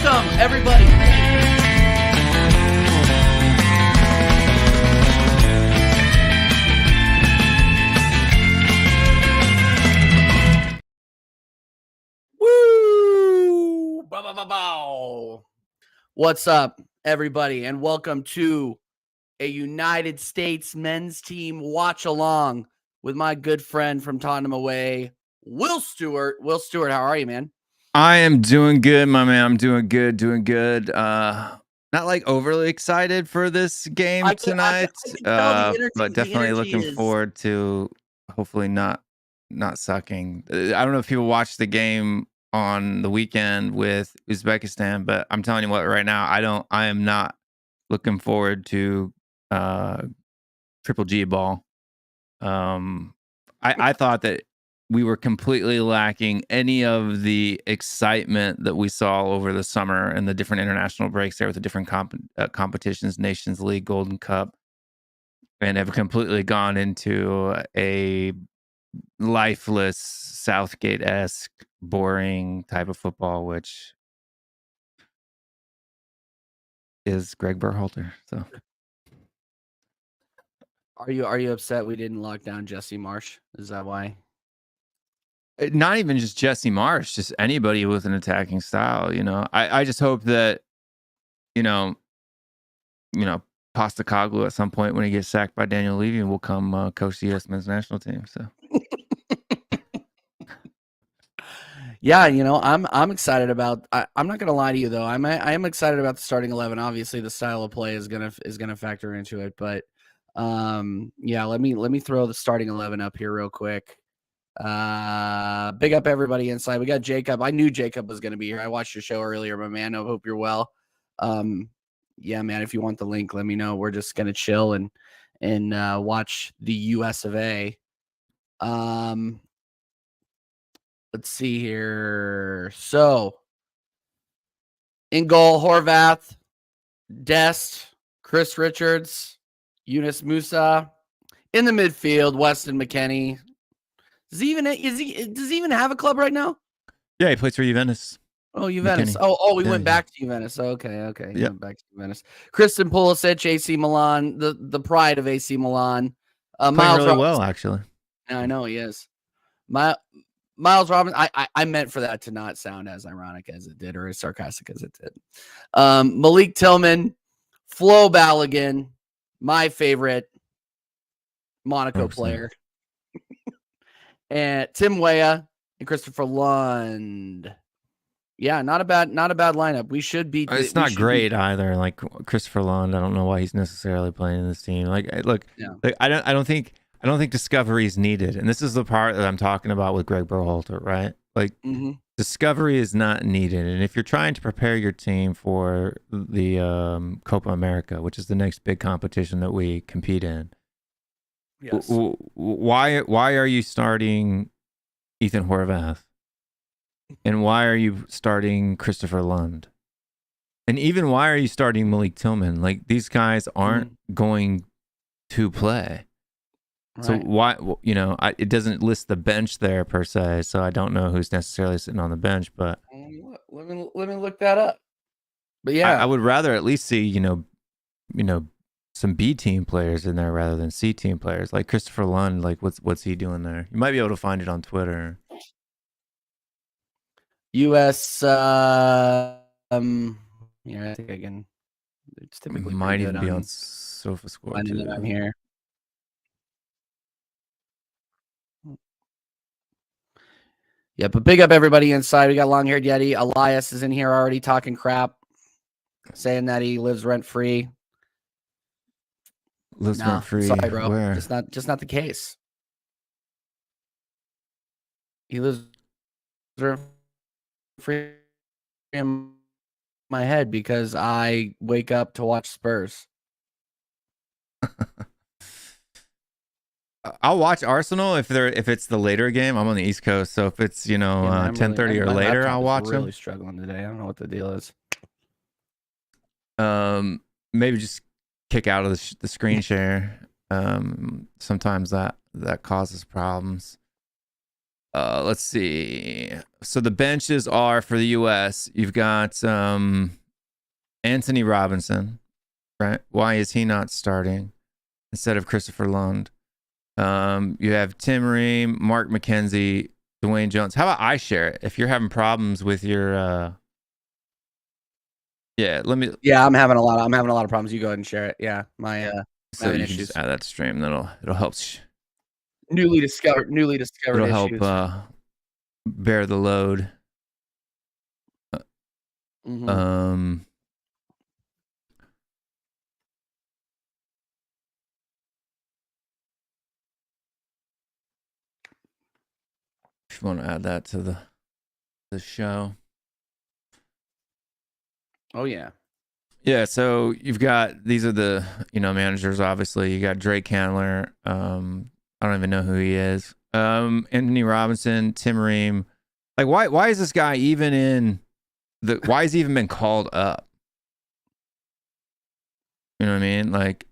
Welcome, everybody. Woo! Bow, bow, bow, bow. What's up, everybody, and welcome to a United States men's team watch along with my good friend from Tottenham away, Will Stewart. Will Stewart, how are you, man? I am doing good, my man. I'm doing good. Not like overly excited for this game tonight, but definitely looking forward to hopefully not sucking. I don't know if people watched the game on the weekend with Uzbekistan, but I'm telling you what, right now, I am not looking forward to Triple G ball. I thought that we were completely lacking any of the excitement that we saw over the summer and the different international breaks there with the different competitions, Nations League, Golden Cup, and have completely gone into a lifeless, Southgate-esque, boring type of football, which is Greg Berhalter. So, are you upset we didn't lock down Jesse Marsch? Is that why? Not even just Jesse Marsch, just anybody with an attacking style. I just hope that Postacoglu at some point when he gets sacked by Daniel Levy will come coach the U.S. men's national team. So, yeah, I'm excited about. I'm not gonna lie to you though. I am excited about the starting 11. Obviously, the style of play is gonna factor into it, but yeah. Let me throw the starting 11 up here real quick. Big up everybody inside. We got Jacob. I knew Jacob was gonna be here. I watched your show earlier, my man. I hope you're well. Yeah, man, if you want the link, let me know. We're just gonna chill and watch the US of A. Let's see here. So in goal, Horvath, Dest, Chris Richards, Yunus Musa. In the midfield, Weston McKennie. Does he even have a club right now? Yeah, he plays for Juventus. Oh, Juventus. Oh, we went back to Juventus. Okay. He went back to Juventus. Kristen Pulisic, AC Milan, the pride of AC Milan. Playing really well, actually. I know he is. Miles Robinson. I meant for that to not sound as ironic as it did or as sarcastic as it did. Malik Tillman, Flo Balogun, my favorite Monaco 100%. Player. And Tim Weah and Christopher Lund. Yeah, not a bad lineup. We should beat. It's not great either. Like Christopher Lund, I don't know why he's necessarily playing in this team. Like, look, I don't think discovery is needed, and this is the part that I'm talking about with Greg Berhalter, right? Like, discovery is not needed, and if you're trying to prepare your team for the Copa America, which is the next big competition that we compete in, yes. Why are you starting Ethan Horvath? And why are you starting Christopher Lund? And even why are you starting Malik Tillman? Like, these guys aren't going to play. Right. So why, it doesn't list the bench there per se. So I don't know who's necessarily sitting on the bench, but let me look that up. But yeah, I would rather at least see, some B team players in there rather than C team players. Like Christopher Lund, like what's he doing there? You might be able to find it on Twitter. US, yeah, I think I can. It's typically might even be on SofaScore too. I'm here. Yeah, but big up everybody inside. We got long-haired Yeti. Elias is in here already talking crap, saying that he lives rent-free. Lives rent-free. Sorry, bro. Where? Just not the case. He lives rent-free in my head because I wake up to watch Spurs. I'll watch Arsenal if it's the later game. I'm on the East Coast, so if it's 10:30 or later, I'll watch them. I'm really struggling today. I don't know what the deal is. Maybe just kick out of the screen share. Sometimes that causes problems. Let's see. So the benches are for the U.S. You've got Anthony Robinson, right? Why is he not starting instead of Christopher Lund? You have Tim Ream, Mark McKenzie, Dwayne Jones. How about I share it? If you're having problems with your yeah, let me. Yeah, I'm having a lot of problems. You go ahead and share it. Yeah, my so you issues. can just add that stream. It'll help. Newly discovered It'll issues. help bear the load. Mm-hmm. If you want to add that to the show. Oh yeah. Yeah, so you've got, these are the, managers, obviously. You got Drake Candler. I don't even know who he is. Anthony Robinson, Tim Ream. Like, why is this guy even in why has he even been called up? You know what I mean? Like,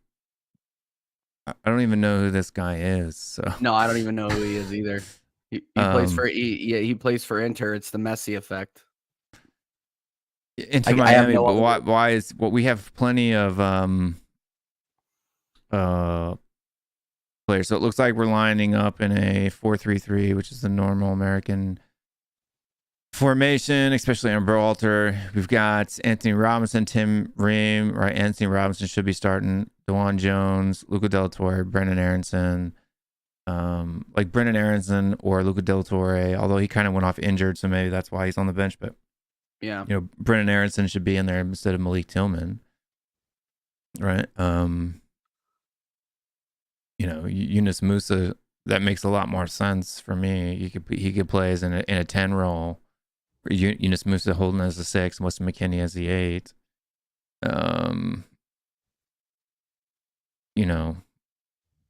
I don't even know who this guy is. So no, I don't even know who he is either. He plays for he plays for Inter. It's the Messi effect. Inter Miami, but why is we have plenty of players. So it looks like we're lining up in a 4-3-3, which is the normal American formation, especially on Berhalter. We've got Anthony Robinson, Tim Ream, right? Anthony Robinson should be starting. DeJuan Jones, Luca Del Torre, Brendan Aronson. Like Brendan Aronson or Luca Del Torre, although he kind of went off injured, so maybe that's why he's on the bench. But yeah, Brendan Aronson should be in there instead of Malik Tillman, right? Yunus Musa, that makes a lot more sense for me. He could play as in a 10 role. Yunus Musa holding as the 6, and Weston McKennie as the 8.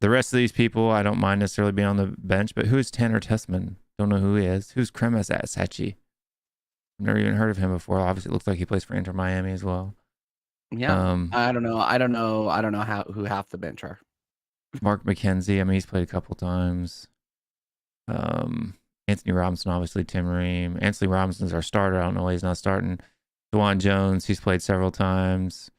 The rest of these people, I don't mind necessarily being on the bench, but who's Tanner Tessman? Don't know who he is. Who's Kremes Asachi? I've never even heard of him before. Obviously, it looks like he plays for Inter Miami as well. Yeah, I don't know who half the bench are. Mark McKenzie, I mean, he's played a couple times. Anthony Robinson, obviously, Tim Ream. Anthony Robinson's our starter. I don't know why he's not starting. DeJuan Jones, he's played several times.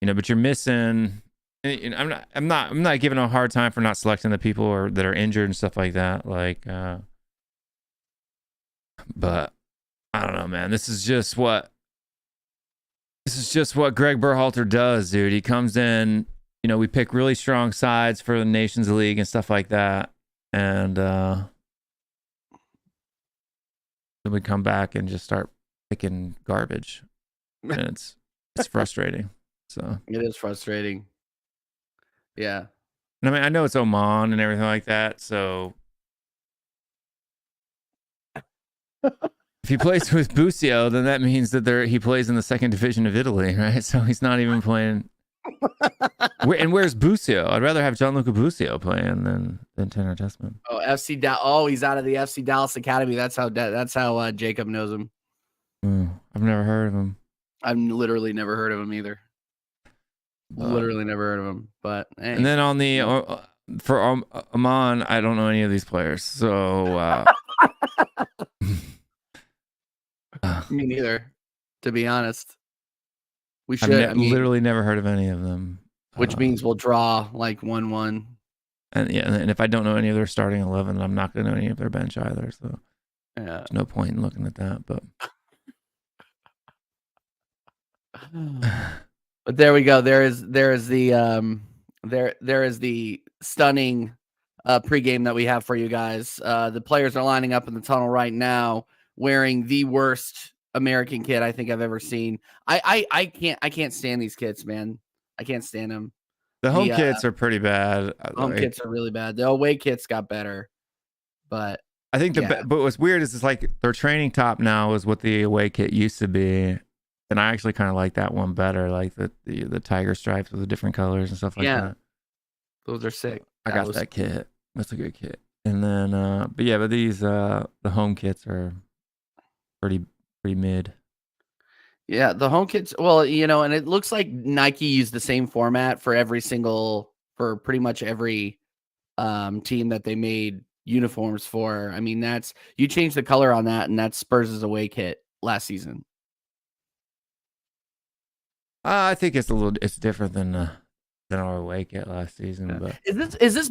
But you're missing. I'm not giving a hard time for not selecting the people that are injured and stuff like that. Like, but I don't know, man. This is just what Greg Berhalter does, dude. He comes in. We pick really strong sides for the Nations League and stuff like that, and then we come back and just start picking garbage, and it's frustrating. So it is frustrating. Yeah. And I mean, I know it's Oman and everything like that, so if he plays with Busio, then that means that he plays in the second division of Italy, right? So he's not even playing. And where's Busio? I'd rather have Gianluca Busio playing than Tanner Tessman. Oh, FC Dallas. Oh, he's out of the FC Dallas Academy. That's how Jacob knows him. I've never heard of him. I've literally never heard of him either. Literally never heard of him. But hey. And then on the for Oman, I don't know any of these players. So me neither, to be honest. We should. Literally never heard of any of them. Which means we'll draw like 1-1. And if I don't know any of their starting 11, I'm not going to know any of their bench either. So there's no point in looking at that. But but there we go. There is the stunning pregame that we have for you guys. The players are lining up in the tunnel right now, wearing the worst American kit I think I've ever seen. I can't stand these kits, man. I can't stand them. The home kits are pretty bad. Home kits are really bad. The away kits got better, but I think but what's weird is it's like their training top now is what the away kit used to be, and I actually kind of like that one better, like the tiger stripes with the different colors and stuff like that. Those are sick. I got that kit. That's a good kit. And then, but these the home kits are pretty mid. Yeah, the home kits. Well, and it looks like Nike used the same format for pretty much every team that they made uniforms for. I mean, you change the color on that, and that's Spurs' away kit last season. I think it's different than our away kit last season. But is this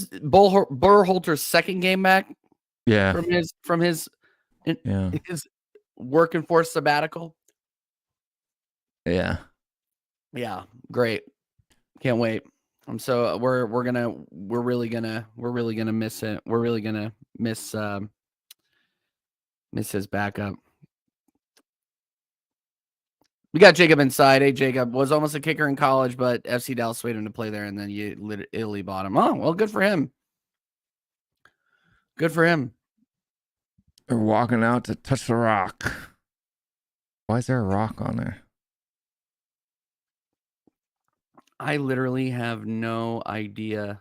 Berhalter's second game back? Yeah, from his working for sabbatical. Yeah, great. Can't wait. So we're really gonna miss it. We're really gonna miss his backup. We got Jacob inside. Hey, Jacob was almost a kicker in college, but FC Dallas swayed him to play there, and then Italy bought him. Oh, well, good for him. Good for him. They're walking out to touch the rock. Why is there a rock on there? I literally have no idea.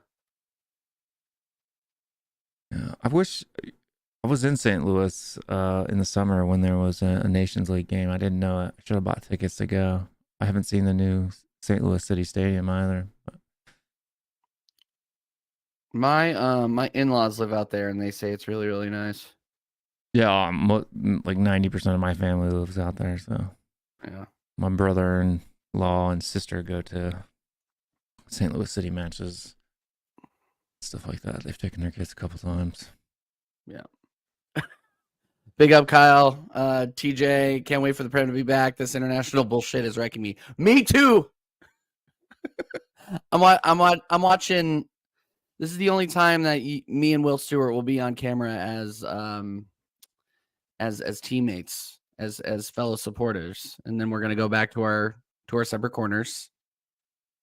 Yeah, I wish I was in St. Louis in the summer when there was a Nations League game. I didn't know it. I should have bought tickets to go. I haven't seen the new St. Louis City Stadium either. But. My in-laws live out there, and they say it's really, really nice. Yeah, like 90% of my family lives out there. So yeah, my brother-in-law and sister go to St. Louis City matches, stuff like that. They've taken their kids a couple times. Yeah. Big up, Kyle. TJ, can't wait for the Prem to be back. This international bullshit is wrecking me. Me too. I'm watching. This is the only time that me and Will Stewart will be on camera as teammates, as fellow supporters, and then we're gonna go back to our separate corners.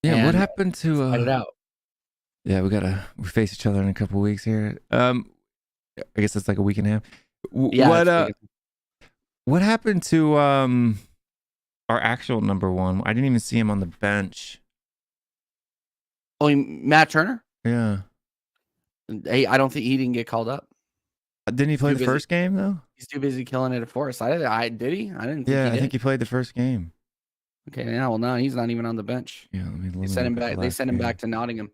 Yeah, what happened to fight it out? Yeah, we face each other in a couple weeks here. I guess it's like a week and a half. What happened to our actual number one? I didn't even see him on the bench. Oh, Matt Turner? Yeah. Hey, I don't think he didn't get called up. Didn't he play the first game though? He's too busy killing it at Forest. Did he? I didn't think he did. I think he played the first game. Okay, yeah, well, no, he's not even on the bench. Yeah, they sent him back. They sent him back to Nottingham.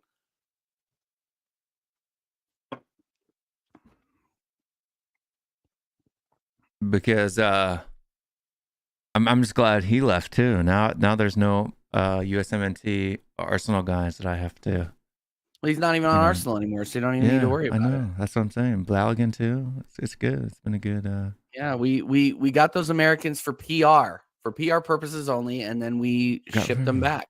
Because I'm just glad he left too. Now there's no USMNT Arsenal guys that I have to. Well, he's not even on Arsenal anymore, so you don't even need to worry about it. I know. That's what I'm saying. Blaugen too. It's good. It's been a good. Yeah, we got those Americans for PR purposes only, and then we shipped them back,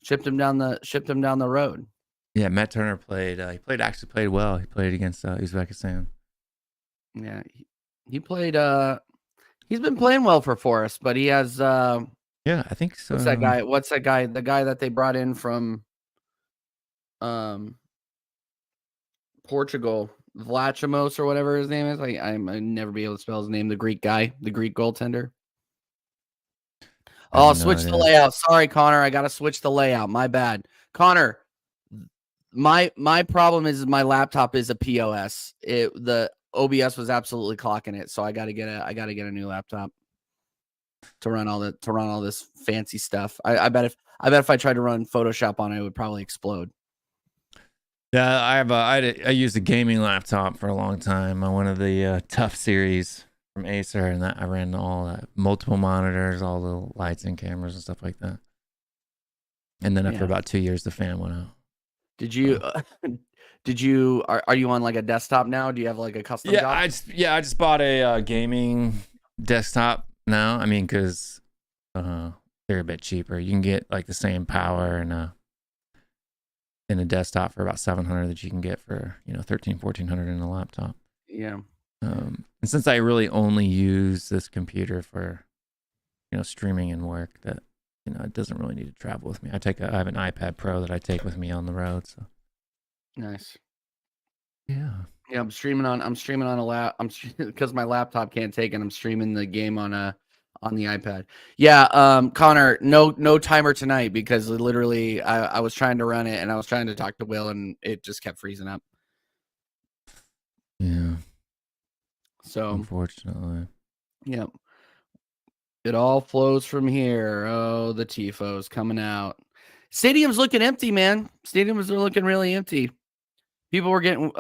shipped them down the road. Yeah, Matt Turner played. He played well. He played against Uzbekistan. Yeah, he played. He's been playing well for Forest, but he has. Yeah, I think so. What's that guy? The guy that they brought in from Portugal, Vlachimos or whatever his name is. Like I'd never be able to spell his name. The Greek guy, the Greek goaltender. Oh, switch the layout. Sorry, Connor. I gotta switch the layout. My bad, Connor. My problem is my laptop is a POS. The OBS was absolutely clocking it, so I gotta get a new laptop to run all this fancy stuff. I bet if I tried to run Photoshop on it, it would probably explode. Yeah, I used a gaming laptop for a long time. I wanted the Tough series from Acer, and I ran all that, multiple monitors, all the lights and cameras and stuff like that. And then after about 2 years, the fan went out. Did you? Are you on like a desktop now? Do you have like a custom? Yeah, I just bought a gaming desktop now. I mean, because they're a bit cheaper. You can get like the same power in a desktop for about $700 that you can get for $1,300-$1,400 in a laptop. Yeah. And since I really only use this computer for streaming and work, that it doesn't really need to travel with me. I have an iPad Pro that I take with me on the road. So nice. Yeah. Yeah, I'm streaming on a lap. Because my laptop can't take it. I'm streaming the game on the iPad. Yeah, Connor, no timer tonight because literally I was trying to run it and I was trying to talk to Will and it just kept freezing up. Yeah. So unfortunately. Yeah. It all flows from here. Oh, the TIFO's coming out. Stadium's looking empty, man. Stadiums are looking really empty. People were getting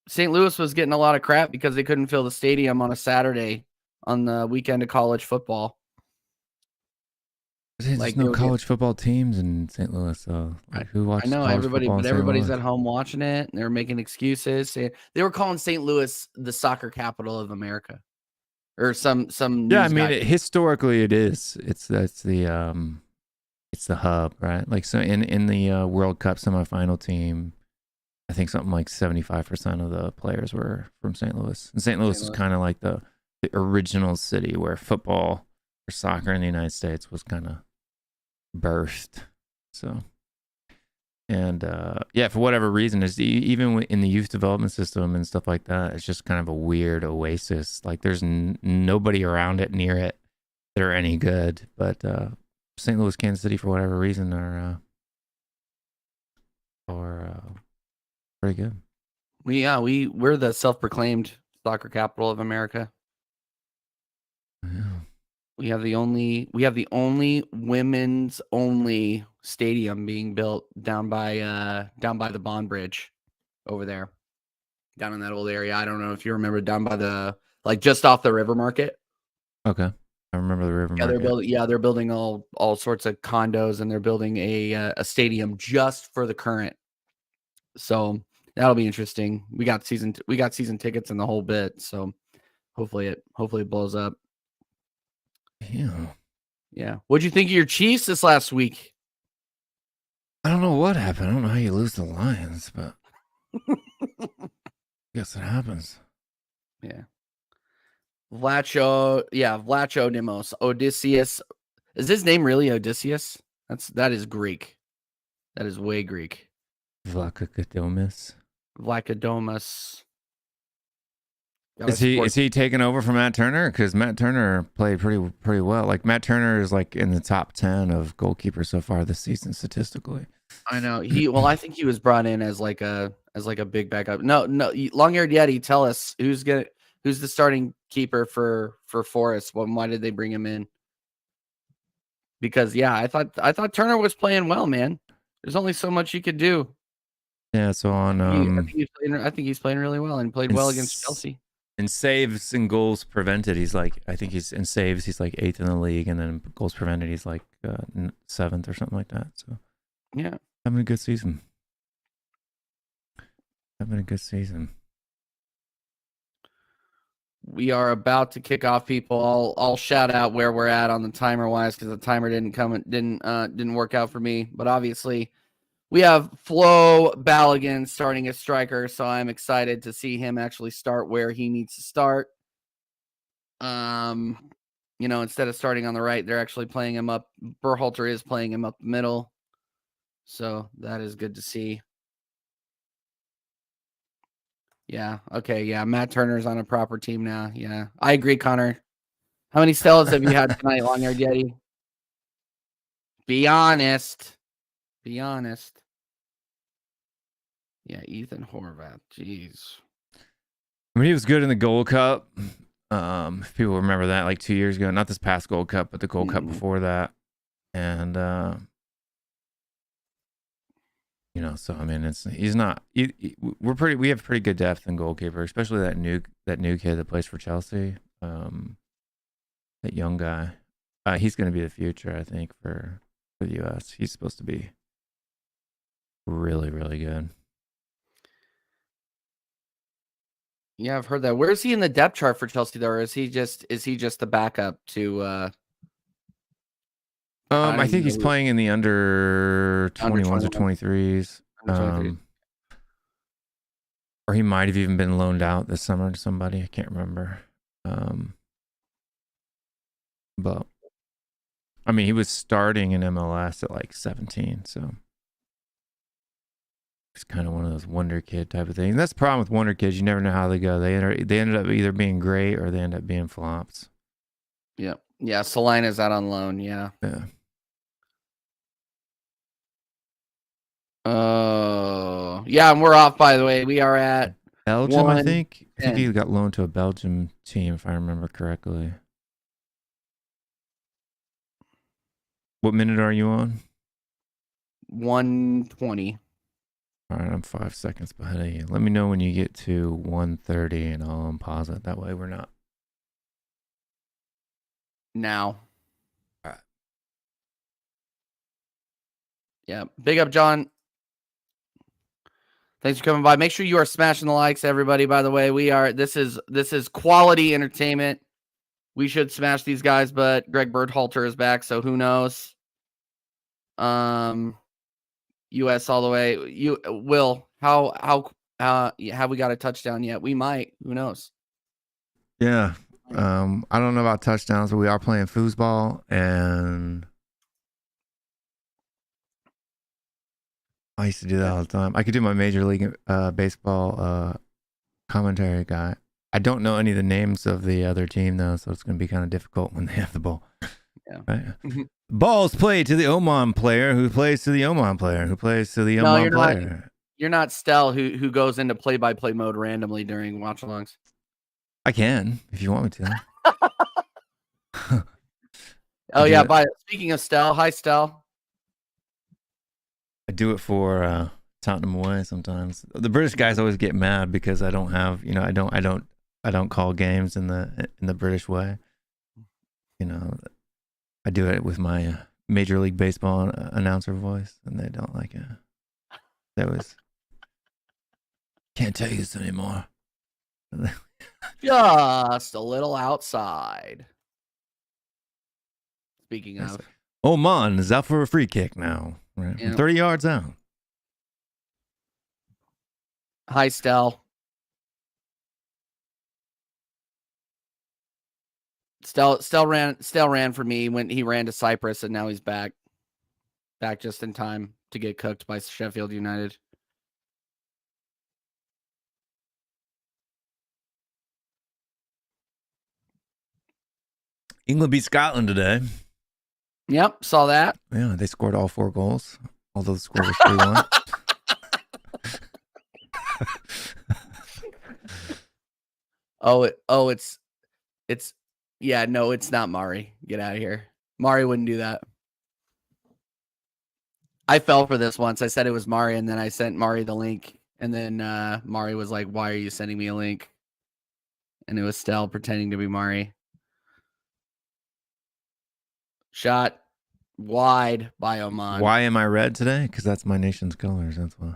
St. Louis was getting a lot of crap because they couldn't fill the stadium on a Saturday on the weekend of college football. There's no college football teams in St. Louis, so who watches college football in St. Louis? Everybody's at home watching it, and they're making excuses. They were calling St. Louis the soccer capital of America, or some. Yeah, I mean, historically, it is. It's the hub, right? Like, so in the World Cup semifinal team, I think something like 75% of the players were from St. Louis. And St. Louis is kind of like the original city where football or soccer in the United States was kind of birthed. So, and yeah, for whatever reason, it's even in the youth development system and stuff like that, it's just kind of a weird oasis. Like, there's nobody around it, near it, that are any good. But St. Louis, Kansas City, for whatever reason, are pretty good. We're the self-proclaimed soccer capital of America. Yeah. We have the only women's only stadium being built down by the Bond Bridge over there, down in that old area. I don't know if you remember, down by the, like, just off the River Market. Okay, I remember the River Market. They're building all sorts of condos, and they're building a stadium just for the Current. So that'll be interesting. We got season tickets and the whole bit. So hopefully it blows up. Yeah. What'd you think of your Chiefs this last week? I don't know what happened. I don't know how you lose the Lions, but I guess it happens. Yeah. Vlachodimos. Odysseus. Is his name really Odysseus? That is Greek. That is way Greek. Vlachodimos. Is he taking over from Matt Turner? Because Matt Turner played pretty well. Like, Matt Turner is like in the top 10 of goalkeepers so far this season statistically. I know. I think he was brought in as like a big backup. No, long-haired Yeti, tell us who's the starting keeper for Forest? Why did they bring him in? Because I thought Turner was playing well, man. There's only so much you could do. Yeah, so on I think he's playing really well and played well against Chelsea. In saves and goals prevented, he's like, I think he's in saves, he's like 8th in the league, and then goals prevented, he's like 7th or something like that. So yeah, having a good season. We are about to kick off, people. I'll shout out where we're at on the timer wise, because the timer didn't work out for me. But obviously, we have Flo Balogun starting as striker, so I'm excited to see him actually start where he needs to start. Instead of starting on the right, they're actually playing him up. Berhalter is playing him up the middle, so that is good to see. Yeah. Okay. Yeah. Matt Turner's on a proper team now. Yeah. I agree, Connor. How many Stellas have you had tonight, Long-haired Yeti? Be honest. Yeah, Ethan Horvath. Jeez. I mean, he was good in the Gold Cup. If people remember that, like 2 years ago, not this past Gold Cup, but the Gold Cup before that. And so I mean, he's not. We have pretty good depth in goalkeeper, especially that new kid that plays for Chelsea. That young guy. He's going to be the future, I think, for the US. He's supposed to be really, really good. Yeah, I've heard that. Where is he in the depth chart for Chelsea, though? Or is he just the backup to? I think he's playing in the under 21s or 23s. Or he might have even been loaned out this summer to somebody. I can't remember. But I mean, he was starting in MLS at like 17, so it's kind of one of those wonder kid type of things. And that's the problem with wonder kids. You never know how they go. They ended up either being great or they end up being flops. Yeah. Yeah. Salina's out on loan. Yeah. Yeah. Oh, yeah. And we're off, by the way. We are at Belgium, I think. I think he got loaned to a Belgium team, if I remember correctly. What minute are you on? 120. All right, I'm 5 seconds behind of you. Let me know when you get to 1:30 and I'll unpause it. That way we're not. Now. All right. Yeah. Big up, John. Thanks for coming by. Make sure you are smashing the likes, everybody. By the way, this is quality entertainment. We should smash these guys, but Greg Berhalter is back, so who knows? US all the way. Have we got a touchdown yet? We might. Who knows? Yeah. I don't know about touchdowns, but we are playing foosball, and I used to do that all the time. I could do my Major League Baseball commentary guy. I don't know any of the names of the other team, though, so it's going to be kind of difficult when they have the ball. Yeah. Right? Balls played to the Oman player who plays to the Oman player who plays to the Oman player. You're not Stell who goes into play-by-play mode randomly during watch-alongs. I can, if you want me to. Oh, yeah. Speaking of Stell, hi, Stell. I do it for Tottenham away sometimes. The British guys always get mad because I don't have, I don't call games in the British way. I do it with my Major League Baseball announcer voice, and they don't like it. That was can't take this anymore. Just a little outside. Speaking of, Oman is out for a free kick now, right? From 30 yards out. Hi, Stell. Stell ran for me when he ran to Cyprus, and now he's back just in time to get cooked by Sheffield United. England beat Scotland today. Yep, saw that. Yeah, they scored all 4 goals, although the score was 3-1. It's yeah, no, it's not Mari. Get out of here. Mari wouldn't do that. I fell for this once. I said it was Mari, and then I sent Mari the link, and then Mari was like, "Why are you sending me a link?" And it was Stell pretending to be Mari. Shot wide by Oman. Why am I red today? Because that's my nation's colors. That's why.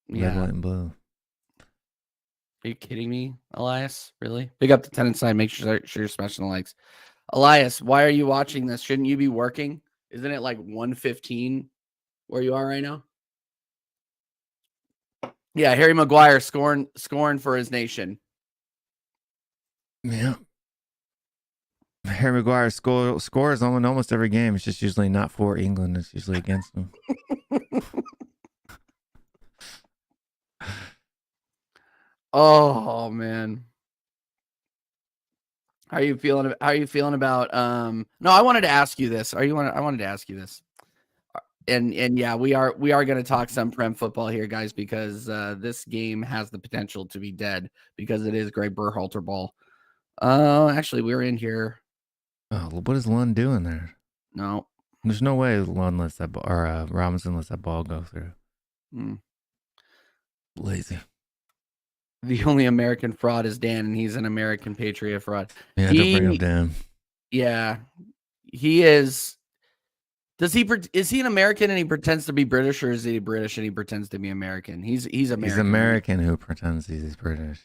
Yeah. Red, white, and blue. Are you kidding me, Elias? Really? Big up the tenant side. Make sure you're smashing the likes. Elias, why are you watching this? Shouldn't you be working? Isn't it like 1:15 where you are right now? Yeah, Harry Maguire scoring for his nation. Yeah. Harry Maguire scores on almost every game. It's just usually not for England. It's usually against them. Oh man. How are you feeling about no, I wanted to ask you this. I wanted to ask you this. And yeah, we are going to talk some Prem football here, guys, because this game has the potential to be dead because it is Greg Berhalter ball. Actually, we're in here. Oh, what is Lund doing there? No. There's no way Lund lets that ball, or Robinson lets that ball go through. Lazy. The only American fraud is Dan, and he's an American Patriot fraud. Yeah, don't bring up Dan. Yeah, he is. Is he an American and he pretends to be British, or is he British and he pretends to be American? He's American. He's American who pretends he's British.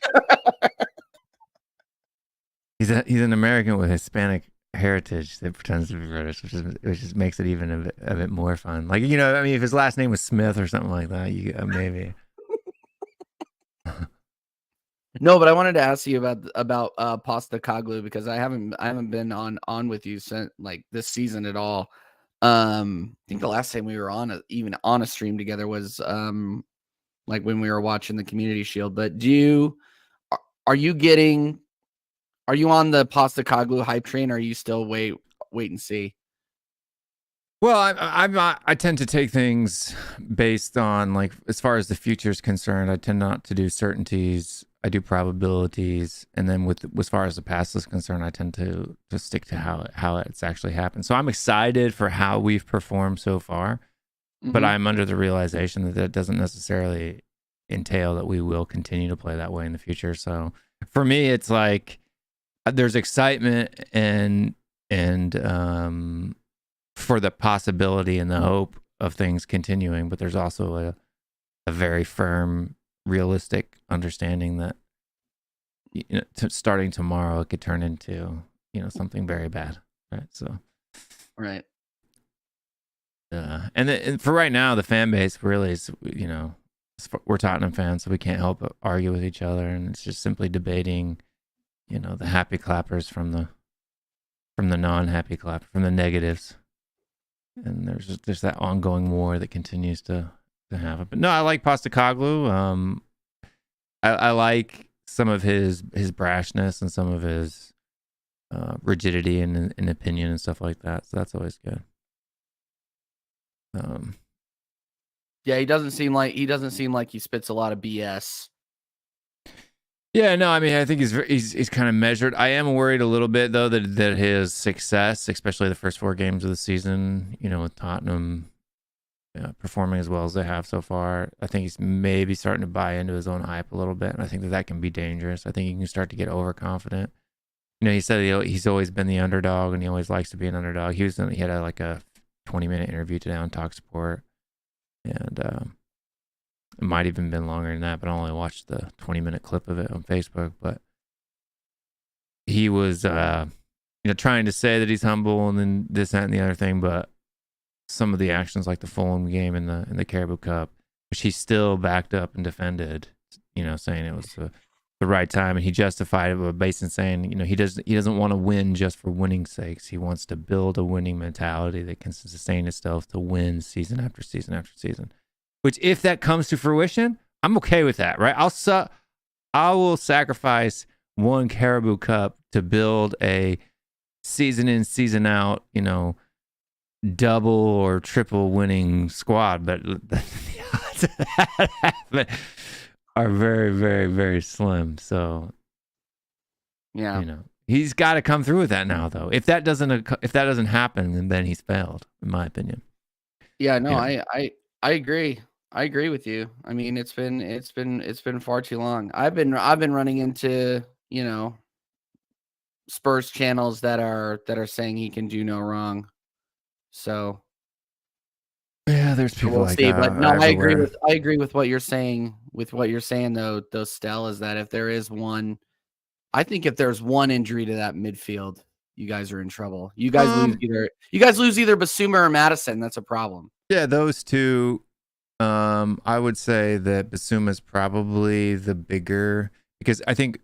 He's an American with Hispanic heritage that pretends to be British, which just makes it even a bit more fun. Like, if his last name was Smith or something like that, maybe. No, but I wanted to ask you about Pasta Kaglu because I haven't been on with you since like this season at all. I think the last time we were even on a stream together was like when we were watching the Community Shield. But are you on the Pasta Kaglu hype train, or are you still wait and see? Well, I tend to take things based on, like, as far as the future is concerned, I tend not to do certainties. I do probabilities, and then as far as the past is concerned, I tend to stick to how it's actually happened. So I'm excited for how we've performed so far, but I'm under the realization that doesn't necessarily entail that we will continue to play that way in the future. So for me, it's like there's excitement and for the possibility and the hope of things continuing, but there's also a very firm, realistic understanding that starting tomorrow it could turn into something very bad, right? So right. And for right now, the fan base really is, we're Tottenham fans, so we can't help but argue with each other, and it's just simply debating, the happy clappers from the non-happy clappers, from the negatives, and there's that ongoing war that continues to happen. But no, I like Postecoglou. I like some of his brashness and some of his rigidity and opinion and stuff like that. So that's always good. Yeah, he doesn't seem like he spits a lot of BS. Yeah, no, I mean, I think he's kind of measured. I am worried a little bit though that his success, especially the first 4 games of the season, with Tottenham performing as well as they have so far, I think he's maybe starting to buy into his own hype a little bit, and I think that can be dangerous. I think he can start to get overconfident. He said he's always been the underdog, and he always likes to be an underdog. He had a 20-minute interview today on TalkSport, and it might even been longer than that, but I only watched the 20-minute clip of it on Facebook. But he was, trying to say that he's humble and then this, that, and the other thing, but some of the actions, like the Fulham game in the Caribou Cup, which he still backed up and defended, saying it was the right time, and he justified it by basically saying, he doesn't want to win just for winning's sakes. He wants to build a winning mentality that can sustain itself to win season after season after season. Which, if that comes to fruition, I'm okay with that, right? I will sacrifice one Caribou Cup to build a season in, season out, double or triple winning squad, but the odds of that happen are very, very, very slim. So, yeah, he's got to come through with that now, though. If that doesn't happen, then he's failed, in my opinion. Yeah, no, I agree. I agree with you. I mean, it's been far too long. I've been running into, Spurs channels that are saying he can do no wrong. So yeah, there's people we'll like see. But no, I everywhere. agree with what you're saying. With what you're saying, though, Stell, is that if there is one, I think if there's one injury to that midfield, you guys are in trouble. You guys lose either Basuma or Madison. That's a problem. Yeah, those two. I would say that Basuma is probably the bigger, because I think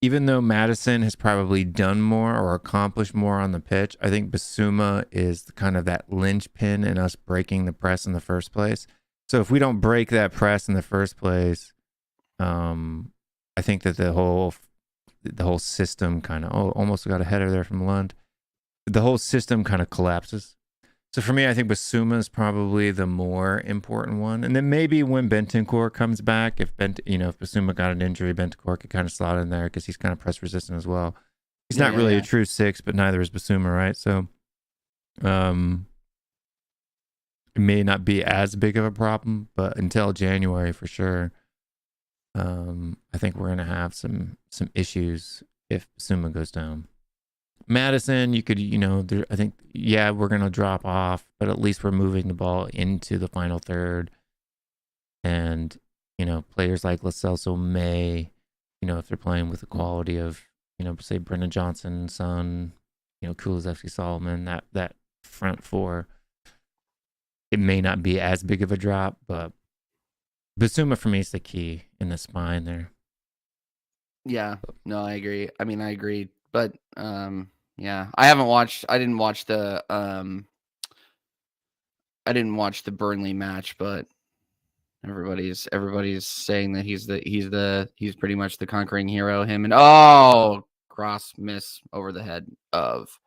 even though Madison has probably done more or accomplished more on the pitch, I think Basuma is kind of that linchpin in us breaking the press in the first place. So if we don't break that press in the first place, I think that the whole system kind of almost got a header there from Lund. The whole system kind of collapses. So for me, I think Basuma is probably the more important one. And then maybe when Bentancur comes back, if Basuma got an injury, Bentancur could kind of slot in there because he's kind of press resistant as well. He's not really a true 6, but neither is Basuma, right? So it may not be as big of a problem, but until January for sure, I think we're going to have some issues if Basuma goes down. Madison, you could, I think, we're going to drop off, but at least we're moving the ball into the final third. And, players like Lo Celso may, if they're playing with the quality of, say Brendan Johnson, Son, Kulusevski, Solomon, that front 4, it may not be as big of a drop, but Basuma for me is the key in the spine there. Yeah, no, I agree. I mean, I agree, but yeah, I didn't watch the Burnley match, but everybody's saying that he's pretty much the conquering hero. Him and cross miss over the head of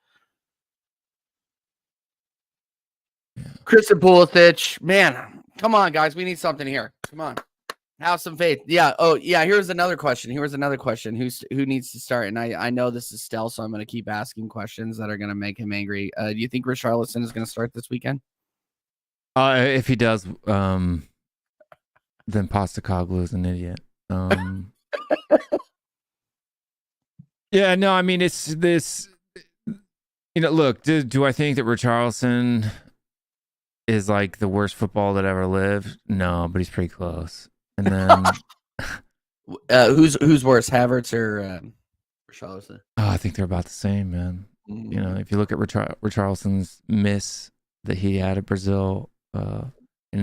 Christian Pulisic. Man, come on, guys, we need something here. Come on. Have some faith. Yeah. Oh, yeah. Here's another question. Who needs to start? And I know this is Stell, so I'm going to keep asking questions that are going to make him angry. Do you think Richarlison is going to start this weekend? If he does, then Postacoglu is an idiot. Yeah, no, I mean it's this. Look, do I think that Richarlison is like the worst football that ever lived? No, but he's pretty close. And then who's worse, Havertz or Richarlison? Oh, I think they're about the same, man. If you look at Richarlison's miss that he had at Brazil in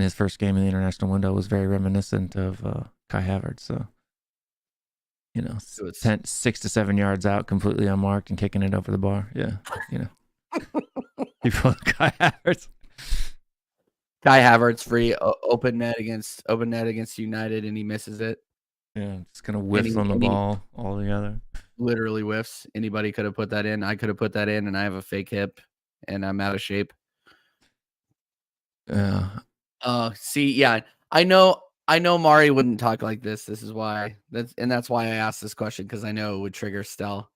his first game in the international window was very reminiscent of Kai Havertz. So, 6 to 7 yards out, completely unmarked and kicking it over the bar. Yeah, People Kai Havertz. Kai Havertz free open net against United, and he misses it. Yeah, just gonna whiffs on the ball altogether. Literally whiffs. Anybody could have put that in. I could have put that in, and I have a fake hip, and I'm out of shape. Yeah. See, yeah, I know Mari wouldn't talk like this. This is why. That's why I asked this question, because I know it would trigger Stell.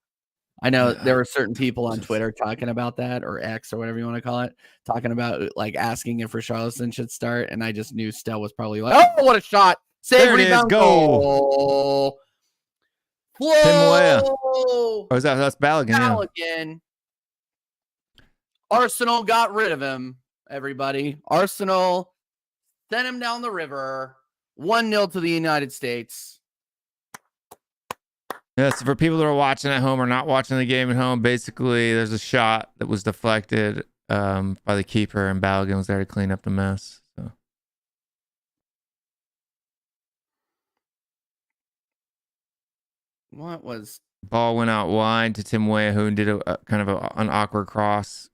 I know there were certain people on Twitter talking about that, or X or whatever you want to call it, talking about like asking if Richarlison should start, and I just knew Stell was probably like, "Oh, what a shot! Save, rebound, goal!" Tim Weah. Oh, that's Balogun. Balogun. Yeah. Arsenal got rid of him. Everybody, Arsenal sent him down the river. 1-0 to the United States. Yes, for people that are watching at home or not watching the game at home, basically there's a shot that was deflected by the keeper, and Balogun was there to clean up the mess. So. What was... Ball went out wide to Tim Weah, who did a kind of an awkward cross.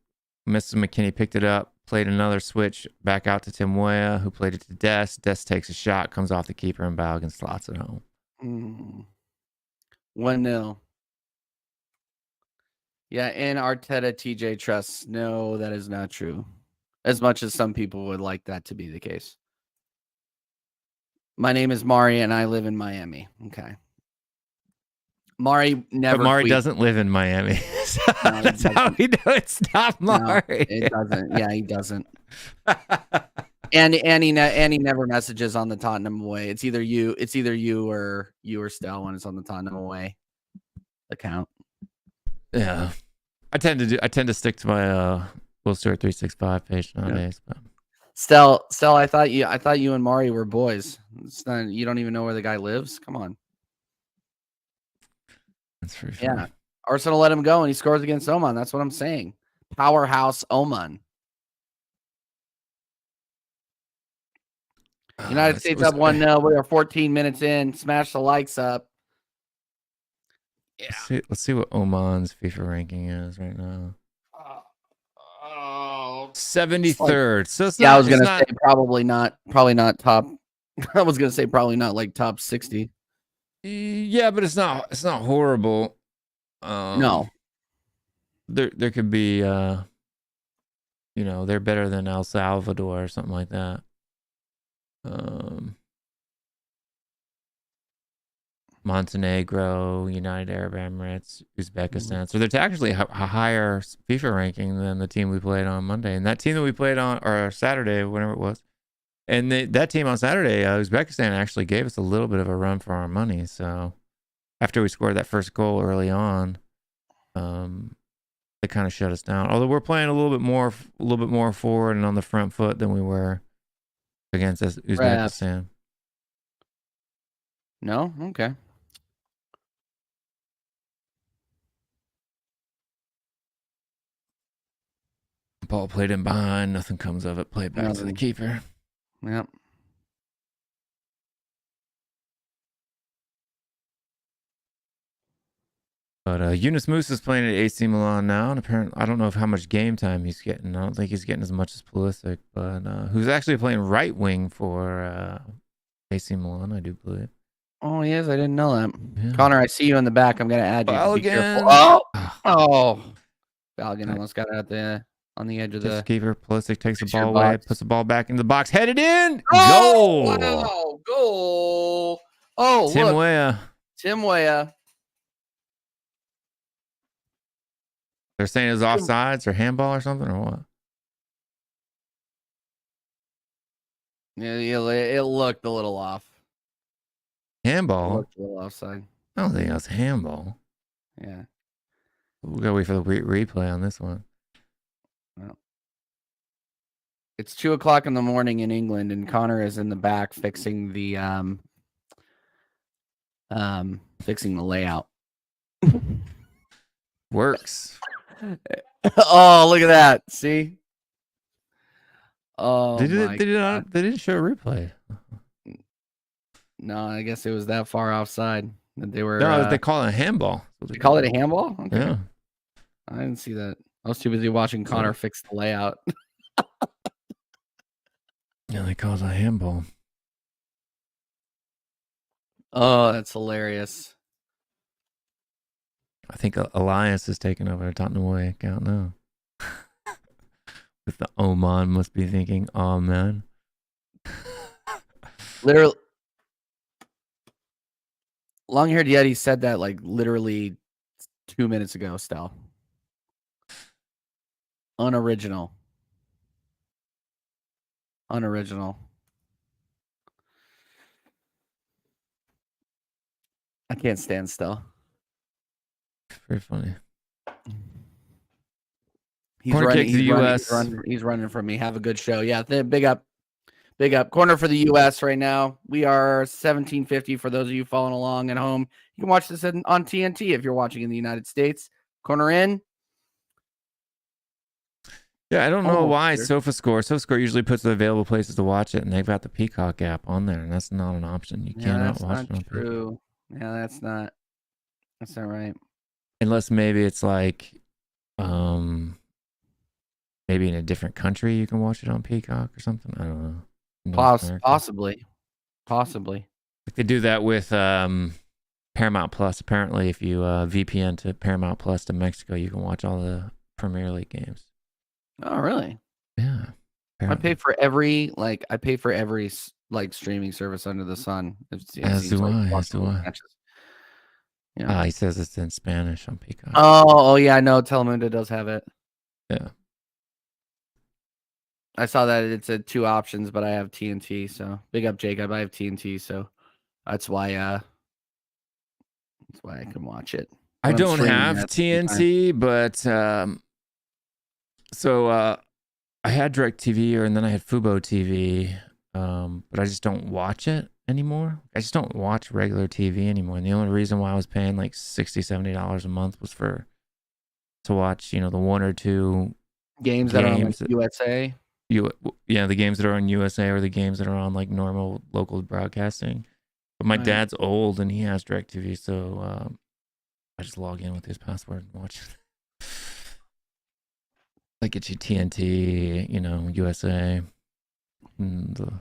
Mr. McKinney picked it up, played another switch back out to Tim Weah, who played it to Dest. Dest takes a shot, comes off the keeper, and Balogun slots it home. 1-0. Yeah, and Arteta TJ trusts. No, that is not true. As much as some people would like that to be the case. My name is Mari, and I live in Miami. Okay. Mari never. But Mari doesn't live in Miami. So no, that's how we know it's not Mari. No, it doesn't. Yeah, he doesn't. and he never messages on the Tottenham away. It's either you or Stell when it's on the Tottenham away account. Yeah, I tend to stick to my Will Stewart 365 page nowadays. Yeah. But. Stell, I thought you and Mari were boys. You don't even know where the guy lives. Come on. That's for sure. Yeah, Arsenal let him go, and he scores against Oman. That's what I'm saying. Powerhouse Oman. United States up 1-0. We are 14 minutes in. Smash the likes up. Yeah. Let's see what Oman's FIFA ranking is right now. 73rd. So it's I was gonna say probably not top. I was gonna say probably not like top 60. Yeah, but it's not horrible. No. There could be they're better than El Salvador or something like that. Montenegro, United Arab Emirates, Uzbekistan. So they're actually a higher FIFA ranking than the team we played on Monday. And that team that we played on, or Saturday, whenever it was, and that team on Saturday, Uzbekistan actually gave us a little bit of a run for our money. So after we scored that first goal early on, they kind of shut us down. Although we're playing a little bit more forward and on the front foot than we were against Uzbekistan. No? Okay. Ball played in behind, nothing comes of it. Played back to the keeper. Yep. But Yunus Musa is playing at AC Milan now, and apparently I don't know how much game time he's getting. I don't think he's getting as much as Pulisic, but who's actually playing right wing for AC Milan, I do believe. Oh, he is. I didn't know that. Yeah. Connor, I see you in the back. I'm going to add you. Balogun. Oh! Balogun almost got out there on the edge of the keeper. Pulisic takes the ball away, puts the ball back into the box, headed in. Goal! Wow! Goal! Oh, Tim Weah. Tim Weah. They're saying it's offsides or handball or something, or what? 2 it looked a little off. Handball? It looked a little offside. I don't think that was handball. Yeah. We gotta wait for the replay on this one. Well, it's 2:00 in the morning in England, and Connor is in the back fixing the layout. Works. Oh, look at that! See? Oh, they didn't show a replay. No, I guess it was that far offside that they were. No, they call it a handball. They call it a handball? Okay. Yeah. I didn't see that. I was too busy watching Connor fix the layout. Yeah, they call it a handball. Oh, that's hilarious. I think Elias is taking over the Tottenham Way account now. With the Oman must be thinking, oh man. Literally, Long-haired Yeti said that like literally 2 minutes ago, Stel. Unoriginal. I can't stand Stel. Very funny. He's running from me. Have a good show. Yeah, big up. Corner for the U.S. right now. We are 1750 for those of you following along at home. You can watch this on TNT if you're watching in the United States. Corner in. Yeah, I don't know why SofaScore usually puts the available places to watch it, and they've got the Peacock app on there, and that's not an option. You cannot watch it on true. Peacock. Yeah, that's not right. Unless maybe it's like, maybe in a different country you can watch it on Peacock or something. I don't know. Possibly. Like they do that with Paramount Plus. Apparently, if you VPN to Paramount Plus to Mexico, you can watch all the Premier League games. Oh, really? Yeah. Apparently. I pay for every streaming service under the sun. As do I. Yeah. He says it's in Spanish on Peacock. Oh yeah, I know. Telemundo does have it. Yeah. I saw that it's at 2 options, but I have TNT, so big up Jacob. I have TNT, so that's why I can watch it. I don't have TNT, but I had DirecTV and then I had Fubo TV, but I just don't watch it anymore. I just don't watch regular TV anymore. And the only reason why I was paying like $60, $70 a month was to watch, the 1 or 2 games that are on USA. The games that are on USA or the games that are on like normal local broadcasting. But my dad's old and he has DirecTV, so I just log in with his password and watch it. Like get you TNT, USA, and the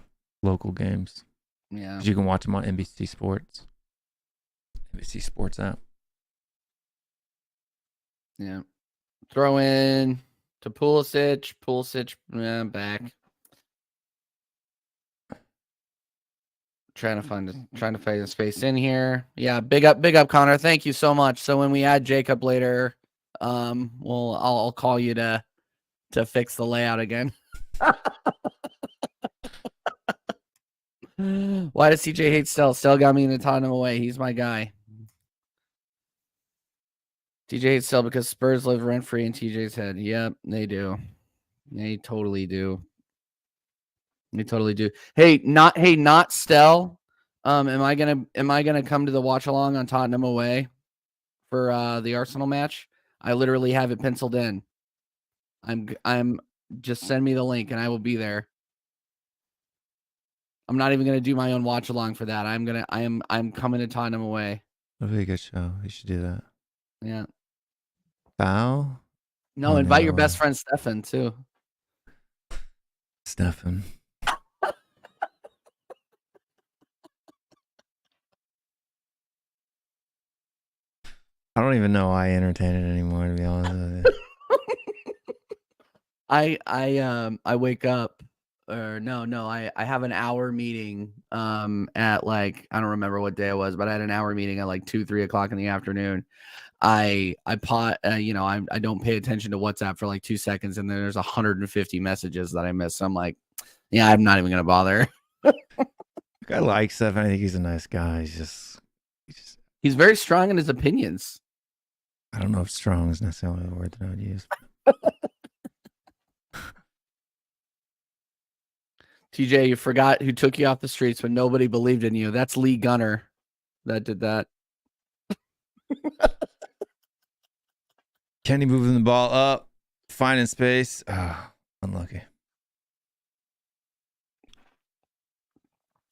local games. Yeah, you can watch them on NBC Sports app. Yeah, throw in to Pulisic, back. Trying to find a space in here. Yeah, big up, Connor. Thank you so much. So when we add Jacob later, I'll call you to fix the layout again. Why does CJ hate Stel? Stel got me in the Tottenham away. He's my guy. TJ hates Stel because Spurs live rent free in TJ's head. Yep, they do. They totally do. Hey, not Stel. Am I gonna come to the watch along on Tottenham away for the Arsenal match? I literally have it penciled in. I'm just send me the link and I will be there. I'm not even gonna do my own watch along for that. I'm coming to Tottenham away. That'd be a good show. You should do that. Yeah. Bow? No, invite your best friend Stefan too. Stefan. I don't even know why I entertain it anymore, to be honest with you. I wake up I have an hour meeting at like, I don't remember what day it was, but I had an hour meeting at like 2-3 o'clock in the afternoon. I don't pay attention to WhatsApp for like 2 seconds and then there's 150 messages that I missed. So I'm like, yeah, I'm not even gonna bother. I like Steph. I think he's a nice guy. He's very strong in his opinions. I don't know if strong is necessarily the word that I would use. TJ, you forgot who took you off the streets when nobody believed in you. That's Lee Gunner that did that. Kenny moving the ball up, finding space. Unlucky.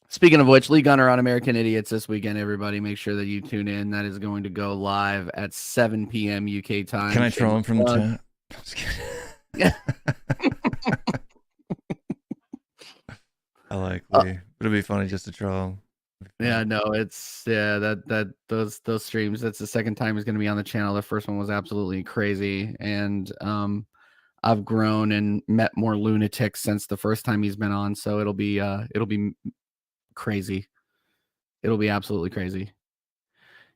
Speaking of which, Lee Gunner on American Idiots this weekend, everybody. Make sure that you tune in. That is going to go live at 7 p.m. UK time. Can I troll him from the chat? I'm just kidding. I like Lee. It'll be funny just to troll. Yeah, no, it's those streams. That's the second time he's going to be on the channel. The first one was absolutely crazy, and I've grown and met more lunatics since the first time he's been on. So it'll be crazy. It'll be absolutely crazy.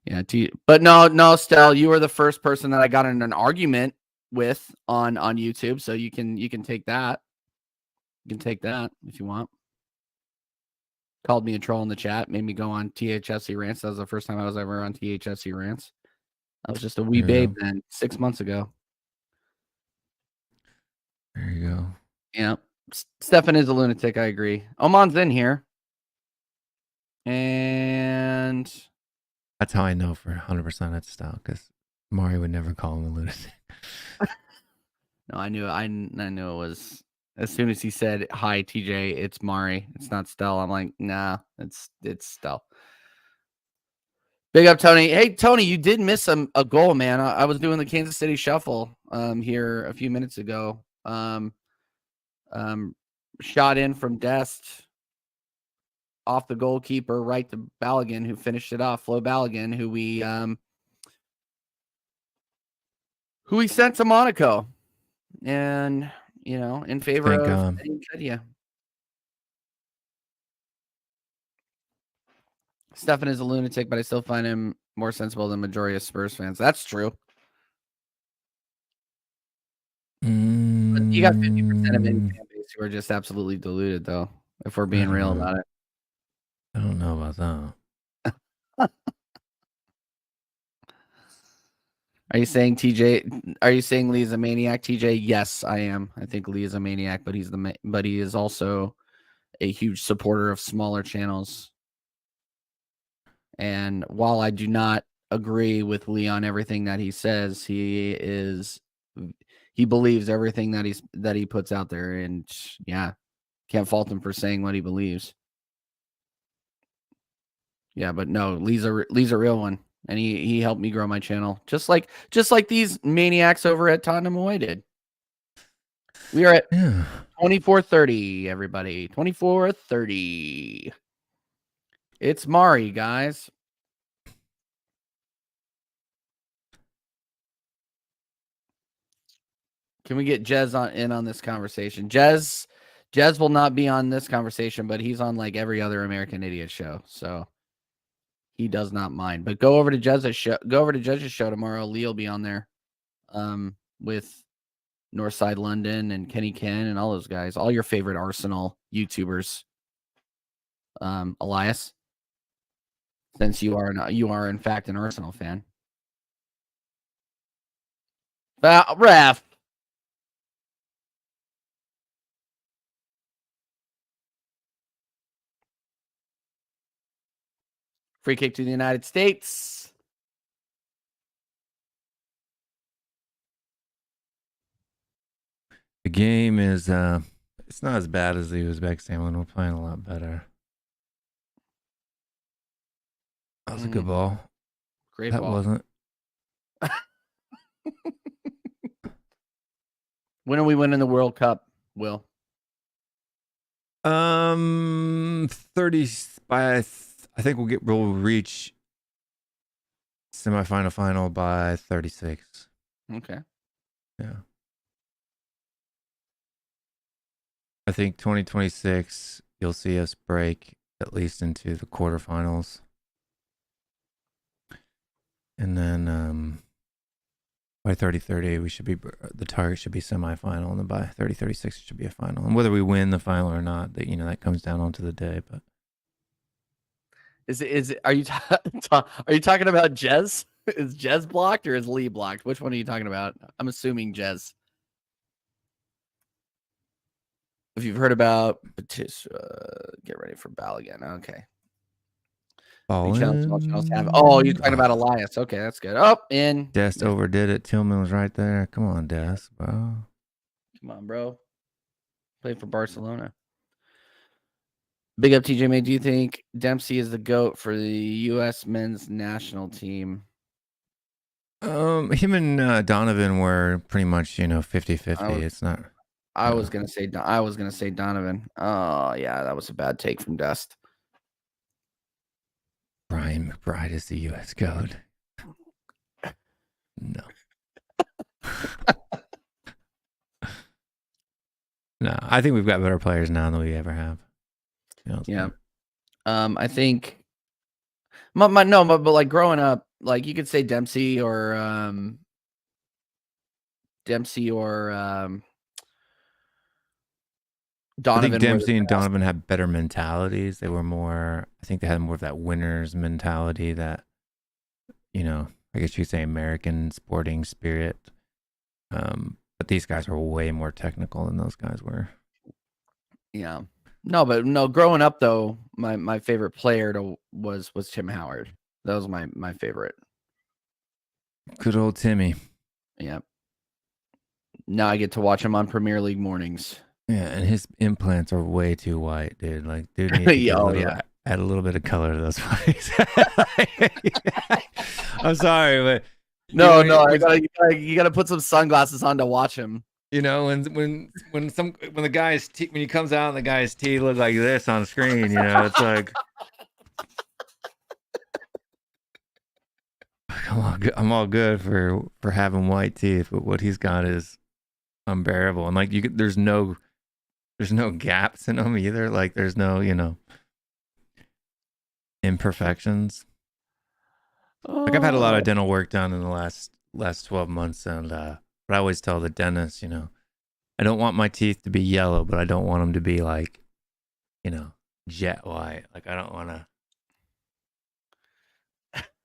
Yeah, but no, Stell, you were the first person that I got in an argument with on YouTube, so you can take that. You can take that if you want. Called me a troll in the chat, made me go on THFC rants. That was the first time I was ever on THFC rants. I was just a wee babe then, 6 months ago. There you go. Yeah, Stefan is a lunatic. I agree. Oman's in here, and that's how I know for 100% it's Style, because Mario would never call him a lunatic. No, I knew it was. As soon as he said, "Hi, TJ, it's Mari. It's not Stell." I'm like, nah, it's Stell. Big up, Tony. Hey, Tony, you did miss a goal, man. I was doing the Kansas City Shuffle here a few minutes ago. Shot in from Dest off the goalkeeper, right to Balogun, who finished it off. Flo Balogun, who we sent to Monaco, and in favor of Kedia. Stefan is a lunatic, but I still find him more sensible than majority of Spurs fans. That's true. But you got 50% of any fan base who are just absolutely deluded, though, if we're being real about it. I don't know about that. Are you saying Lee's a maniac, TJ? Yes, I am. I think Lee is a maniac, but he is also a huge supporter of smaller channels. And while I do not agree with Lee on everything that he says, he believes everything that he puts out there, and yeah, can't fault him for saying what he believes. Yeah, but no, Lee's a real one, and he helped me grow my channel, just like these maniacs over at Tottenham Away did. We are at 24:30, everybody. 24:30. It's Mari, guys. Can we get Jez in on this conversation? Jez will not be on this conversation, but he's on like every other American Idiot show, so he does not mind. But go over to Jez's show. Go over to Jez's show tomorrow. Lee will be on there, with Northside London and Kenny Ken and all those guys, all your favorite Arsenal YouTubers. Elias, since you are in fact an Arsenal fan. Ref. Free kick to the United States. The game is it's not as bad as the Uzbekistan one. We're playing a lot better. That was a good ball. Great that ball. Wasn't. When are we winning the World Cup, Will? 30 by I think we'll reach semifinal final by 36. Okay. Yeah. I think 2026 you'll see us break at least into the quarterfinals. And then by 30-30 we should be, the target should be semifinal, and then by 30-36 it should be a final. And whether we win the final or not, that that comes down onto the day, but Are you are you talking about Jez? Is Jez blocked or is Lee blocked? Which one are you talking about? I'm assuming Jez. If you've heard about get ready for Bal again. Okay. Oh, you're talking about Elias. Okay, that's good. Oh, in. Dest overdid it. Tillman was right there. Come on, Dest, bro. Come on, bro. Play for Barcelona. Big up, TJ May. Do you think Dempsey is the GOAT for the U.S. men's national team? Him and Donovan were pretty much 50-50. It's not. I was gonna say Donovan. Oh yeah, that was a bad take from Dust. Brian McBride is the U.S. GOAT. No. No, I think we've got better players now than we ever have. Yeah. I think but like growing up, like you could say Dempsey or Donovan. I think Dempsey and Donovan have better mentalities. They were more, I think they had more of that winner's mentality that, I guess you could say American sporting spirit. But these guys are way more technical than those guys were. Yeah. No, growing up though, my favorite player was Tim Howard. That was my favorite. Good old Timmy. Yeah. Now I get to watch him on Premier League mornings. Yeah, and his implants are way too white, dude. Like, dude needs to add a little bit of color to those face. I'm sorry, but no, you gotta put some sunglasses on to watch him. When the guy's when he comes out and the guy's teeth look like this on screen, it's like I'm all good for having white teeth, but what he's got is unbearable. And like there's no gaps in them either. Like there's no imperfections. Like I've had a lot of dental work done in the last 12 months, and but I always tell the dentist, I don't want my teeth to be yellow, but I don't want them to be like, jet white. Like I don't want to.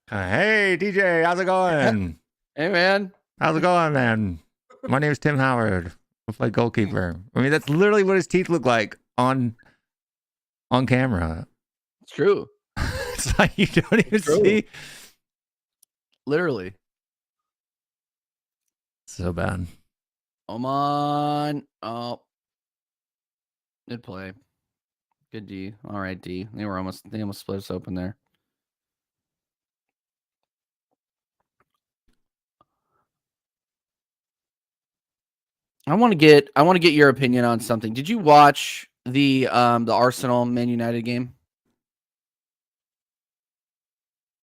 Hey, DJ, how's it going? Hey, man. How's it going, man? My name's Tim Howard. I play goalkeeper. I mean, that's literally what his teeth look like on camera. It's true. It's like you don't even see. Literally. So bad. Oman. Oh. Good play. Good D. All right, D. They almost split us open there. I want to get your opinion on something. Did you watch the Arsenal Man United game?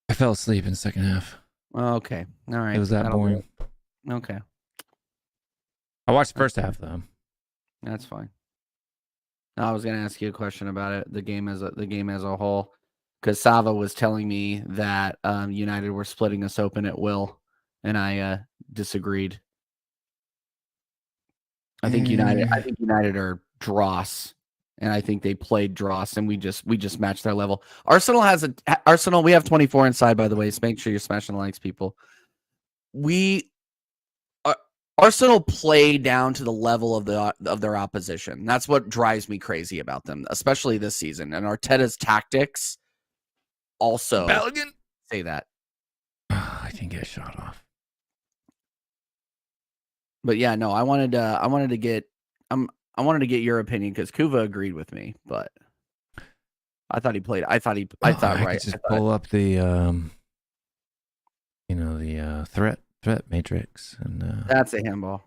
I fell asleep in the second half. Okay. All right. It was that boring. Okay. I watched the first half though. That's fine. I was going to ask you a question about it, the game as a whole, because Sava was telling me that United were splitting us open at will, and I disagreed. I think United are dross, and I think they played dross, and we just matched their level. Arsenal we have 24 inside, by the way, so make sure you're smashing the likes, people. Arsenal play down to the level of their opposition. That's what drives me crazy about them, especially this season. And Arteta's tactics also say that. I didn't get shot off. But yeah, no, I wanted to get your opinion because Kuva agreed with me, but I thought he played. I thought right. Could just pull up the the threat matrix, and that's a handball.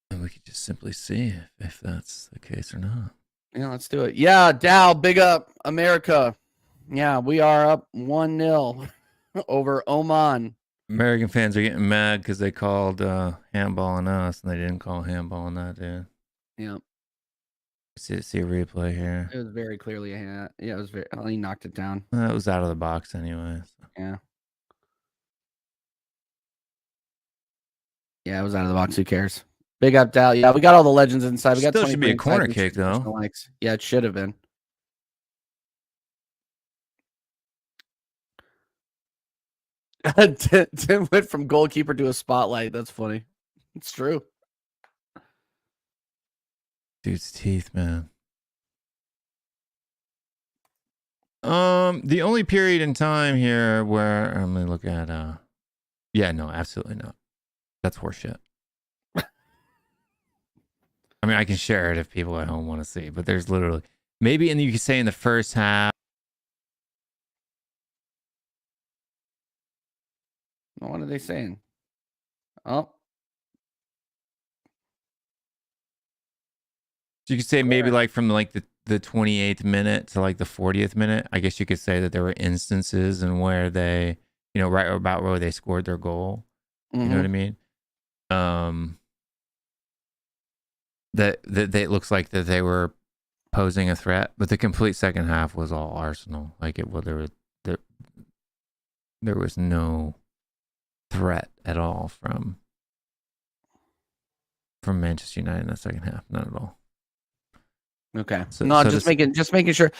And we could just simply see if that's the case or not. Yeah, let's do it. Yeah, Dow, big up America. Yeah, we are up 1-0 over Oman. American fans are getting mad because they called handball on us, and they didn't call handball on that dude. Yeah. See a replay here. It was very clearly a hand. Yeah, it was very. He knocked it down. It was out of the box anyway. So. Yeah. Yeah, it was out of the box. Who cares? Big up, Dow. Yeah, we got all the legends inside. We got still should be a corner kick though. Likes. Yeah, it should have been. Tim went from goalkeeper to a spotlight. That's funny. It's true. Dude's teeth, man. The only period in time here where I'm gonna look at yeah, no, absolutely not. That's horseshit. I mean, I can share it if people at home want to see, but there's literally maybe, and you could say in the first half. What are they saying? Oh, you could say maybe like from like the 28th minute to like the 40th minute. I guess you could say that there were instances and where they, you know, right about where they scored their goal. You know what I mean? That it looks like that they were posing a threat, but the complete second half was all Arsenal. Like it, well, there was no threat at all from Manchester United in the second half, not at all. Okay. So, no, just making sure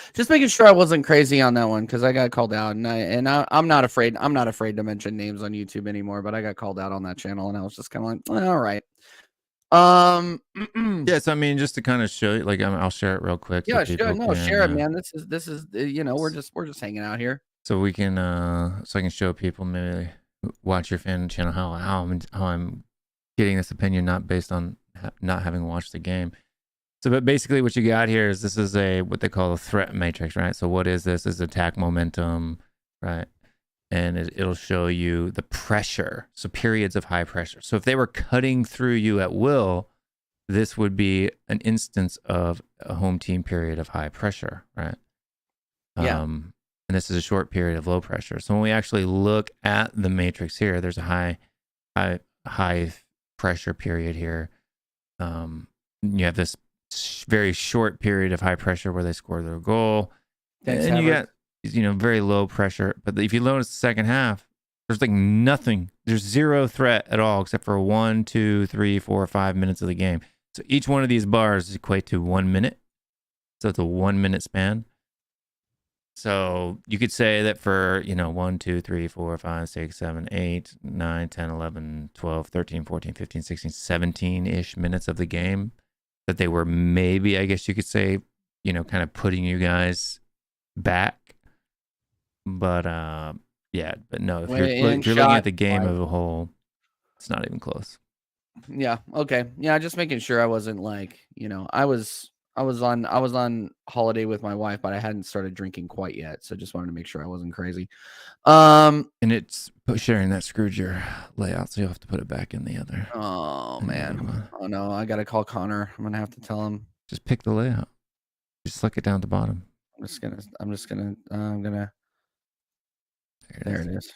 I wasn't crazy on that one because I got called out, and I'm not afraid. I'm not afraid to mention names on YouTube anymore, but I got called out on that channel, and I was just kind of like, well, all right. Yes, I mean, just to kind of show you, like, I'll share it real quick. Yeah, sure. No, share it, man. This is you know, we're just hanging out here. So we can so I can show people maybe watch your fan channel how I'm getting this opinion not based on not having watched the game. So, but basically what you got here is this is what they call a threat matrix, right? So what is this? Is attack momentum, right? And it'll show you the pressure, so periods of high pressure. So if they were cutting through you at will, this would be an instance of a home team period of high pressure, right? Yeah. And this is a short period of low pressure. So when we actually look at the matrix here, there's a high pressure period here. You have this very short period of high pressure where they score their goal. Thanks, and you got, you know, very low pressure. But if you notice the second half, there's like nothing. There's zero threat at all except for 1, 2, 3, 4, 5 minutes of the game. So each one of these bars equate to 1 minute. So it's a 1 minute span. So you could say that for, you know, 1, 2, 3, 4, 5, 6, 7, 8, 9, 10, 11, 12, 13, 14, 15, 16, 17-ish minutes of the game, that they were maybe, I guess you could say, you know, kind of putting you guys back. But yeah, but no, if you're looking at the game as a whole, it's not even close. Yeah. Okay. Yeah. Just making sure I wasn't like, you know, I was on holiday with my wife, but I hadn't started drinking quite yet. So just wanted to make sure I wasn't crazy. And it's sharing that screwed your layout, so you'll have to put it back in the other. Oh man. Oh no, I gotta call Connor. I'm gonna have to tell him. Just pick the layout. Just select it down at the bottom. I'm gonna. There it is.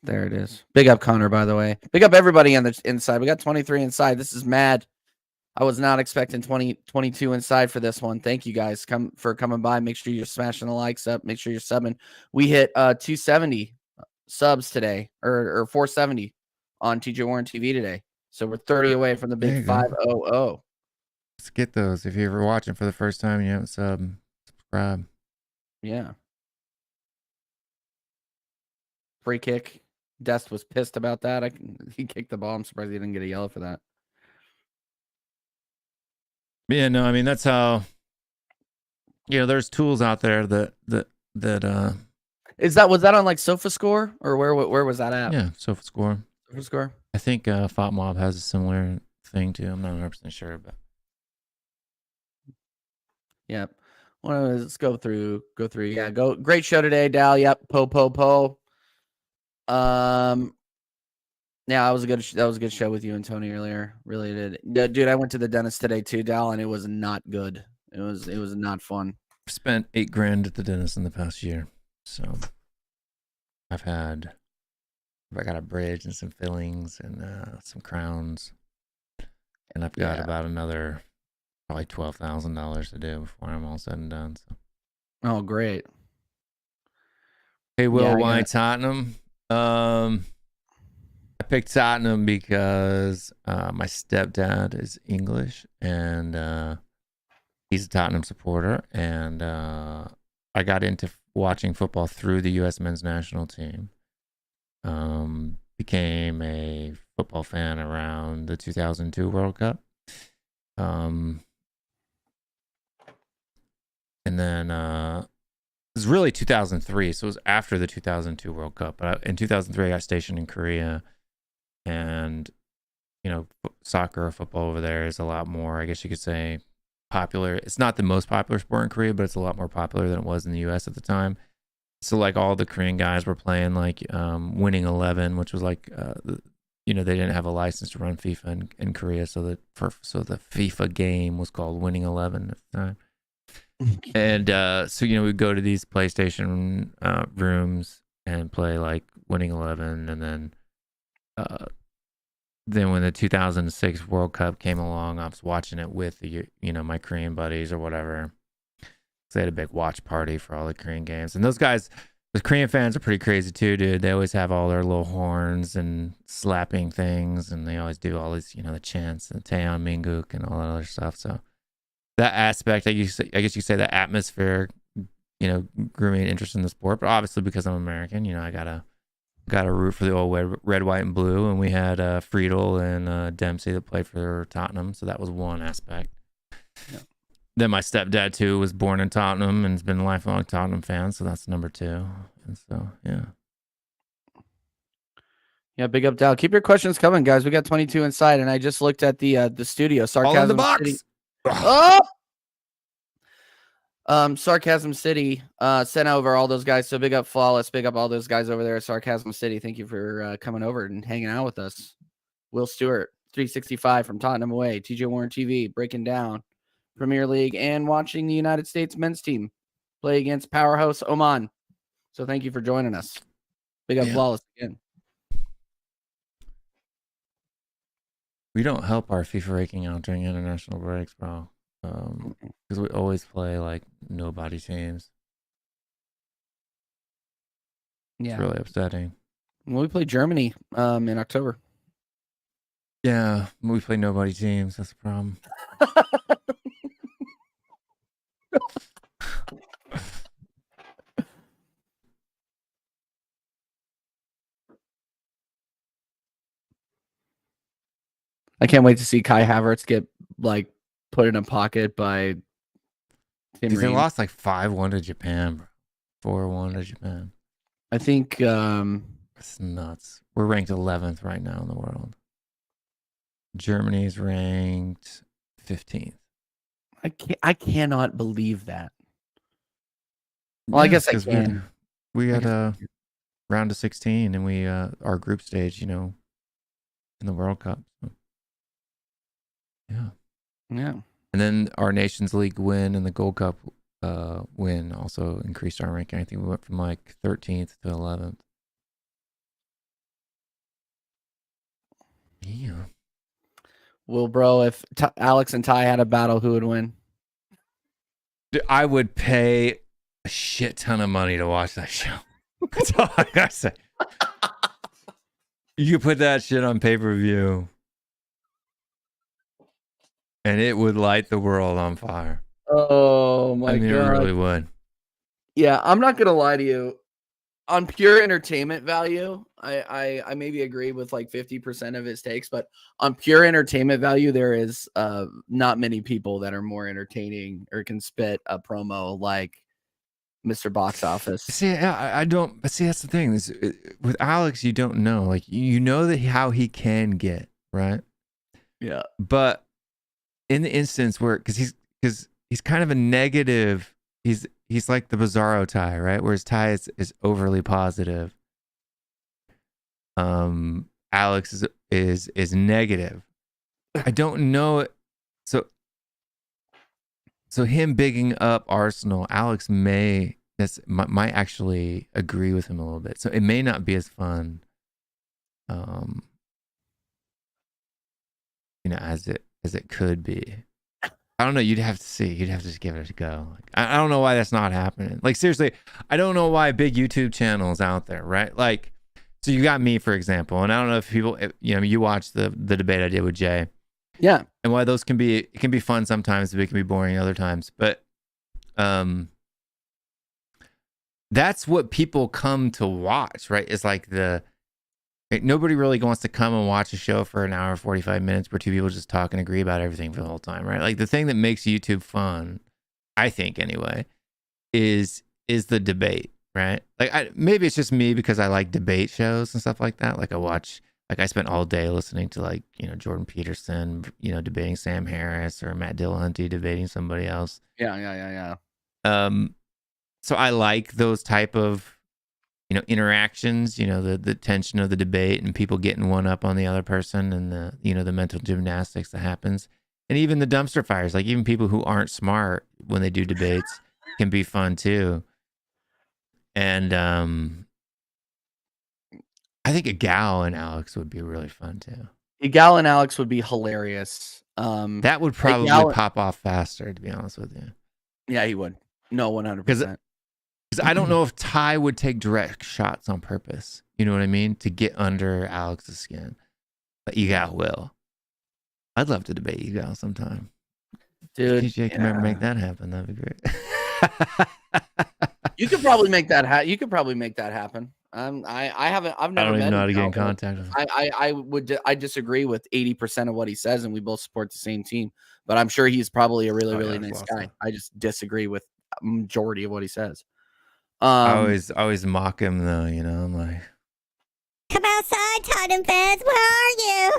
There it is. Big up Connor, by the way. Big up everybody on the inside. We got 23 inside. This is mad. I was not expecting 22 inside for this one. Thank you guys for coming by. Make sure you're smashing the likes up. Make sure you're subbing. We hit 270 subs today, or 470 on TJ Warren TV today. So we're 30 away from the big 500. Let's get those. If you're ever watching for the first time and you haven't subscribe. Yeah. Free kick. Dest was pissed about that. He kicked the ball. I'm surprised he didn't get a yellow for that. Yeah, no, I mean, that's how, you know, there's tools out there that was that on like SofaScore, or where was that at? Yeah, SofaScore. SofaScore. I think FotMob has a similar thing too. I'm not 100% sure, but yep. Well, let's go through. Yeah, great show today, Dal. Yep. Po. Yeah, that was a good show with you and Tony earlier. Really did. Dude, I went to the dentist today too, Dal, and it was not good. It was not fun. I've spent $8,000 at the dentist in the past year. So I got a bridge and some fillings and some crowns. And I've got about another probably $12,000 to do before I'm all said and done. So. Oh, great. Hey, Will, why Tottenham? I picked Tottenham because my stepdad is English and he's a Tottenham supporter, and I got into watching football through the U.S. men's national team. Became a football fan around the 2002 World Cup. And then it was really 2003, so it was after the 2002 World Cup. But in 2003, I got stationed in Korea, and soccer or football over there is a lot more, I guess you could say, popular. It's not the most popular sport in Korea, but it's a lot more popular than it was in the U.S. at the time. So like all the Korean guys were playing like Winning 11, which was like they didn't have a license to run FIFA in Korea, so the FIFA game was called Winning 11 at the time. And so we'd go to these PlayStation rooms and play like Winning 11, and then when the 2006 World Cup came along, I was watching it with my Korean buddies or whatever. They had a big watch party for all the Korean games. And those guys, the Korean fans are pretty crazy too, dude. They always have all their little horns and slapping things, and they always do all these, the chants and Taeyeon Mingguk and all that other stuff. So that aspect, I guess you could say that atmosphere, grew me an interest in the sport. But obviously because I'm American, I gotta root for the old red, white, and blue. And we had Friedel and Dempsey that played for Tottenham. So that was one aspect. Yeah. Then my stepdad too was born in Tottenham and has been a lifelong Tottenham fan, so that's number 2. And so yeah, big up, Dal. Keep your questions coming, guys. We got 22 inside, and I just looked at the studio. Sarcasm all in the box. City. Oh! Sarcasm City sent over all those guys. So big up Flawless, big up all those guys over there at Sarcasm City. Thank you for coming over and hanging out with us. Will Stewart, 365 from Tottenham away. TJ Warren TV breaking down Premier League and watching the United States men's team play against powerhouse Oman. So thank you for joining us. Big up Flawless again. We don't help our FIFA ranking out during international breaks, bro. Because we always play like nobody teams. Yeah. It's really upsetting. Well, we play Germany in October. Yeah, we play nobody teams. That's the problem. I can't wait to see Kai Havertz get like put in a pocket by Tim. They lost like 5-1 to Japan, bro. 4-1 to Japan. I think it's nuts. We're ranked 11th right now in the world. Germany's ranked 15th. I cannot believe that. Well, I guess I can. We had a round of 16, and we our group stage, in the World Cup. So. Yeah. And then our Nations League win and the Gold Cup win also increased our ranking. I think we went from like 13th to 11th. Yeah. Well, bro, if Alex and Ty had a battle, who would win? I would pay a shit ton of money to watch that show. That's all I gotta say. You could put that shit on pay-per-view, and it would light the world on fire. Oh my God. It really would. Yeah, I'm not gonna lie to you. On pure entertainment value, I maybe agree with like 50% of his takes, but on pure entertainment value, there is not many people that are more entertaining or can spit a promo like Mr. Box Office. See, I don't. But see, that's the thing. With Alex, you don't know. Like you know that how he can get right. Yeah. But in the instance where, because he's kind of a negative. He's like the Bizarro Ty, right? Whereas Ty is overly positive. Alex is negative. I don't know. So him bigging up Arsenal, Alex might actually agree with him a little bit. So it may not be as fun, as it could be. I don't know. You'd have to see. You'd have to just give it a go. Like, I don't know why that's not happening. Like seriously, I don't know why big YouTube channels out there, right? Like, so you got me, for example, and I don't know if people, you watch the debate I did with Jay. Yeah. And why those can be fun sometimes, but it can be boring other times. But that's what people come to watch, right? It's like nobody really wants to come and watch a show for an hour, 45 minutes where two people just talk and agree about everything for the whole time, right? Like the thing that makes YouTube fun, I think anyway, is the debate, right? Like maybe it's just me because I like debate shows and stuff like that. Like I spent all day listening to like, Jordan Peterson, debating Sam Harris, or Matt Dillahunty debating somebody else. Yeah. So I like those type of, interactions, the tension of the debate and people getting one up on the other person, and the mental gymnastics that happens. And even the dumpster fires, like even people who aren't smart when they do debates can be fun too. And I think Gal and Alex would be really fun too. Gal and Alex would be hilarious. That would probably pop off faster, to be honest with you. Yeah, he would. No, 100%. Because I don't know if Ty would take direct shots on purpose. You know what I mean? To get under Alex's skin. But Egal will. I'd love to debate Egal sometime. Dude, TJ can ever make that happen. That'd be great. You could probably make that happen. I've never. I don't even know how to get in contact with him. I disagree with 80% of what he says, and we both support the same team. But I'm sure he's probably a really nice guy. I just disagree with a majority of what he says. I always mock him though. I'm like, come outside, Tottenham fans. Where are you?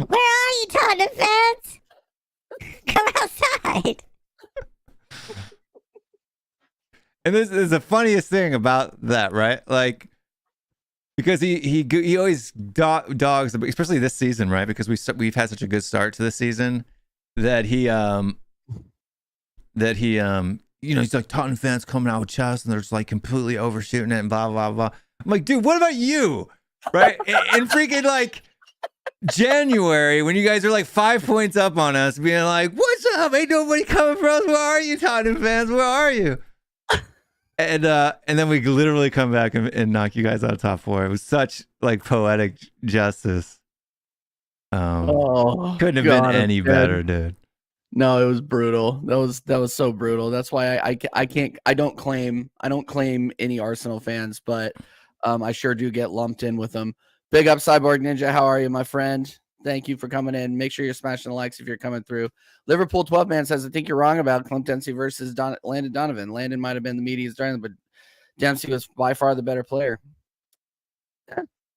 Where are you, Tottenham fans? Come outside. And this is the funniest thing about that, right? Like, because he always dogs, especially this season, right? Because we've had such a good start to this season that he's like, Tottenham fans coming out with chest and they're just like completely overshooting it and blah blah blah. I'm like, dude, what about you, right? in freaking like January, when you guys are like 5 points up on us, being like, what's up? Ain't nobody coming for us. Where are you, Tottenham fans? Where are you? And then we literally come back and knock you guys out of top 4. It was such like poetic justice. Couldn't have been any better, dude. No, it was brutal. That was so brutal. That's why I don't claim any Arsenal fans, but I sure do get lumped in with them. Big up, Cyborg Ninja. How are you, my friend? Thank you for coming in. Make sure you're smashing the likes if you're coming through. Liverpool 12 man says, I think you're wrong about Clint Dempsey versus Landon Donovan. Landon might have been the media's darling, but Dempsey was by far the better player.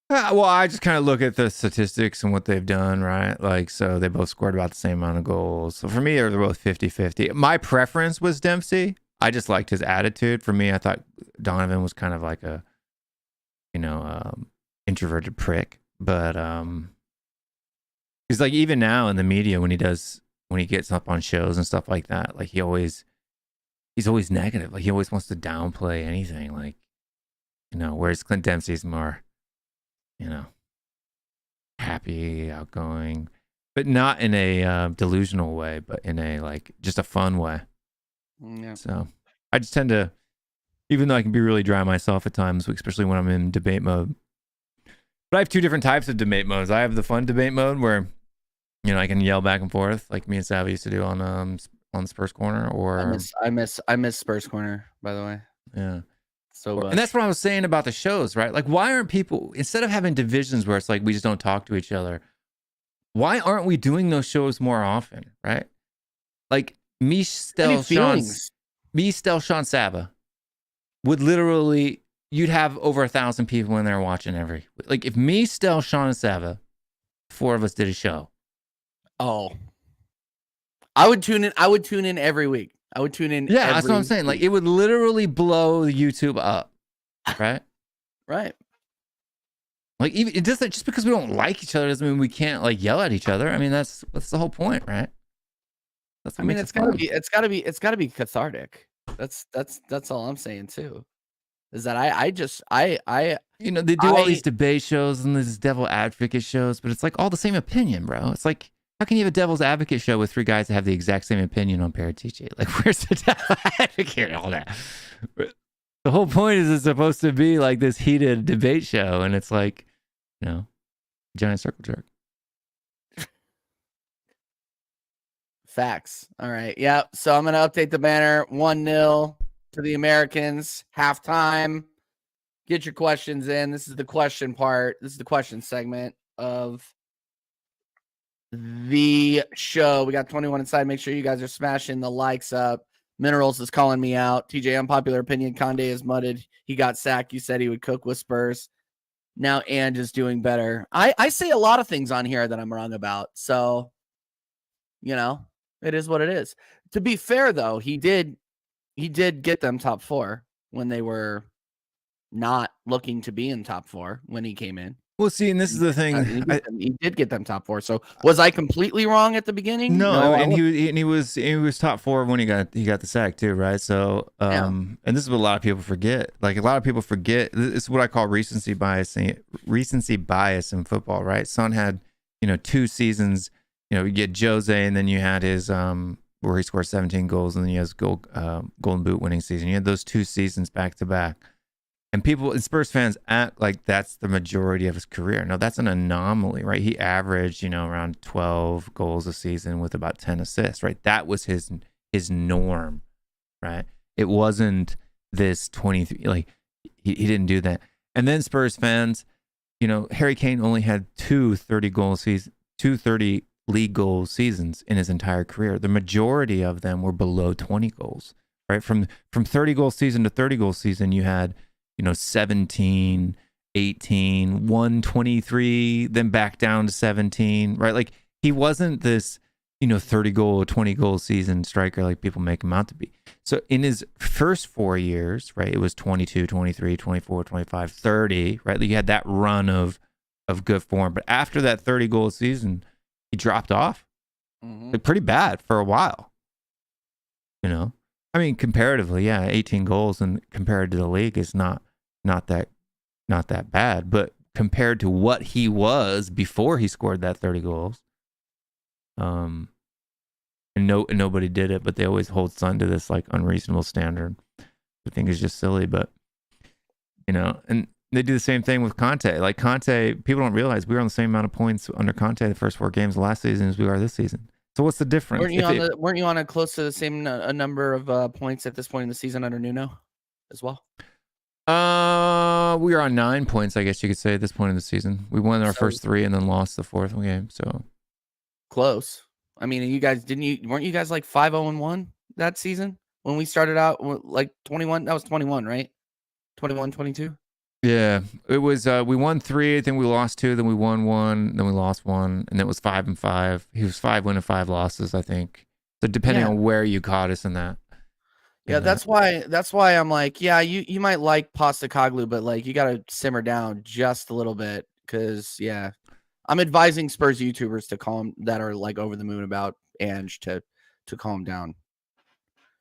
Well, I just kind of look at the statistics and what they've done, right? Like, so they both scored about the same amount of goals. So for me, they're both 50-50. My preference was Dempsey. I just liked his attitude. For me, I thought Donovan was kind of like a, introverted prick. But he's like, even now in the media, when he gets up on shows and stuff like that, like he's always negative. Like he always wants to downplay anything. Like, whereas Clint Dempsey's more, happy, outgoing, but not in a delusional way, but in a like just a fun way. Yeah. So I just tend to, even though I can be really dry myself at times, especially when I'm in debate mode. But I have 2 different types of debate modes. I have the fun debate mode where, I can yell back and forth like me and Savvy used to do on Spurs Corner. Or I miss Spurs Corner, by the way. Yeah. So and that's what I was saying about the shows, right? Like, why aren't people, instead of having divisions where it's like we just don't talk to each other, why aren't we doing those shows more often, right? Like me, Sean Saba would literally, you'd have over 1,000 people in there watching like if me, Sean, and Saba, 4 of us did a show. Oh, I would tune in every week. I would tune in. Yeah, that's what I'm saying. Like it would literally blow YouTube up, right? Right. Like even it doesn't, just because we don't like each other doesn't mean we can't like yell at each other. I mean, that's the whole point, right? That's what I mean, it's gotta be cathartic. That's all I'm saying too. Is that I they do all these debate shows and these devil advocate shows, but it's like all the same opinion, bro. It's like, how can you have a devil's advocate show with 3 guys that have the exact same opinion on Paratici? Like, where's the devil advocate and all that? The whole point is it's supposed to be like this heated debate show, and it's like, giant circle jerk. Facts. All right. Yeah. So I'm gonna update the banner. 1-0 to the Americans. Halftime. Get your questions in. This is the question part. This is the question segment of the show. We got 21 inside. Make sure you guys are smashing the likes up. Minerals is calling me out. TJ, unpopular opinion. Conde is mudded. He got sacked. You said he would cook with Spurs. Now Ange is doing better. I say a lot of things on here that I'm wrong about. So, it is what it is. To be fair, though, he did get them top 4 when they were not looking to be in top 4 when he came in. Well, see, and this is the thing. He did get them top 4. So was I completely wrong at the beginning? No, and he was top 4 when he got the sack too, right? So, and this is what a lot of people forget. Like a lot of people forget. This is what I call recency bias in football, right? Son had 2 seasons. You get Jose, and then you had his where he scored 17 goals, and then he has Golden Boot winning season. You had those 2 seasons back to back. And Spurs fans act like that's the majority of his career. No, that's an anomaly, right? He averaged, around 12 goals a season with about 10 assists, right? That was his norm, right? It wasn't this 23, like he didn't do that. And then Spurs fans, Harry Kane only had 2 30 league goal seasons in his entire career. The majority of them were below 20 goals, right? From 30 goal season to 30 goal season, you had 17, 18, 123, then back down to 17, right? Like he wasn't this, 30 goal, 20 goal season striker like people make him out to be. So in his first 4 years, right, it was 22, 23, 24, 25, 30, right? Like you had that run of good form. But after that 30 goal season, he dropped off. Like pretty bad for a while. I mean, comparatively, yeah, 18 goals and compared to the league is not that bad, but compared to what he was before he scored that 30 goals, and nobody did it, but they always hold Son to this like unreasonable standard. I think is just silly, but and they do the same thing with Conte. Like Conte, people don't realize we were on the same amount of points under Conte the first 4 games of last season as we are this season. So what's the difference? Weren't you on a close to the same number of points at this point in the season under Nuno as well? We were on 9 points, I guess you could say, at this point in the season. We won our first 3 and then lost the 4th game. So close. I mean, you guys weren't you guys like 5-0-1 that season when we started out like 21? That was 21, right? 21, 22. Yeah, it was. We won 3, then we lost 2, then we won 1, then we lost 1, and then it was 5-5. He was 5 wins and 5 losses, I think. So depending on where you caught us in that. Yeah, that's why I'm like, yeah, you might like Postecoglou, but like you got to simmer down just a little bit because I'm advising Spurs YouTubers to calm that are like over the moon about Ange to calm down.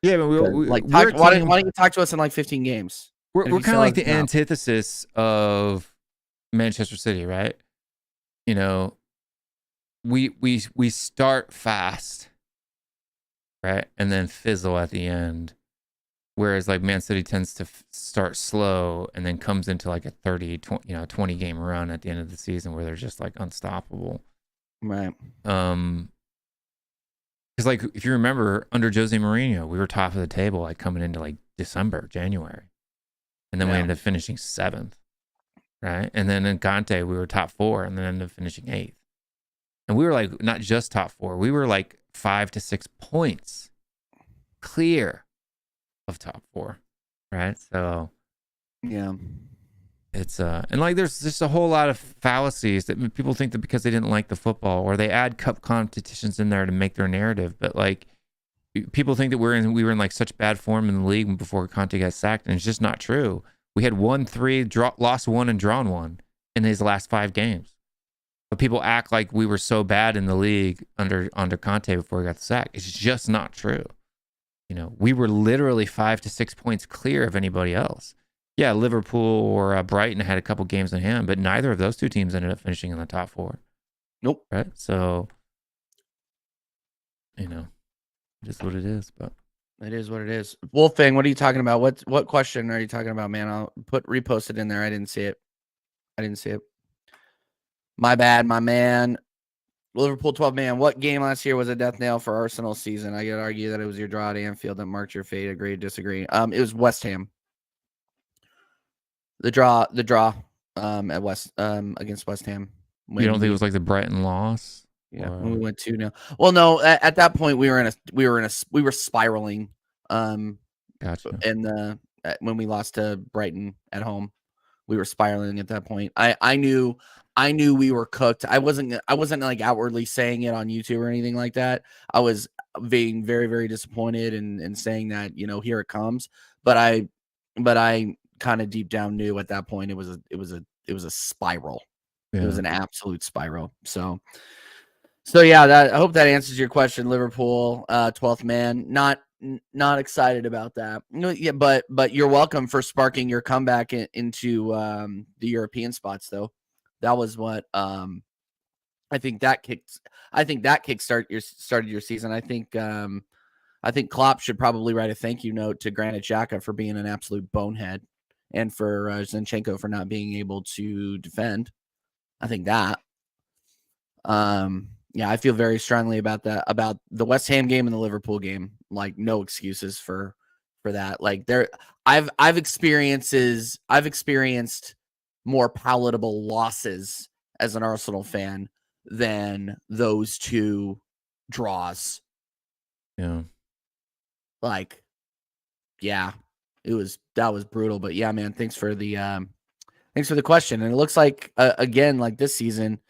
Yeah, but why don't you talk to us in like 15 games? We're kind of like the antithesis of Manchester City, right? We start fast, right, and then fizzle at the end. Whereas like Man City tends to start slow and then comes into like a 20 game run at the end of the season where they're just like unstoppable. Right. Because like if you remember under Jose Mourinho, we were top of the table like coming into like December, January. And then we ended up finishing 7th. Right. And then in Conte, we were top 4 and then ended up finishing 8th. And we were like not just top 4, we were like 5 to 6 points clear of top 4, right? So yeah, it's and like there's just a whole lot of fallacies that people think that because they didn't like the football or they add cup competitions in there to make their narrative, but like people think that we were in like such bad form in the league before Conte got sacked, and it's just not true. We had won 3, lost 1, and drawn 1 in his last 5 games. But people act like we were so bad in the league under Conte before he got the sack. It's just not true. We were literally 5 to 6 points clear of anybody else. Yeah, Liverpool or Brighton had a couple games in hand, but neither of those 2 teams ended up finishing in the top 4. Nope. Right? So, it is what it is. But it is what it is. Wolfgang, what are you talking about? What question are you talking about, man? I'll repost it in there. I didn't see it. My bad, my man. Liverpool 12 man. What game last year was a death nail for Arsenal season? I could argue that it was your draw at Anfield that marked your fate. Agree, disagree. It was West Ham. The draw at West against West Ham. You don't think it was like the Brighton loss? Yeah, when we went 2-0. Well, no, at that point we were spiraling. Gotcha. And when we lost to Brighton at home, we were spiraling at that point. I knew we were cooked. I wasn't like outwardly saying it on YouTube or anything like that. I was being very, very disappointed and saying that, here it comes. But I kind of deep down knew at that point it was a spiral. Yeah. It was an absolute spiral. So yeah, I hope that answers your question. Liverpool, 12th man. Not excited about that. Yeah, but you're welcome for sparking your comeback into the European spots, though. That was what I think that started your season. I think Klopp should probably write a thank you note to Granit Xhaka for being an absolute bonehead, and for Zinchenko for not being able to defend. I think that. Yeah, I feel very strongly about that, about the West Ham game and the Liverpool game. Like, no excuses for that. Like, I've experienced more palatable losses as an Arsenal fan than those two draws. Yeah. Like, yeah, that was brutal. But yeah, man, thanks for the question. And it looks like again, like this season,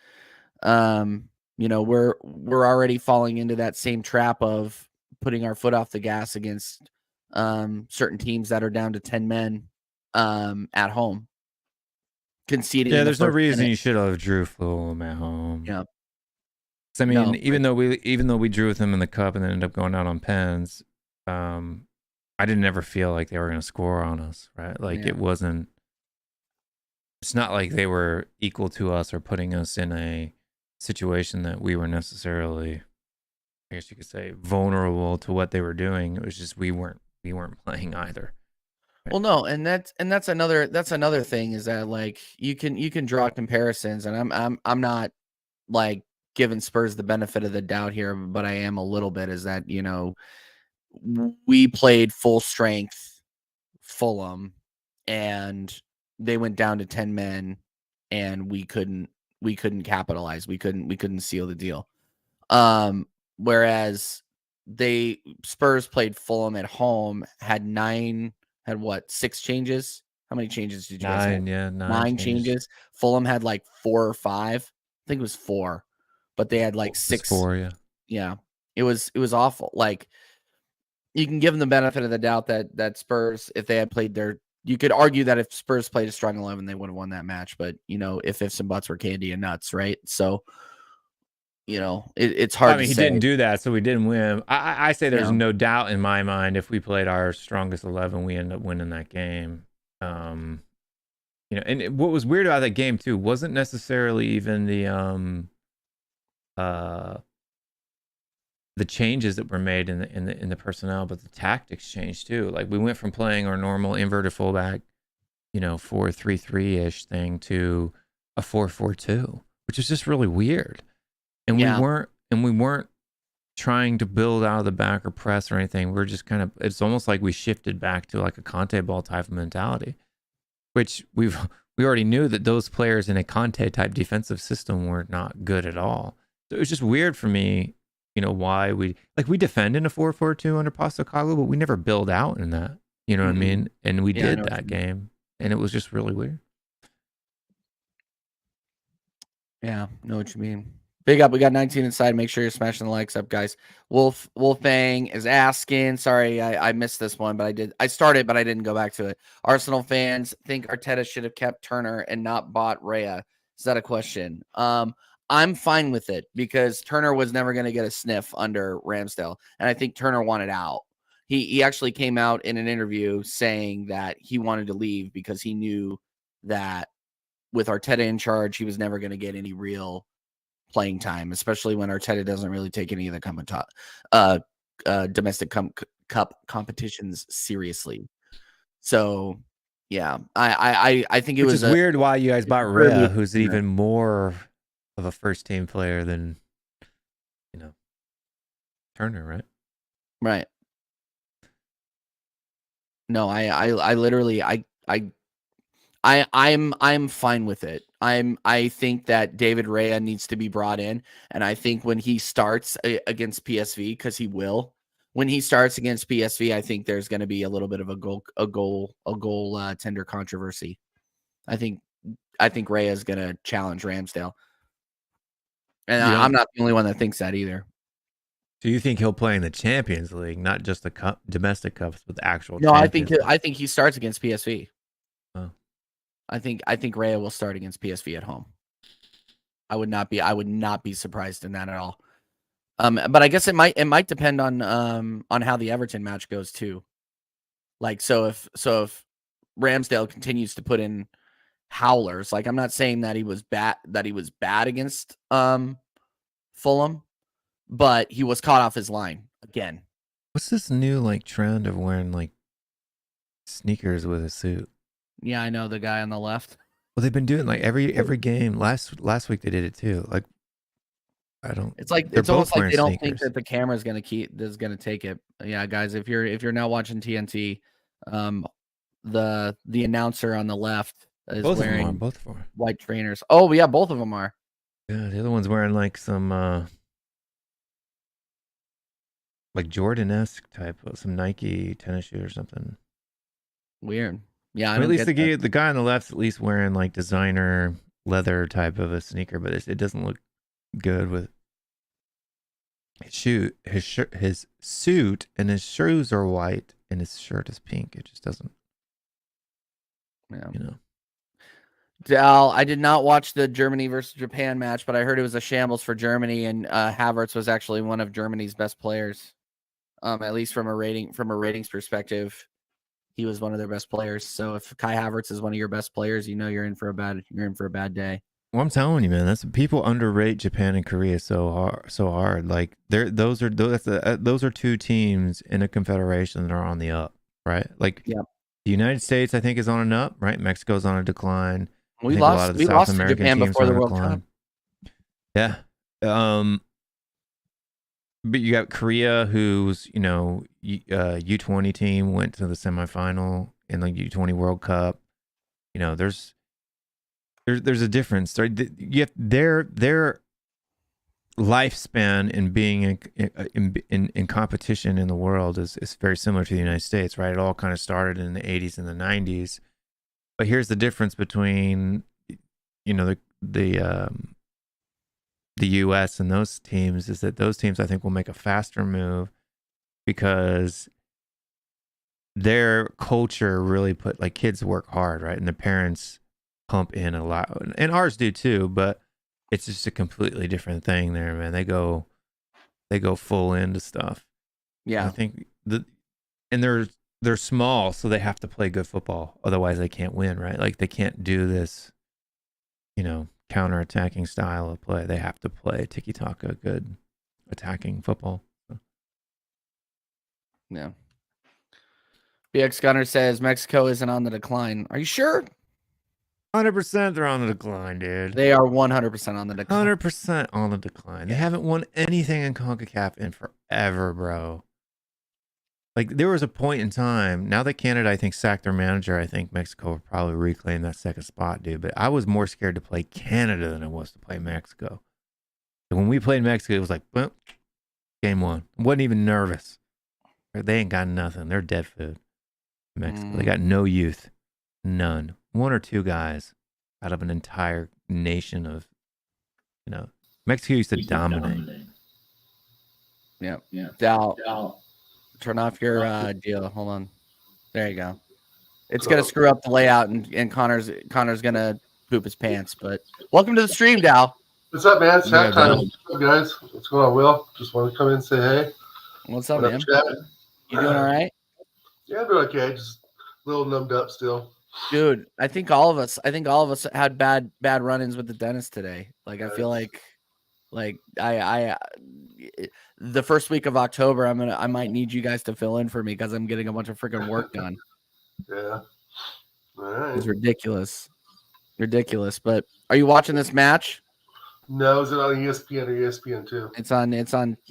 we're already falling into that same trap of putting our foot off the gas against certain teams that are down to 10 men at home. Conceding. Yeah, there's no reason you should have drew Fulham at home. Yeah. I mean, even though we drew with them in the cup and then ended up going out on pens, I didn't ever feel like they were going to score on us, right? Like, yeah. It's not like they were equal to us or putting us in a situation that we were necessarily, I guess you could say, vulnerable to what they were doing. It was just we weren't playing either. Right? Well, no, and that's another thing is that, like, you can draw comparisons, and I'm not like giving Spurs the benefit of the doubt here, but I am a little bit, is that, we played full strength Fulham and they went down to 10 men and we couldn't capitalize. We couldn't seal the deal. Whereas Spurs played Fulham at home, had 6 changes? How many changes did you guys have? 9 changes. Fulham had like 4 or 5. I think it was 4. But they had like 6. 4, yeah. Yeah. It was awful. Like, you can give them the benefit of the doubt that Spurs, if they had played you could argue that if Spurs played a strong 11, they would have won that match. But, if ifs and buts were candy and nuts, right? So, it's hard to say. He didn't do that, so we didn't win. I say there's no doubt in my mind if we played our strongest 11, we end up winning that game. And what was weird about that game, too, wasn't necessarily even the changes that were made in the personnel, but the tactics changed too. Like, we went from playing our normal inverted fullback, 4-3-3-ish thing to a 4-4-2, which is just really weird. And we weren't trying to build out of the back or press or anything. We're just kind of, it's almost like we shifted back to like a Conte ball type of mentality, which we already knew that those players in a Conte type defensive system were not good at all. So it was just weird for me. Why we defend in a 4-4-2 under Postecoglou, but we never build out in that. You know what I mean? And we did that game, and it was just really weird. Yeah, know what you mean. Big up, we got 19 inside. Make sure you're smashing the likes up, guys. Wolfang is asking. Sorry, I missed this one, but I started, but I didn't go back to it. Arsenal fans think Arteta should have kept Turner and not bought Raya. Is that a question? I'm fine with it because Turner was never going to get a sniff under Ramsdale. And I think Turner wanted out. He actually came out in an interview saying that he wanted to leave because he knew that with Arteta in charge, he was never going to get any real playing time, especially when Arteta doesn't really take any of the domestic cup competitions seriously. So, yeah, I think it was weird why you guys bought Raya, who's even more of a first team player than Turner, right? Right. No, I literally I'm fine with it. I think that David Raya needs to be brought in, and I think when he starts against PSV, because he will, when he starts against PSV, I think there's going to be a little bit of a goal tender controversy. I think Raya is going to challenge Ramsdale, and I'm not the only one that thinks that either. Do you think he'll play in the Champions League, not just the domestic cups, but the actual? No, Champions League? I think he starts against PSV. Oh. I think Raya will start against PSV at home. I would not be surprised in that at all. But I guess it might depend on how the Everton match goes too. Like so if Ramsdale continues to put in howlers, like I'm not saying that he was bad against Fulham, but he was caught off his line again. What's this new like trend of wearing like sneakers with a suit? Yeah, I know the guy on the left. Well, they've been doing like every game. Last week they did it too. Like I don't. It's like it's almost like they don't think that the camera is gonna take it. Yeah, guys, if you're now watching TNT, the announcer on the left is wearing both of them are. White trainers. Oh yeah, both of them are. Yeah, the other one's wearing like some like Jordan-esque type of some Nike tennis shoe or something. Weird. Yeah, at least the guy on the left's at least wearing like designer leather type of a sneaker, but it doesn't look good with his suit, and his shoes are white and his shirt is pink. It just doesn't. Yeah. You know. Dal, I did not watch the Germany versus Japan match, but I heard it was a shambles for Germany, and Havertz was actually one of Germany's best players. At least from a ratings perspective, he was one of their best players. So if Kai Havertz is one of your best players, you know you're in for a bad day. Well, I'm telling you, man, that's people underrate Japan and Korea so hard. Like those are two teams in a confederation that are on the up, right? Like the United States, I think, is on an up, right? Mexico's on a decline. We lost to Japan before the World Cup. Yeah. But you got Korea, who's U20 team went to the semifinal in the U20 World Cup. You know, there's a difference. You have their lifespan in being in competition in the world is very similar to the United States, right? It all kind of started in the 80s and the 90s. But here's the difference between the U.S. and those teams is that those teams, I think, will make a faster move because their culture really put, like, kids work hard, right? And the parents pump in a lot. And ours do too, but it's just a completely different thing there, man. They go full into stuff. Yeah. And I think they're small, so they have to play good football. Otherwise they can't win, right? Like they can't do this, counter-attacking style of play. They have to play tiki-taka, good attacking football. So. Yeah. BX Gunner says Mexico isn't on the decline. Are you sure? 100% they're on the decline, dude. They are 100% on the decline. 100% on the decline. They haven't won anything in CONCACAF in forever, bro. Like, there was a point in time, now that Canada, I think, sacked their manager, I think Mexico will probably reclaim that second spot, dude. But I was more scared to play Canada than I was to play Mexico. And when we played Mexico, it was like, boom, game one. I wasn't even nervous. They ain't got nothing. They're dead food. Mexico. They got no youth. None. One or two guys out of an entire nation of, Mexico used to dominate. Yeah. Dal. Turn off your deal. Hold on. There you go. It's gonna screw up the layout, and Connor's gonna poop his pants. But welcome to the stream, Dal. What's up, man? It's halftime. What's up, guys? What's going on, Will? Just want to come in and say hey. What's up, man? You doing all right? Yeah, I'm doing okay. Just a little numbed up still. Dude, I think all of us had bad run-ins with the dentist today. Like, I feel like I the first week of October, I might need you guys to fill in for me because I'm getting a bunch of freaking work done. Yeah. All right. It's ridiculous. But are you watching this match? No, is it on ESPN or ESPN2? It's on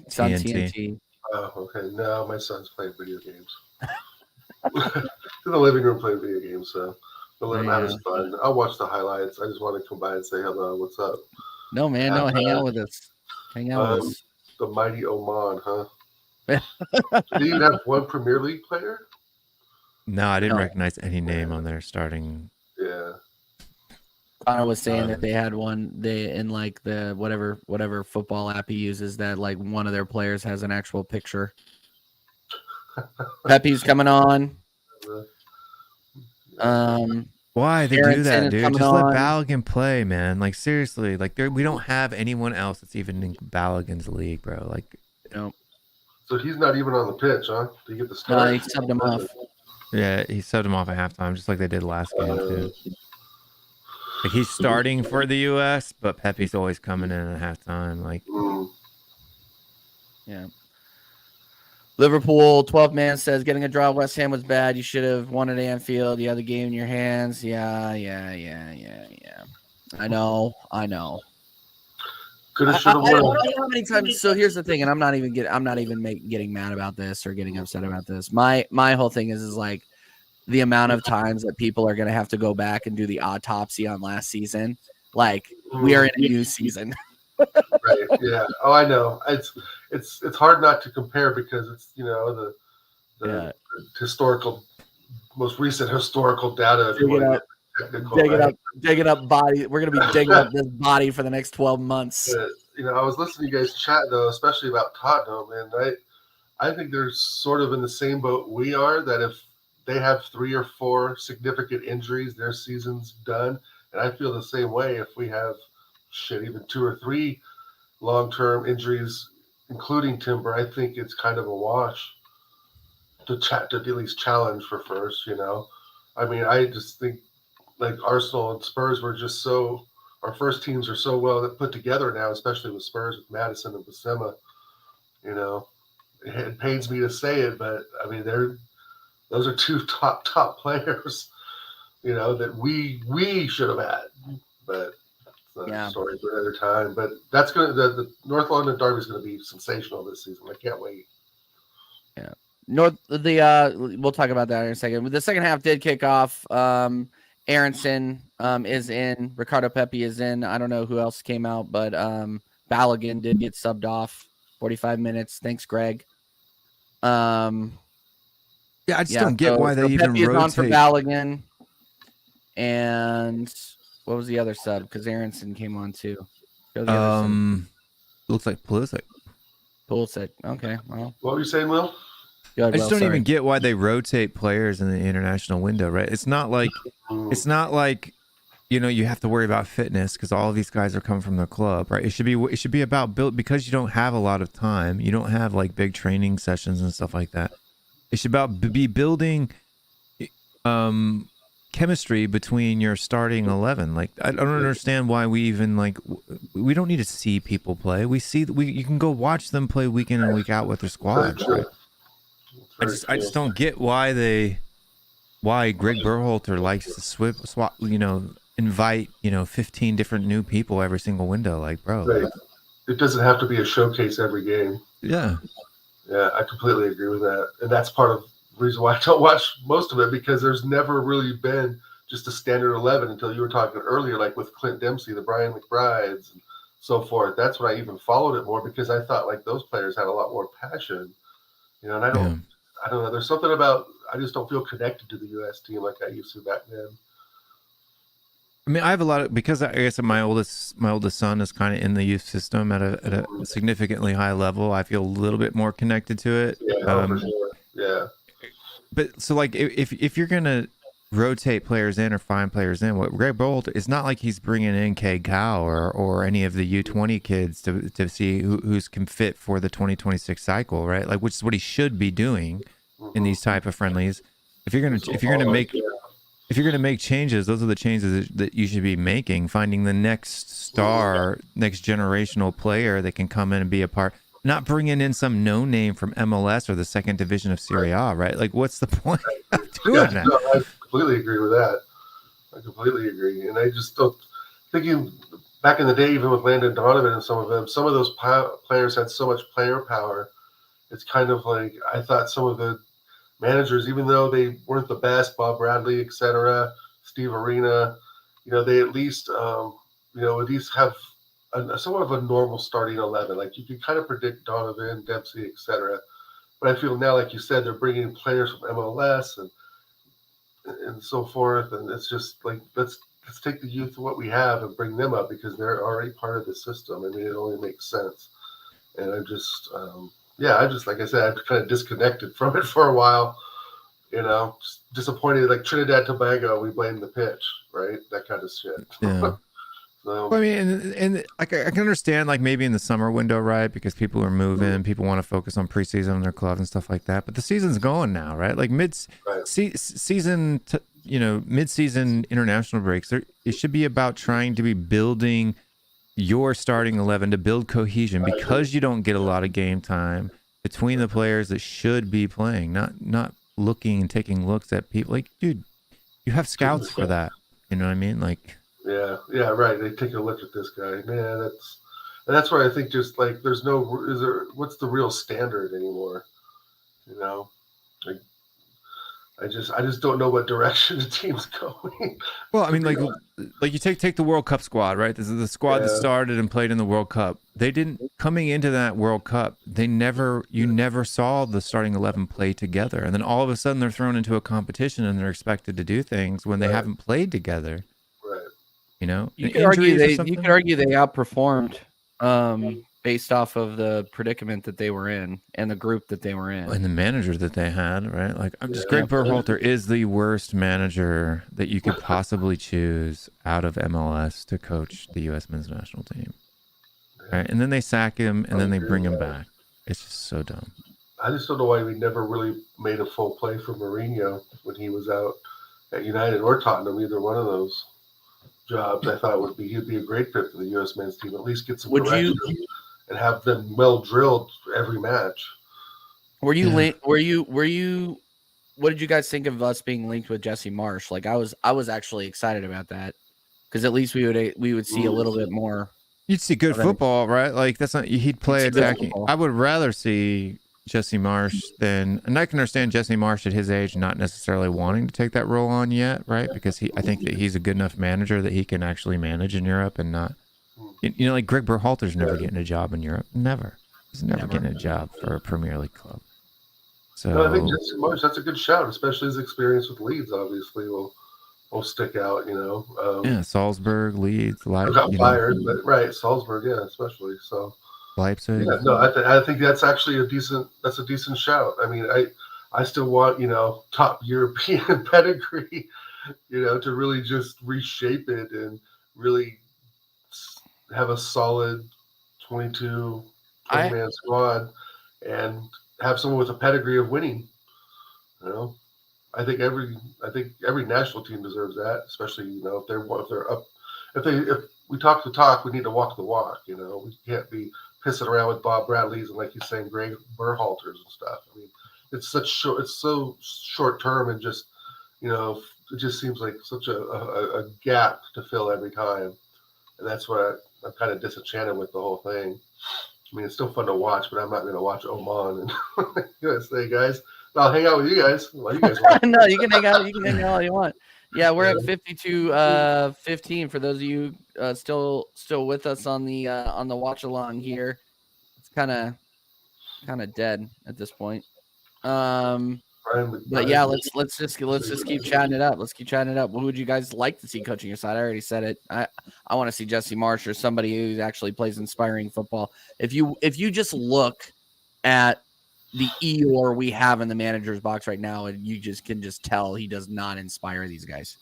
TNT. Oh, okay. No, my son's playing video games. In the living room playing video games, so I'll let him have his fun. I'll watch the highlights. I just want to come by and say hello. What's up? No, man. No, hang out with us. Hang out with us. The mighty Oman, huh? Do you have one Premier League player? No, I didn't recognize any name on their starting. Yeah. Connor was saying that they had one in like the whatever football app he uses, that like one of their players has an actual picture. Pepe's coming on. Why they do that, dude? Just let on. Balogun play, man. Like seriously, like we don't have anyone else that's even in Balogun's league, bro. Like, So he's not even on the pitch, huh? To get the start. No, he subbed him off. Yeah, he subbed him off at halftime, just like they did last game too. Like he's starting for the U.S., but Pepe's always coming in at halftime. Like, yeah. Liverpool 12-man says getting a draw at West Ham was bad. You should have won at Anfield. You had the game in your hands. Yeah. I know. Could have, I should have don't won. know how many times. So here's the thing, and I'm not even getting mad about this or getting upset about this. My whole thing is like the amount of times that people are going to have to go back and do the autopsy on last season. Like we are in a new season. Right. Yeah. Oh, I know. It's hard not to compare because it's the historical, most recent historical data. If you want to dig it up body. We're gonna be digging up this body for the next 12 months. I was listening to you guys chat though, especially about Tottenham, and I think they're sort of in the same boat we are. That if they have 3 or 4 significant injuries, their season's done. And I feel the same way. If we have even 2 or 3 long-term injuries, including Timber, I think it's kind of a wash to at least challenge for first. I mean, I just think like Arsenal and Spurs were just our first teams are so well put together now, especially with Spurs with Madison and Basema. It pains me to say it, but I mean those are 2 top players, that we should have had, but. Story for another time, but that's the North London Derby is going to be sensational this season. I can't wait. Yeah, we'll talk about that in a second. The second half did kick off. Aronson is in. Ricardo Pepi is in. I don't know who else came out, but Balogun did get subbed off. 45 minutes. Thanks, Greg. I just don't get why they even Pepi rotate. Is on for Balogun, and. What was the other sub? Because Aronson came on too. Looks like Pulisic. Okay. Well, what were you saying, Will? I just don't even get why they rotate players in the international window, right? It's not like you have to worry about fitness because all of these guys are coming from the club, right? It should be about build because you don't have a lot of time. You don't have like big training sessions and stuff like that. It should be building chemistry between your starting 11. Like I don't understand why we even we don't need to see people play. You can go watch them play week in and week out with their squads, right? I just don't get why Greg Berhalter likes to swap, invite 15 different new people every single window. Like, bro, right. It doesn't have to be a showcase every game. Yeah, I completely agree with that, and that's part of reason why I don't watch most of it, because there's never really been just a standard 11 until you were talking earlier, like with Clint Dempsey, the Brian McBrides, and so forth. That's when I even followed it more because I thought like those players had a lot more passion, and I don't know. There's something about I just don't feel connected to the U.S. team like I used to back then. I mean, I have a lot of because I guess my oldest son is kind of in the youth system at a significantly high level. I feel a little bit more connected to it. Yeah, for sure. Yeah. But so like if you're gonna rotate players in or find players in, what Greg Bolt, it's not like he's bringing in K Cow or any of the U20 kids to see who's can fit for the 2026 cycle, right? Like which is what he should be doing in these type of friendlies. If you're gonna make changes, those are the changes that you should be making. Finding the next star, next generational player that can come in and be a part. Not bringing in some no name from MLS or the second division of Serie A, right? Like, what's the point of doing that? No, I completely agree with that. I completely agree, and I just don't thinking back in the day, even with Landon Donovan and some of those players had so much player power, it's kind of like I thought some of the managers, even though they weren't the best, Bob Bradley, etc., Steve Arena, they at least have somewhat of a normal starting 11. Like you can kind of predict Donovan, Dempsey, etc. But I feel now, like you said, they're bringing in players from MLS and so forth, and it's just like let's take the youth of what we have and bring them up because they're already part of the system. I mean, it only makes sense. And I just, like I said, I've kind of disconnected from it for a while. Just disappointed. Like Trinidad Tobago, we blame the pitch, right? That kind of shit. Yeah. So, well, I mean, and I can understand like maybe in the summer window, right? Because people are moving, people want to focus on preseason on their clubs and stuff like that. But the season's going now, right? Like mid-season, mid-season international breaks. It should be about trying to be building your starting 11 to build cohesion because you don't get a lot of game time between the players that should be playing. Not looking and taking looks at people. Like, dude, you have scouts for that. You know what I mean? Like. Yeah, right. They take a look at this guy. Man, that's where I think just like what's the real standard anymore? Like I just don't know what direction the team's going. Well, I mean, like you take the World Cup squad, right? This is the squad that started and played in the World Cup. They didn't coming into that World Cup. You never saw the starting 11 play together, and then all of a sudden they're thrown into a competition and they're expected to do things when they haven't played together. Right. You could argue they outperformed based off of the predicament that they were in and the group that they were in and the manager that they had, right? Like Greg Berhalter is the worst manager that you could possibly choose out of MLS to coach the U.S. men's national team, right? And then they sack him and then they bring him back. It's just so dumb. I just don't know why we never really made a full play for Mourinho when he was out at United or Tottenham, either one of those jobs. I thought he'd be a great fit for the U.S. men's team. At least get some direction and have them well drilled for every match. What did you guys think of us being linked with Jesse Marsch? Like I was actually excited about that because at least we would see a little bit more. You'd see good football, right? Like he'd play attacking. I would rather see Jesse Marsch and I can understand Jesse Marsch at his age not necessarily wanting to take that role on yet, right? Because I think that he's a good enough manager that he can actually manage in Europe and not, like Greg Berhalter's never getting a job in Europe. Never. He's never getting a job for a Premier League club. So no, I think Jesse Marsch, that's a good shout, especially his experience with Leeds. Obviously, will stick out. Salzburg, Leeds, got fired, but right, Salzburg, especially so. Leipzig. Yeah, no, I think that's actually a decent shout. I mean, I still want top European pedigree, to really just reshape it and really have a solid 20-man squad and have someone with a pedigree of winning. I think every national team deserves that, especially if they're up. If we talk the talk, we need to walk the walk. We can't be pissing around with Bob Bradley's and, like he's saying, Greg Berhalters and stuff. I mean, it's so short term and just it just seems like such a gap to fill every time, and that's what I'm kind of disenchanted with the whole thing. I mean, it's still fun to watch, but I'm not going to watch Oman and USA guys. I'll hang out with you guys. Well, you guys want. No, you can hang out. You can hang out all you want. Yeah, we're at 52-15 for those of you still with us on the watch along here. It's kind of dead at this point. But yeah, let's just keep chatting it up. Let's keep chatting it up. Who would you guys like to see coaching your side? I already said it. I want to see Jesse Marsch or somebody who actually plays inspiring football. If you just look at the Eeyore we have in the manager's box right now, and you can tell he does not inspire these guys.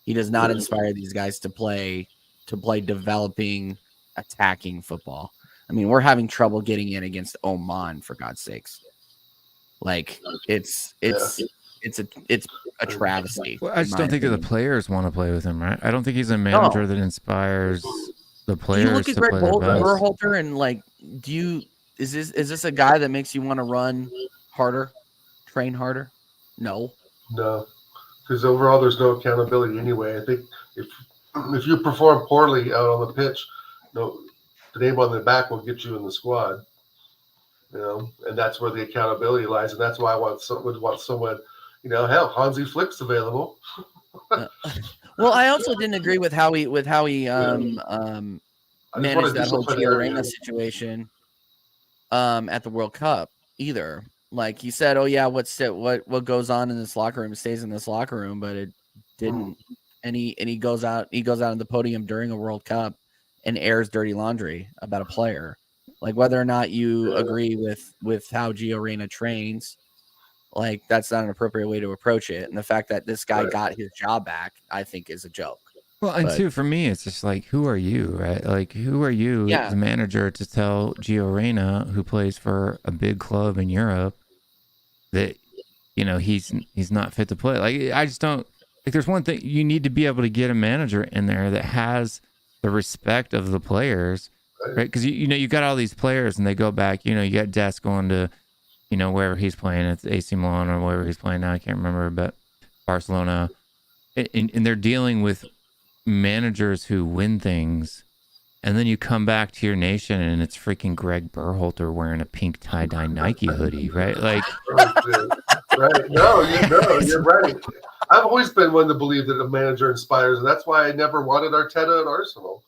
He does not inspire these guys to play developing, attacking football. I mean, we're having trouble getting in against Oman, for God's sakes. Like it's a travesty. Well, I just don't think that the players want to play with him, right? I don't think he's a manager that inspires the players. Do you look at Greg Berhalter and like, is this a guy that makes you want to run harder, train harder? No, because overall there's no accountability anyway. I think if you perform poorly out on the pitch, the name on the back will get you in the squad. and that's where the accountability lies, and that's why I would want someone, hell, Hansi Flick's available. Well, I also didn't agree with how he managed that whole Gio Reyna situation at the World Cup either. Like he said, "Oh yeah, what goes on in this locker room stays in this locker room," but it didn't. And he goes out on the podium during a World Cup and airs dirty laundry about a player. Like whether or not you agree with how Gio Reyna trains, like that's not an appropriate way to approach it. And the fact that this guy got his job back, I think, is a joke. Well, and two, for me, it's just like, who are you, right? Like, who are you as a manager to tell Gio Reyna, who plays for a big club in Europe, that he's not fit to play? Like, I just don't. Like, there's one thing, you need to be able to get a manager in there that has the respect of the players, right? Because you got all these players and they go back. You got Des going to wherever he's playing, it's AC Milan or wherever he's playing now. I can't remember, but Barcelona, and they're dealing with managers who win things, and then you come back to your nation and it's freaking Greg Berhalter wearing a pink tie-dye Nike hoodie, right? Like, right? No, you're right. I've always been one to believe that a manager inspires, and that's why I never wanted Arteta at Arsenal.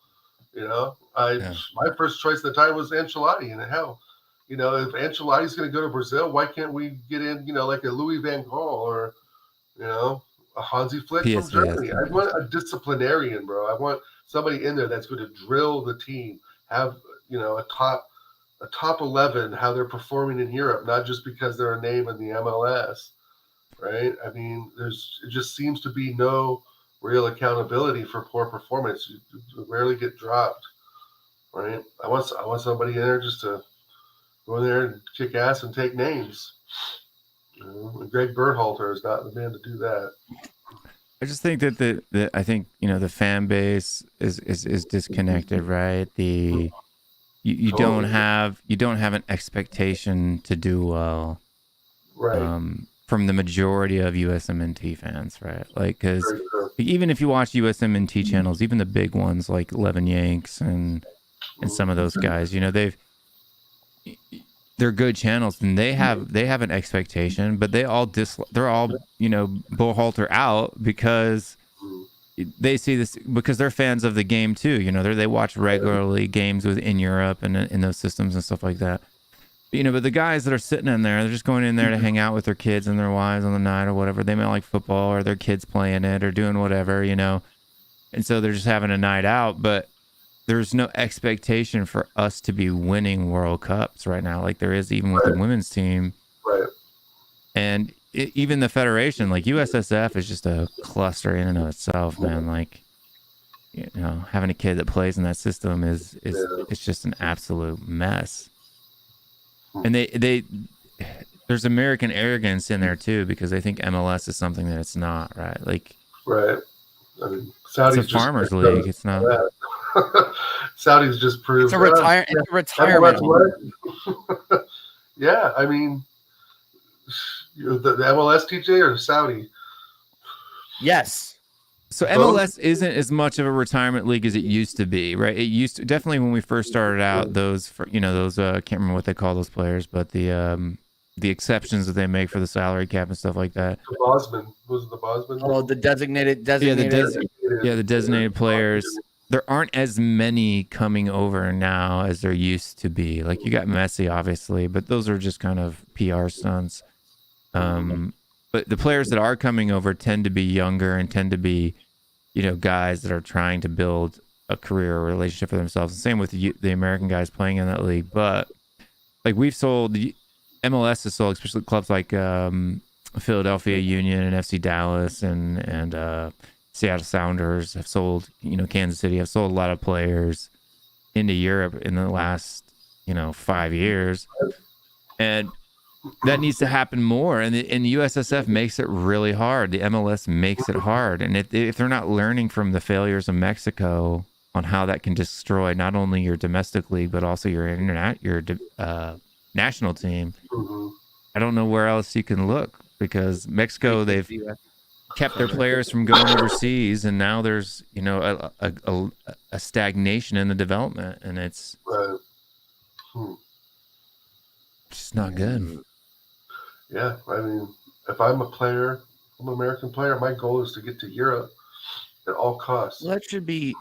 My first choice at the time was Ancelotti, and hell, if Ancelotti's going to go to Brazil, why can't we get in, like a Louis van Gaal or, a Hansi Flick from Germany? I want a disciplinarian, bro. I want somebody in there that's going to drill the team, have, a top 11, how they're performing in Europe, not just because they're a name in the MLS. Right? I mean, it just seems to be no real accountability for poor performance. You rarely get dropped, right? I want somebody in there just to go in there and kick ass and take names. Greg Berhalter is not the man to do that. I just think that I think the fan base is disconnected, right? You don't have an expectation to do well, right? From the majority of USMNT fans, right? Like, because even if you watch USMNT channels, even the big ones like Levin Yanks and some of those guys, they're good channels and they have an expectation, but they're all Berhalter out because they see this, because they're fans of the game too. They watch regularly games in Europe and in those systems and stuff like that. But the guys that are sitting in there, they're just going in there to hang out with their kids and their wives on the night or whatever. They might like football or their kids playing it or doing whatever, and so they're just having a night out. But there's no expectation for us to be winning World Cups right now, like there is even with the women's team. Right. And even the federation, like USSF, is just a cluster in and of itself, man. Like, having a kid that plays in that system is it's just an absolute mess. And there's American arrogance in there too, because they think MLS is something that it's not, right? Like, right. I mean, Saudi's it's a farmers league. It's not. Saudi's just proved it's a retirement. Yeah, I mean, the MLS, TJ, or Saudi? Yes. So MLS isn't as much of a retirement league as it used to be, right? It used to, definitely when we first started out, those I can't remember what they call those players, but the exceptions that they make for the salary cap and stuff like that. The Bosman, was it the Bosman? Oh, the designated. The designated players. There aren't as many coming over now as there used to be. Like, you got Messi, obviously, but those are just kind of PR stunts. But the players that are coming over tend to be younger and tend to be, guys that are trying to build a career or relationship for themselves. And same with the American guys playing in that league. But like, MLS has sold, especially clubs like Philadelphia Union and FC Dallas and Seattle Sounders have sold, Kansas City have sold a lot of players into Europe in the last, 5 years. And that needs to happen more, and the USSF makes it really hard. The MLS makes it hard, and if they're not learning from the failures of Mexico on how that can destroy not only your domestic league but also your national team, I don't know where else you can look, because Mexico, they've kept their players from going overseas, and now there's a stagnation in the development, and it's. It's not good. Yeah, I mean, if I'm a player, I'm an American player, my goal is to get to Europe at all costs. Well, that should be.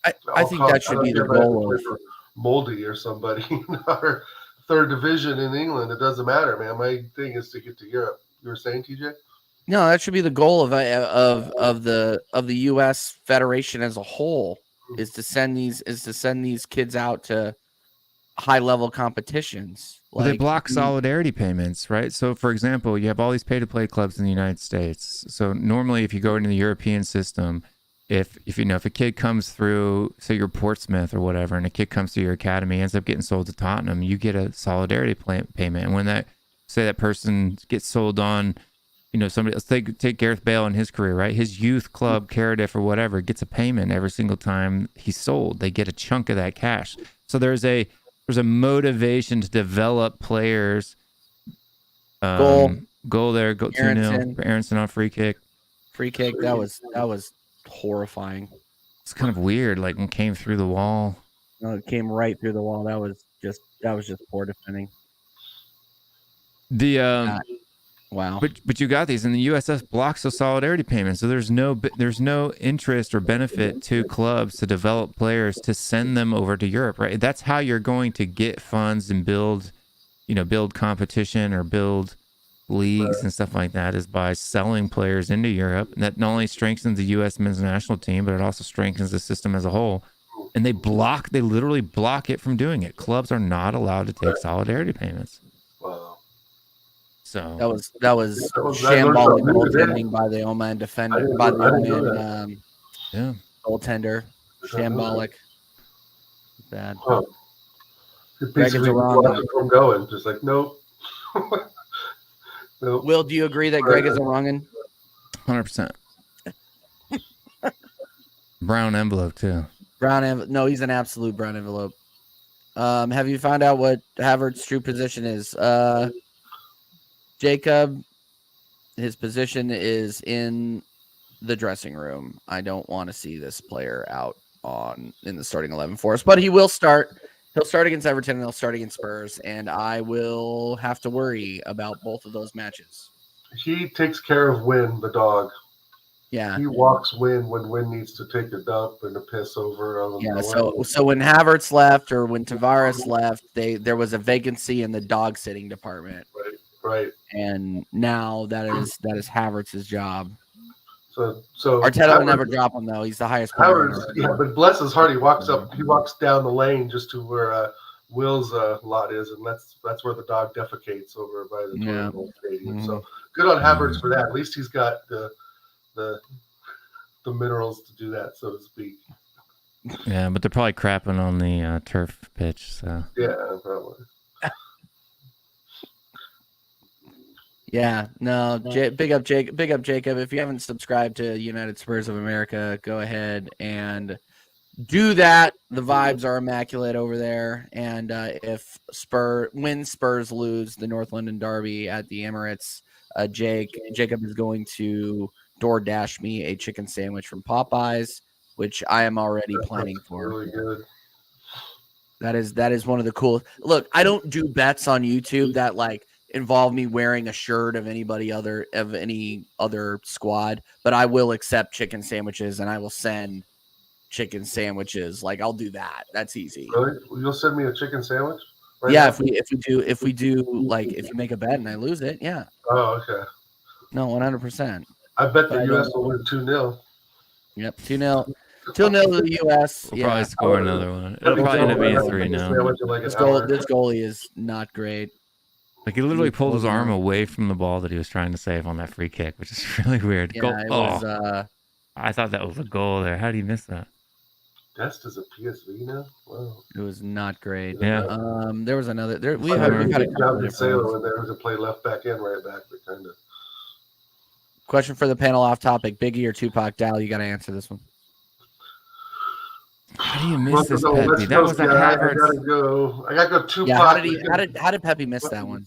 At I all think costs. that should I be don't the care if I have to goal play of. for Moldy or somebody, or third division in England. It doesn't matter, man. My thing is to get to Europe. You were saying, TJ? No, that should be the goal of the U.S. Federation as a whole is to send these kids out to high level competitions. Well, they block solidarity payments, right? So, for example, you have all these pay-to-play clubs in the United States. So normally, if you go into the European system, if a kid comes through, say you're Portsmouth or whatever, and a kid comes through your academy, ends up getting sold to Tottenham, you get a solidarity payment. And when that person gets sold on, somebody, let's take Gareth Bale in his career, right? His youth club, Cardiff or whatever, gets a payment every single time he's sold. They get a chunk of that cash. So there's a motivation to develop players. Goal there. Go 2-0 for Aronson on free kick. That was horrifying. It's kind of weird. Like when it came through the wall. No, it came right through the wall. That was just poor defending. Wow. But you got these, and the USF blocks those solidarity payments. So there's no interest or benefit to clubs to develop players to send them over to Europe, right? That's how you're going to get funds and build competition or build leagues and stuff like that, is by selling players into Europe. And that not only strengthens the U.S. men's national team, but it also strengthens the system as a whole. And they literally block it from doing it. Clubs are not allowed to take solidarity payments. Wow. So that was shambolic goaltending by the Oman defender, by the Oman goaltender. Shambolic. Bad. Huh. Greg is wrong. I'm going. Just like nope. Nope. Will, do you agree that Greg is a wrong'un? 100%. Brown envelope too. No, he's an absolute brown envelope. Have you found out what Havertz's true position is? Jacob, his position is in the dressing room. I don't want to see this player out in the starting 11 for us, but he will start. He'll start against Everton and he'll start against Spurs, and I will have to worry about both of those matches. He takes care of Wynn, the dog. Yeah. He walks Wynn when Wynn needs to take a dump and a piss over. Yeah, so when Havertz left or when Tavares left, there was a vacancy in the dog sitting department. Right. And now that is Havertz's job. So Arteta will never drop him though. He's the highest player. Yeah, but bless his heart, he walks down the lane just to where Will's lot is, and that's where the dog defecates over by the stadium. Mm-hmm. So good on Havertz for that. At least he's got the minerals to do that, so to speak. Yeah, but they're probably crapping on the turf pitch. So yeah, probably. Yeah, no, big up Jacob. If you haven't subscribed to United Spurs of America, go ahead and do that. The vibes are immaculate over there. And if Spurs lose the North London Derby at the Emirates, Jacob is going to DoorDash me a chicken sandwich from Popeyes, which I am already planning for. Really good. That is one of the coolest. Look, I don't do bets on YouTube that involve me wearing a shirt of any other squad, but I will accept chicken sandwiches and I will send chicken sandwiches. I'll do that. That's easy. Really? You'll send me a chicken sandwich? Right now? if we do if you make a bet and I lose it, yeah. Oh, okay. No, 100%. I bet the U.S. will win 2-0. Yep, 2-0. 2-0 to the U.S. We'll probably score another one. It'll probably end up being 3-0. This goalie is not great. He literally pulled his arm away from the ball that he was trying to save on that free kick, which is really weird. Yeah, was, I thought that was a goal there. How did he miss that? Dest is a PSV now? Wow. It was not great. Yeah. There was another. We had a couple of Sailor in there who could play left back and right back, but kind of. Question for the panel off topic: Biggie or Tupac? Dal, you got to answer this one. How do you miss this, Pepe? That was a Havertz. I gotta go Tupac. Yeah, how did Pepe miss that one?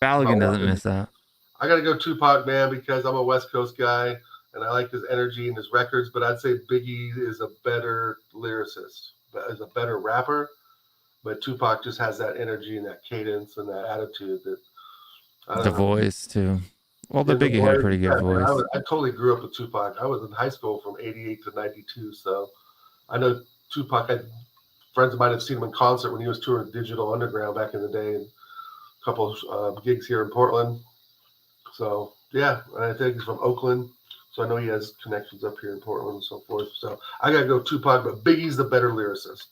Balogun doesn't miss that. I gotta go Tupac, man, because I'm a West Coast guy and I like his energy and his records. But I'd say Biggie is a better lyricist, is a better rapper. but Tupac just has that energy and that cadence and that attitude that The voice too. Well, the Yeah, Biggie had a pretty good voice. I totally grew up with Tupac. I was in high school from '88 to '92, so I know Tupac. Friends of mine have seen him in concert when he was touring Digital Underground back in the day, and a couple of gigs here in Portland. So yeah, and I think he's from Oakland, so I know he has connections up here in Portland and so forth. So I gotta go Tupac, but Biggie's the better lyricist.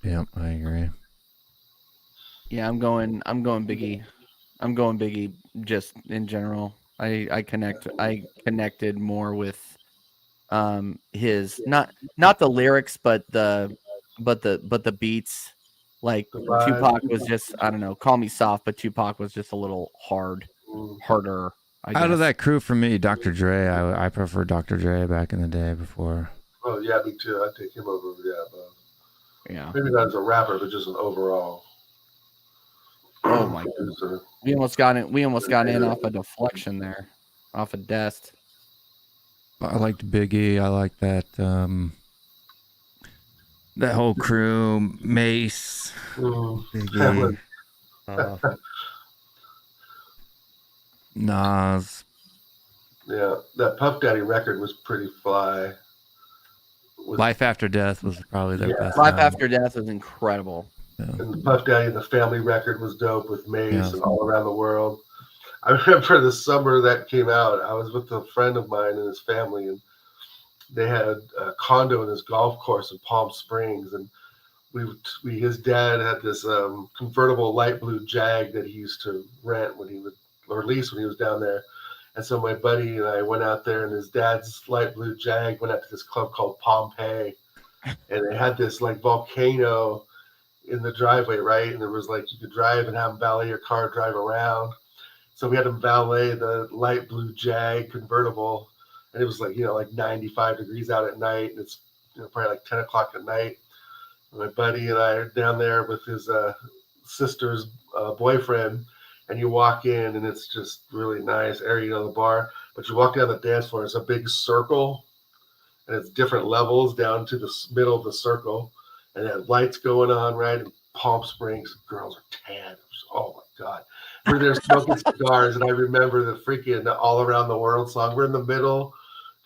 Yeah, I agree. Yeah, I'm going Biggie. I'm going Biggie just in general. I connected more with his not the lyrics but the beats. Like Tupac was just, I don't know, call me soft, but Tupac was just a little harder. I guess. Out of that crew for me, Dr. Dre, I prefer Dr. Dre back in the day before. Oh yeah, me too. I'd take him over. Yeah. Maybe not as a rapper, but just an overall. Oh my goodness. We almost got in off a deflection there, off a desk. I liked Biggie. I liked that that whole crew, Mace, Biggie, Nas. Yeah, that Puff Daddy record was pretty fly. Life After Death was probably their best. Life After Death was incredible. Yeah. And the Puff Daddy and the Family record was dope with Mace and All Around the World. I remember the summer that came out, I was with a friend of mine and his family, and they had a condo in this golf course in Palm Springs, and his dad had this convertible light blue Jag that he used to rent or lease when he was down there. And so my buddy and I went out there, and his dad's light blue Jag went out to this club called Pompeii, and they had this like volcano in the driveway, right? And there was like, you could drive and have them valet your car, drive around. So we had them valet the light blue Jag convertible, and it was like, like 95 degrees out at night, and it's probably like 10 o'clock at night. And my buddy and I are down there with his sister's boyfriend, and you walk in, and it's just really nice area, the bar. But you walk down the dance floor, it's a big circle, and it's different levels down to the middle of the circle. And they had lights going on, right? In Palm Springs, girls are tan. Oh my God. We're there smoking cigars, and I remember the freaking All Around the World song. We're in the middle,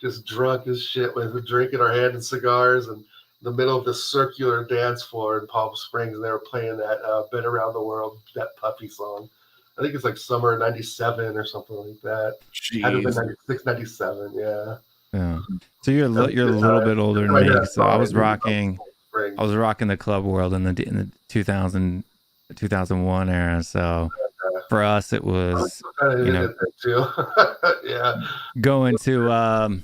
just drunk as shit with a drink in our hand and cigars, and in the middle of the circular dance floor in Palm Springs, and they were playing that Been Around the World, that Puffy song. I think it's like summer '97 or something like that. Jeez. Had to been '96, '97, yeah. Yeah. So you're a little bit older than me. So I was rocking the club world in the 2001 era. So for us, it was yeah, going to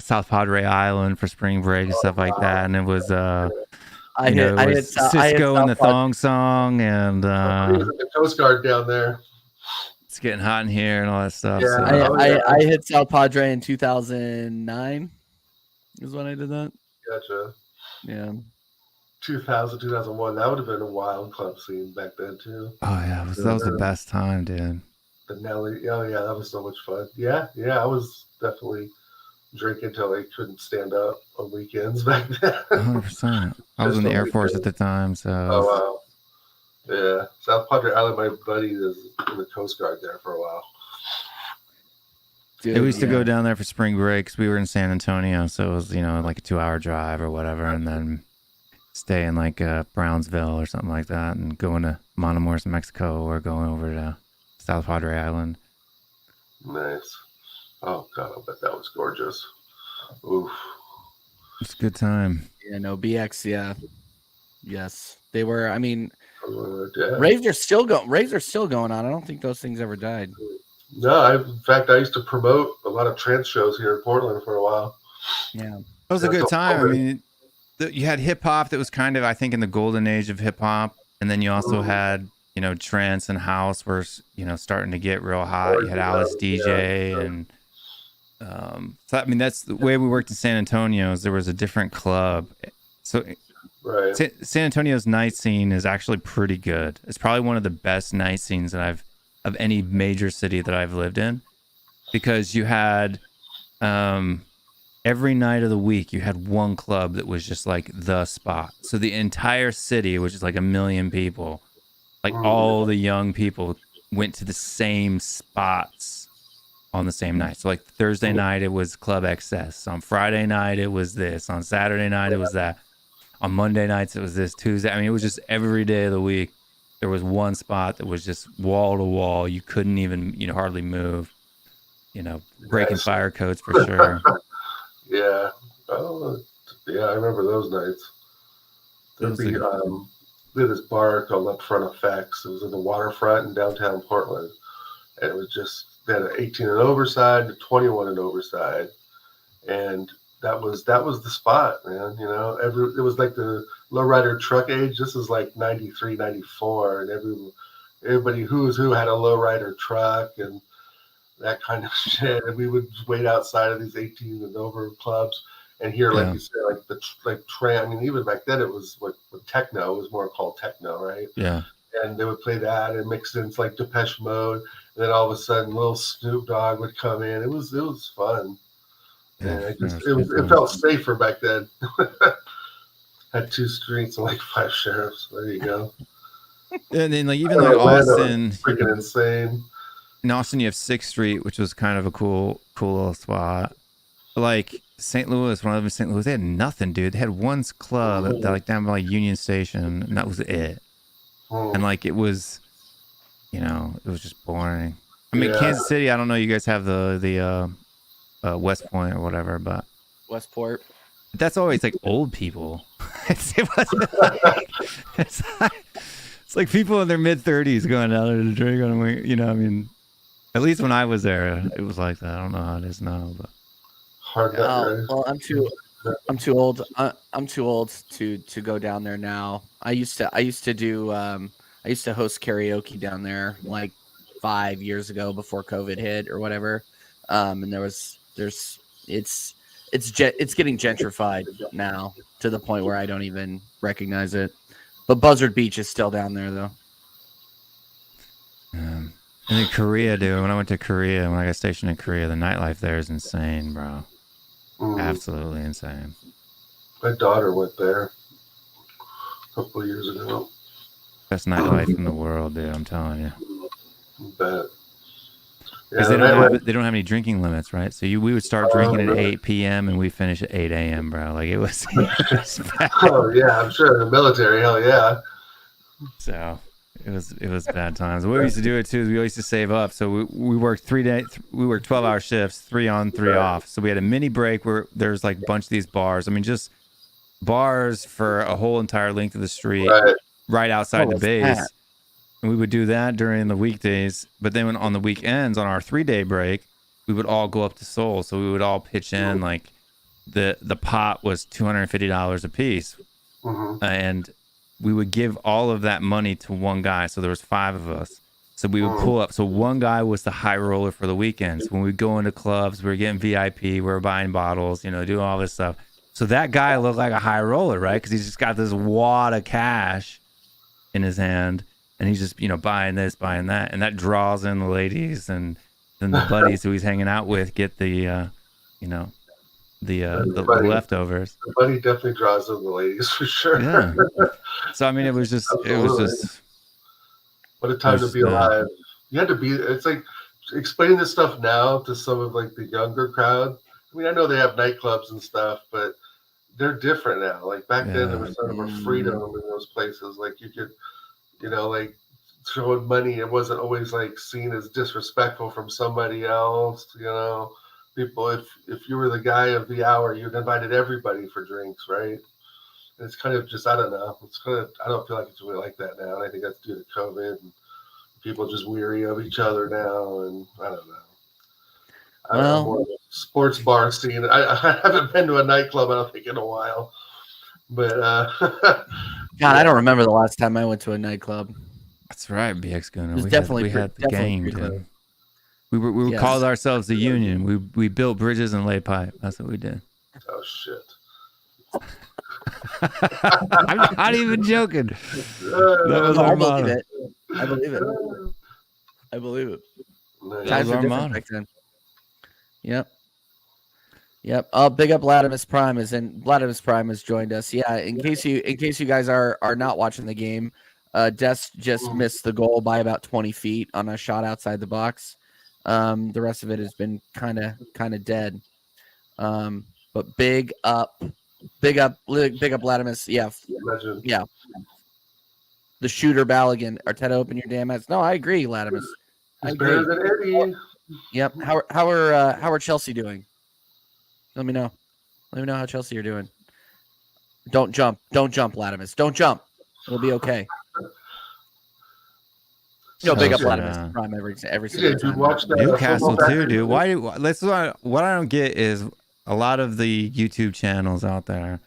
South Padre Island for spring break and stuff like that, and it was Cisco and the Thong Song, and the Coast Guard down there. It's getting hot in here and all that stuff. Yeah, so. I hit South Padre in 2009 is when I did that. Gotcha. Yeah. 2000, 2001. That would have been a wild club scene back then too. Oh yeah, that was the best time, dude. The Nelly. Oh yeah, that was so much fun. Yeah. I was definitely drinking until I couldn't stand up on weekends back then. 100%. I was in the Air Force at the time, so. Oh wow. Yeah, South Padre Island. My buddy is in the Coast Guard there for a while. Dude, we used to go down there for spring breaks. We were in San Antonio, so it was like a 2-hour drive or whatever, and then stay in like Brownsville or something like that, and going to Matamoros, Mexico, or going over to South Padre Island. Nice. Oh God, I bet that was gorgeous. Oof. It's a good time. Yeah, no, BX, yeah. Yes. They were, I mean, yeah. raves are still going on. I don't think those things ever died. No, in fact, I used to promote a lot of trance shows here in Portland for a while. Yeah. It was a good time. I mean, you had hip hop that was kind of, I think, in the golden age of hip hop. And then you also had, trance and house were, starting to get real hot. You had Alice DJ and, so I mean, that's the way we worked in San Antonio is there was a different club. So right. San Antonio's night scene is actually pretty good. It's probably one of the best night scenes that of any major city that I've lived in, because you had every night of the week you had one club that was just like the spot. So the entire city, which is like 1 million people, like all the young people went to the same spots on the same night. So like Thursday night it was Club XS. On Friday night it was this. On Saturday night it was that. On Monday nights it was this. Tuesday, I mean, it was just every day of the week there was one spot that was just wall to wall. You couldn't even, hardly move. Breaking fire codes for sure. Yeah. Oh, yeah, I remember those nights. There'd be, we had this bar called Up Front Effects. It was in the waterfront in downtown Portland. And it was just, they had an 18 and over side, a 21 and over side. And that was the spot, man. It was like the lowrider truck age. This is like 93, 94. And everybody who had a lowrider truck and that kind of shit. And we would wait outside of these 18 and over clubs and hear, like you said, like tram. I mean, even back then it was what techno was more called techno, right? Yeah. And they would play that and mix in like Depeche Mode. And then all of a sudden, little Snoop Dogg would come in. It was fun. Yeah, and it felt safer back then. Had 2 streets and like 5 sheriffs. There you go. And then like even like Austin, freaking insane. In Austin, you have 6th Street, which was kind of a cool little spot. Like St. Louis, when I lived in St. Louis, they had nothing, dude. They had one club like down by like Union Station, and that was it. And like it was, it was just boring. I mean, Kansas City, I don't know. You guys have the West Point or whatever, but Westport. That's always like old people. It's like people in their mid-30s going out there to drink on I mean, at least when I was there, it was like that. I don't know how it is now, but well, I'm too old. I'm too old to go down there now. I used to host karaoke down there like 5 years ago before COVID hit or whatever. And it's getting gentrified now to the point where I don't even recognize it. But Buzzard Beach is still down there though. And in Korea, dude, when I went to Korea, when I got stationed in Korea, the nightlife there is insane, bro. Absolutely insane. My daughter went there a couple of years ago. Best nightlife in the world, dude. I'm telling you. Bet. Because they don't have any drinking limits, right? So we would start drinking at 8 p.m. and we finish at 8 a.m., bro. Like it was bad. Oh yeah, I'm sure in the military, hell yeah. So it was bad times. The way we used to do it too is we always used to save up. So we worked 12-hour shifts, 3 on, 3 off. So we had a mini break where there's like a bunch of these bars. I mean, just bars for a whole entire length of the street, right outside the base. And we would do that during the weekdays. But then on the weekends, on our 3-day break, we would all go up to Seoul. So we would all pitch in. Like the pot was $250 a piece. And we would give all of that money to one guy. So there was 5 of us. So we would pull up. So one guy was the high roller for the weekends. When we go into clubs, we were getting VIP. We were buying bottles, doing all this stuff. So that guy looked like a high roller, right? Because he's just got this wad of cash in his hand. And he's just, buying this, buying that. And that draws in the ladies. And then the buddies who he's hanging out with get the leftovers. The buddy definitely draws in the ladies for sure. Yeah. So, I mean, it was just what a time to be alive. You had to be, it's like explaining this stuff now to some of like the younger crowd. I mean, I know they have nightclubs and stuff, but they're different now. Like back then, there was sort of a freedom in those places. Like you could, like throwing money. It wasn't always like seen as disrespectful from somebody else. People, if you were the guy of the hour, you'd invited everybody for drinks, right? And it's kind of just, I don't know. I don't feel like it's really like that now. And I think that's due to COVID and people just weary of each other now. And I don't know. I don't know, more of a sports bar scene. I haven't been to a nightclub, I don't think, in a while. But God, I don't remember the last time I went to a nightclub. That's right, BX Gunner. We had the game, dude. We called ourselves the Union. We built bridges and laid pipe. That's what we did. Oh shit! I'm not even joking. That was our motto. I believe it. Nice. Times were different back then. Yep. Yep. Big up Latimus Prime Latimus Prime has joined us. Yeah. In case you guys are not watching the game, Des just missed the goal by about 20 feet on a shot outside the box. The rest of it has been kind of dead. But big up Latimus. Yeah. Legend. Yeah. The shooter Balogun. Arteta, open your damn ass. No, I agree, Latimus. He's better than Eddie. Yep. How are Chelsea doing? Let me know. Let me know how Chelsea are doing. Don't jump, Latimus. Don't jump. It'll be okay. Big up Latimus Prime every single time. Watch that Newcastle too, dude. What I don't get is a lot of the YouTube channels out there,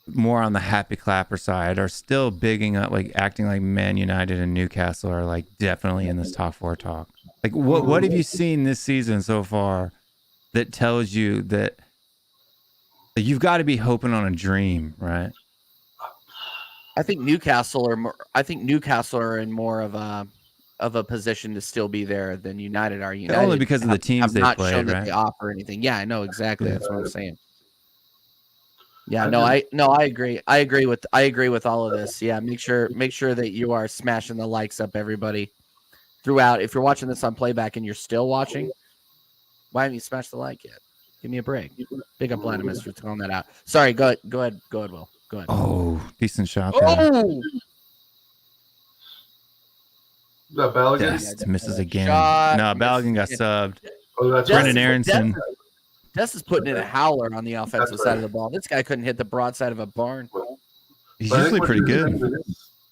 more on the happy clapper side, are still bigging up, like acting like Man United and Newcastle are like definitely in this top 4 talk. Like what have you seen this season so far that tells you that you've got to be hoping on a dream, right? I think Newcastle are in more of a position to still be there than United are. United only because of the teams they played, shown right? That they offer anything. Yeah, I know exactly. That's what I'm saying. Yeah, I agree. I agree with all of this. Yeah, make sure that you are smashing the likes up, everybody, throughout. If you're watching this on playback and you're still watching, why haven't you smashed the like yet? Give me a break. Big up Latimus for throwing that out. Sorry, go ahead, Will. Go ahead. Oh, decent shot there. Oh, that Balogun? Yes, misses again. No, Balogun got subbed. Oh, that's Brendan Aronson. Des is putting in a howler on the offensive side of the ball. This guy couldn't hit the broadside of a barn. He's usually pretty good.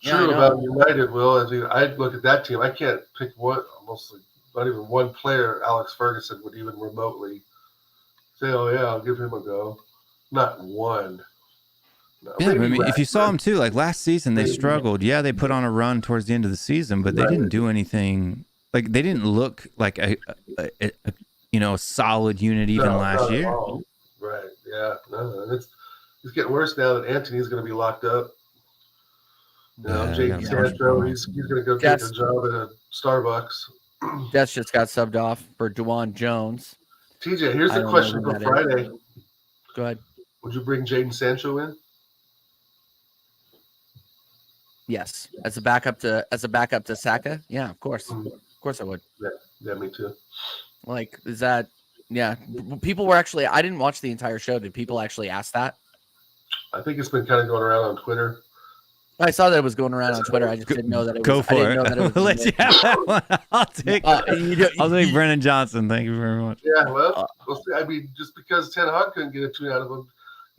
True about United, Will. I look at that team. I can't pick one, mostly not even one player Alex Ferguson would even remotely say, "Oh yeah, I'll give him a go." Not one. No, yeah, I mean, if you saw them too, like last season, they struggled. Yeah, they put on a run towards the end of the season, but they didn't do anything. Like they didn't look like a solid unit even last year. Right? Yeah. No, it's getting worse now that Anthony's going to be locked up. Jake Sancho, he's going to go take a job at a Starbucks. Des just got subbed off for Dwan Jones. TJ, here's the question for Friday. Go ahead. Would you bring Jadon Sancho in? Yes, as a backup to Saka. Yeah, of course, of course I would. Yeah, me too. Like, is that? Yeah, people were actually. I didn't watch the entire show. Did people actually ask that? I think it's been kind of going around on Twitter. I saw that it was going around on Twitter. I just didn't know that it was. Go for I didn't know that it was Let you have that one. I'll take Brennan Johnson. Thank you very much. Yeah, well, we'll see. I mean, just because Ten Hag couldn't get a tune out of him,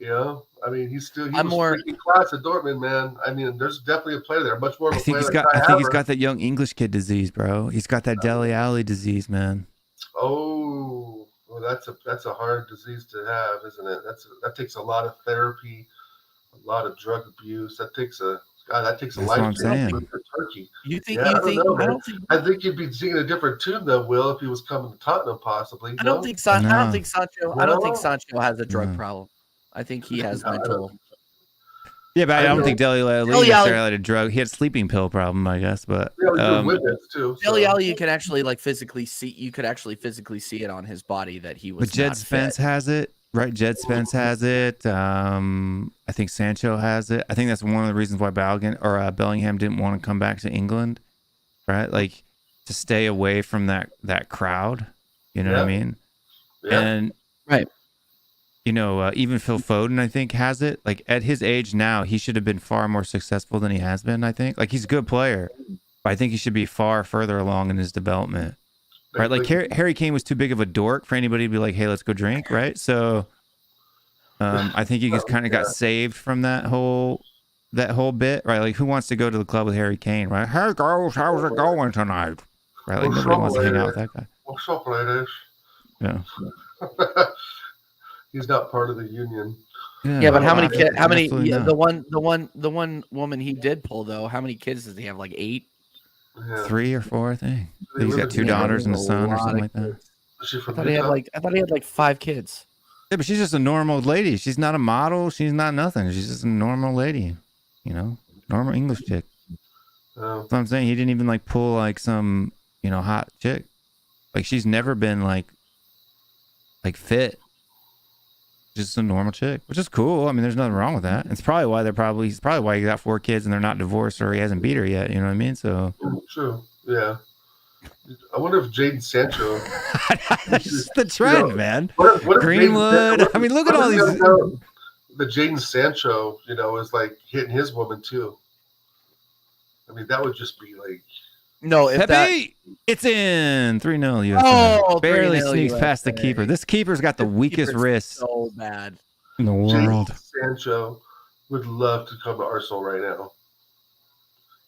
I mean, he was freaking class at Dortmund, man. I mean, there's definitely a player there, much more of a player. I think he's got that young English kid disease, bro. He's got that Dele Alli disease, man. Oh, well, that's a hard disease to have, isn't it? That takes a lot of therapy, a lot of drug abuse. That takes a lifetime for Turkey. I think you'd be singing a different tune though, Will, if he was coming to Tottenham, possibly. I don't think Sancho has a drug problem. I think he has mental. Yeah, but I don't think Dele Alli necessarily had a drug. He had a sleeping pill problem, I guess. But Dele Alli, you can actually physically see. You could actually phically see it on his body that he was. But Jed Spence has it, right? Jed Spence has it. I think Sancho has it. I think that's one of the reasons why Bellingham didn't want to come back to England, right? Like to stay away from that crowd. You know what I mean? Yeah. And right. Even Phil Foden, I think, has it. Like at his age now, he should have been far more successful than he has been. I think. Like he's a good player, but I think he should be far further along in his development. Right? Like Harry Kane was too big of a dork for anybody to be like, "Hey, let's go drink." Right? So, I think he just kind of got saved from that whole bit. Right? Like who wants to go to the club with Harry Kane? Right? Hey girls, how's it going tonight? Right? Like nobody wants to hang out with that guy. What's up, ladies? Yeah. He's not part of the union. Yeah, but how many kids? How many? Yeah, the one woman he did pull though. How many kids does he have? Like 8? Yeah. 3 or 4, I think. He's got 2 daughters and a son or something like that. Is she from I thought he had like 5 kids. Yeah, but she's just a normal lady. She's not a model. She's not nothing. She's just a normal lady. Normal English chick. That's what I'm saying. He didn't even pull some hot chick. Like she's never been like fit. Just a normal chick, which is cool. I mean, there's nothing wrong with that. It's probably why he's probably why he got 4 kids and they're not divorced or he hasn't beat her yet. You know what I mean? So true. Yeah. I wonder if Jaden Sancho. That's just the trend, man. What if Greenwood. I mean, look at all these. The Jaden Sancho, is like hitting his woman too. I mean, that would just be like. No, if Pepe, it's in 3-0 USA. Oh, barely 3-0 sneaks USA. past the keeper. This keeper's got the weakest wrist so bad in the world. Jaden Sancho would love to come to Arsenal right now.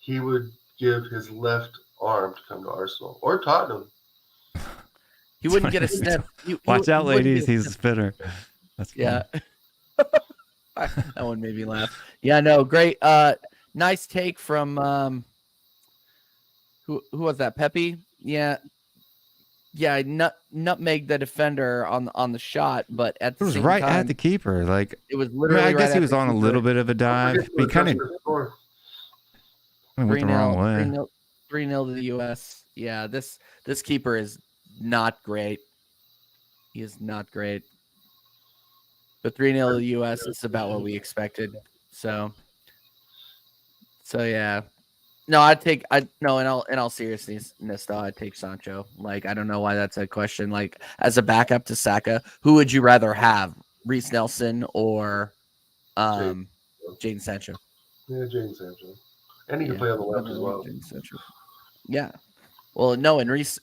He would give his left arm to come to Arsenal or Tottenham. He wouldn't get a step. Watch out, ladies. He's a spitter. That's funny. Yeah. That one made me laugh. Yeah, no, great. Nice take from who was that? Pepe? Yeah. Yeah, nutmeg the defender on the shot, but at the It was same right time, at the keeper. Like it was literally. I guess right he at was the on a keeper. little bit of a dive. But he kind of went the wrong way. 3-0 to the US. Yeah, this keeper is not great. He is not great. But 3-0 to the US is about what we expected. So yeah. No, in all seriousness though, I'd take Sancho. Like, I don't know why that's a question. Like, as a backup to Saka, who would you rather have? Reece Nelson or Jadon Sancho? Yeah, Jadon Sancho. And he can play on the left as well. Yeah. Well, no, and Reece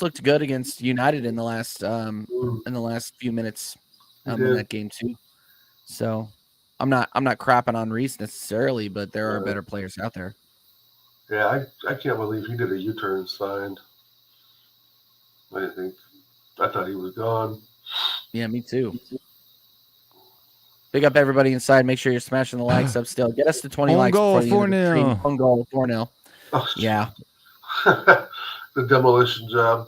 looked good against United in the last few minutes in that game too. So I'm not crapping on Reece necessarily, but there are better players out there. Yeah, I can't believe he did a U-turn and signed. I thought he was gone. Yeah, me too. Big up everybody inside. Make sure you're smashing the likes up still. Get us to 20 likes. Goal, 4-0. One goal, 4-0. Oh, yeah. The demolition job.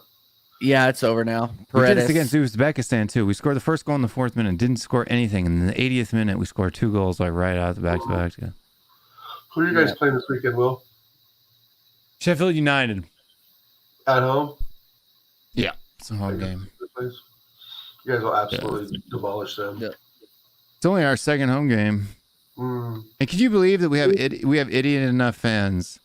Yeah, it's over now. We did this against Uzbekistan too. We scored the first goal in the 4th minute, didn't score anything, and in the 80th minute we scored 2 goals like right out of the back-to-back. Who are you guys playing this weekend, Will? Sheffield United. At home? Yeah, it's a home game. You guys will absolutely demolish them. Yeah. It's only our 2nd home game. And can you believe that we have idiot enough fans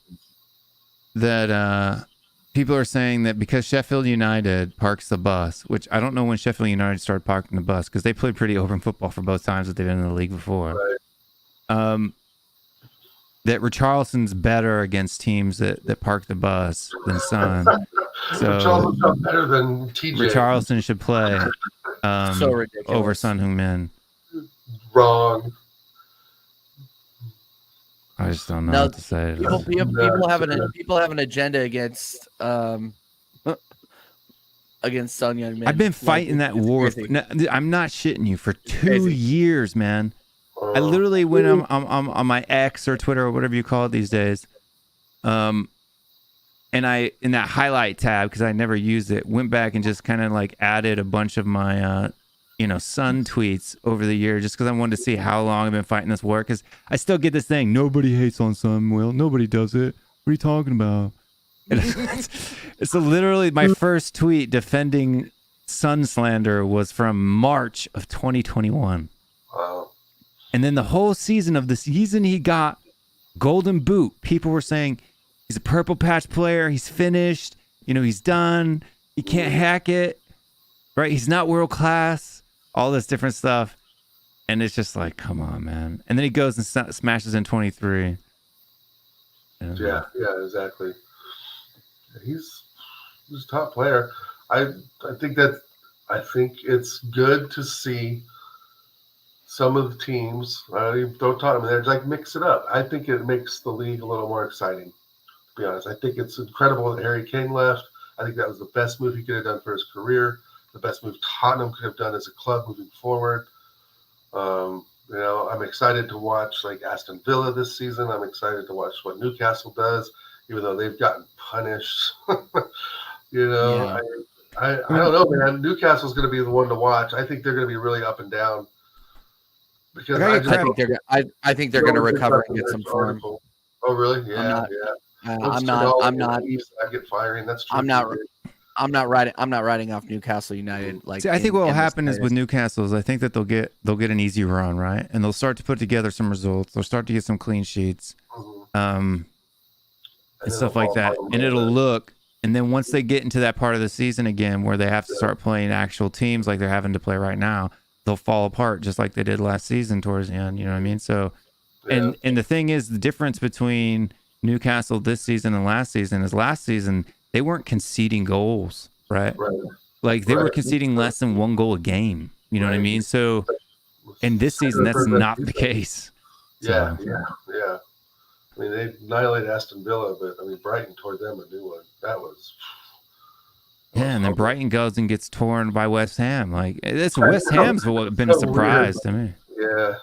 that people are saying that because Sheffield United parks the bus, which I don't know when Sheffield United started parking the bus because they played pretty open football for both times that they've been in the league before. Right. That Richarlison's better against teams that park the bus than Son. So Richarlison's not better than TJ. Richarlison should play so ridiculous. over Son Heung-min. Wrong. I just don't know what to say. People have an agenda against against Son Heung-min. I've been fighting that war. I'm not shitting you for 2 years, man. I literally went on my X or Twitter or whatever you call it these days, and I in that highlight tab because I never used it, went back and just kind of like added a bunch of my Son tweets over the year just because I wanted to see how long I've been fighting this war. Because I still get this thing: nobody hates on Son. Will nobody does it? What are you talking about? And it's literally my first tweet defending Son slander was from March of 2021. Wow. And then the whole season of the season he got Golden Boot. People were saying he's a purple patch player. He's finished. He's done. He can't hack it. Right? He's not world class. All this different stuff. And it's just like, come on, man. And then he goes and smashes in 23. Yeah, exactly. He's a top player. I think it's good to see some of the teams, don't talk them there, like mix it up. I think it makes the league a little more exciting, to be honest. I think it's incredible that Harry Kane left. I think that was the best move he could have done for his career, the best move Tottenham could have done as a club moving forward. I'm excited to watch like Aston Villa this season. I'm excited to watch what Newcastle does, even though they've gotten punished. I don't know, man. Newcastle's going to be the one to watch. I think they're going to be really up and down. Because I think they're going to recover and get some form. Oh, really? Yeah, I'm not. I get firing. That's true. I'm not writing off Newcastle United. Like, See, I think what will in happen this is with Newcastle is I think that they'll get an easy run, right? And they'll start to put together some results. They'll start to get some clean sheets, and stuff like that. And it'll look. And then once they get into that part of the season again, where they have to start playing actual teams like they're having to play right now, they'll fall apart just like they did last season towards the end. You know what I mean? So, and the thing is, the difference between Newcastle this season and last season is last season they weren't conceding goals, right? Like they were conceding less than 1 goal a game. You know what I mean? So, in this season, that's not the case. Yeah. I mean, they annihilated Aston Villa, but I mean, Brighton tore them a new one. That was. Yeah, and then Brighton goes and gets torn by West Ham. Like it's West Ham's been a surprise to me. Yeah,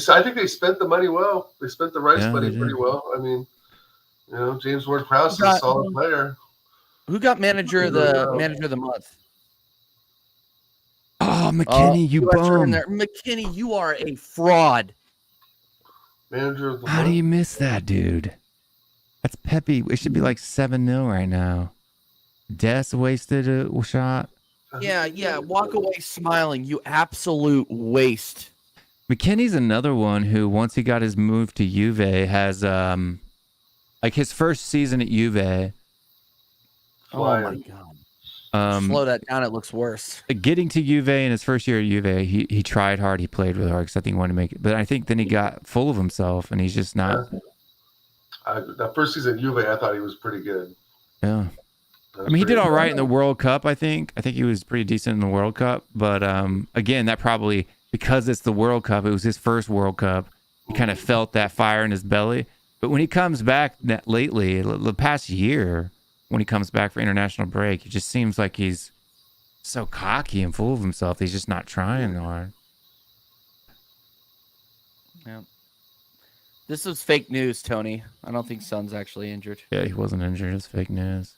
I think they spent the money well. They spent the Rice money pretty well. I mean, you know, James Ward-Prowse is a solid player. Who got manager of the month? Oh, McKinney, you bum! McKinney, you are a fraud. Manager of the How month? do you miss that, dude? That's Pepe. It should be like 7-0 right now. Des wasted a shot. Yeah. Walk away smiling. You absolute waste. McKinney's another one who, once he got his move to Juve, has like his first season at Juve. Oh my god. Slow that down. It looks worse. Getting to Juve in his first year at Juve, he tried hard. He played really hard because I think he wanted to make it. But I think then he got full of himself, and he's just not. That first season at Juve, I thought he was pretty good. Yeah. I mean, he did all right in the World Cup, I think. I think he was pretty decent in the World Cup. But again, that probably, because it's the World Cup, it was his first World Cup. He kind of felt that fire in his belly. But when he comes back lately, the past year, when he comes back for international break, it just seems like he's so cocky and full of himself. He's just not trying hard. Yeah. This is fake news, Tony. I don't think Son's actually injured. Yeah, he wasn't injured. It's fake news.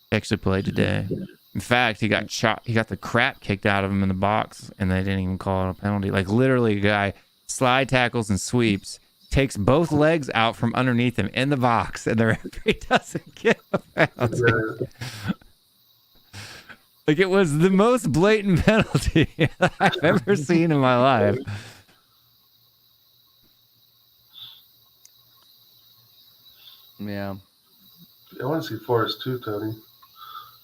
He actually played today. In fact, he got shot. He got the crap kicked out of him in the box, and they didn't even call it a penalty. Like literally, a guy slide tackles and sweeps, takes both legs out from underneath him in the box, and the referee doesn't give a penalty. Like it was the most blatant penalty I've ever seen in my life. Yeah. I want to see Forrest too, Tony.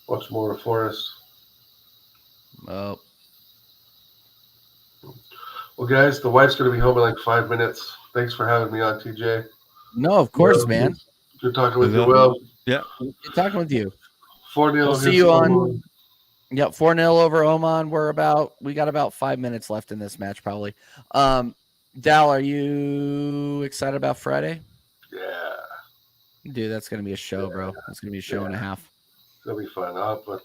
Watch more of Forrest. Oh. Well, guys, the wife's going to be home in like 5 minutes. Thanks for having me on, TJ. No, of course, man. Good talking with you, Will. Yeah. Good talking with you. 4-0. We'll see you on. Yep, 4-0 over Oman. We got about 5 minutes left in this match, probably. Dal, are you excited about Friday? Yeah. Dude, that's gonna be a show, bro. It's gonna be a show and a half. It's gonna be fun. I'll put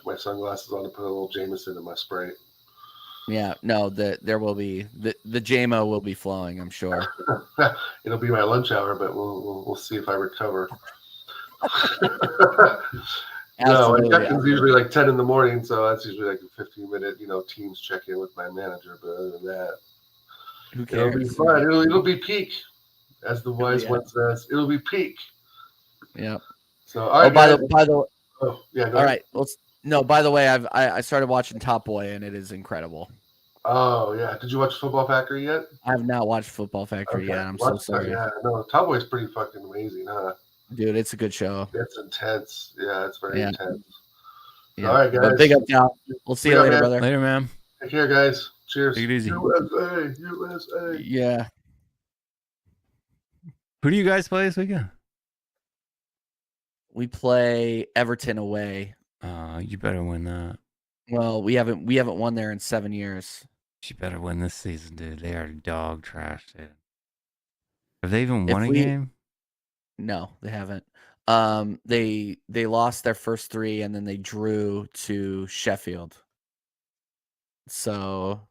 my sunglasses on and put a little Jameson in my spray. Yeah, no, there will be the JMO will be flowing, I'm sure. It'll be my lunch hour, but we'll see if I recover. No, my check-in's usually like 10 in the morning, so that's usually like a 15-minute, Teams check-in with my manager. But other than that, who cares? It'll be fun. It'll be peak, as the wise one says. It'll be peak. Yeah. So, all right, by the way, oh yeah. All right. No, by the way, I started watching Top Boy, and it is incredible. Oh yeah. Did you watch Football Factory yet? I have not watched Football Factory yet. I'm so sorry. Yeah, no, Top Boy's pretty fucking amazing, huh? Dude, it's a good show. It's intense. Yeah, it's very intense. Yeah. All right, guys. But big up, Cal. We'll see you later, brother. Later, man. Take care, guys. Cheers. Take it easy. USA. Yeah. Who do you guys play this weekend? We play Everton away. You better win that. Well, we haven't won there in 7 years. You better win this season, dude. They are dog trash, dude. Have they even won a game? No, they haven't. They lost their first 3 and then they drew to Sheffield. So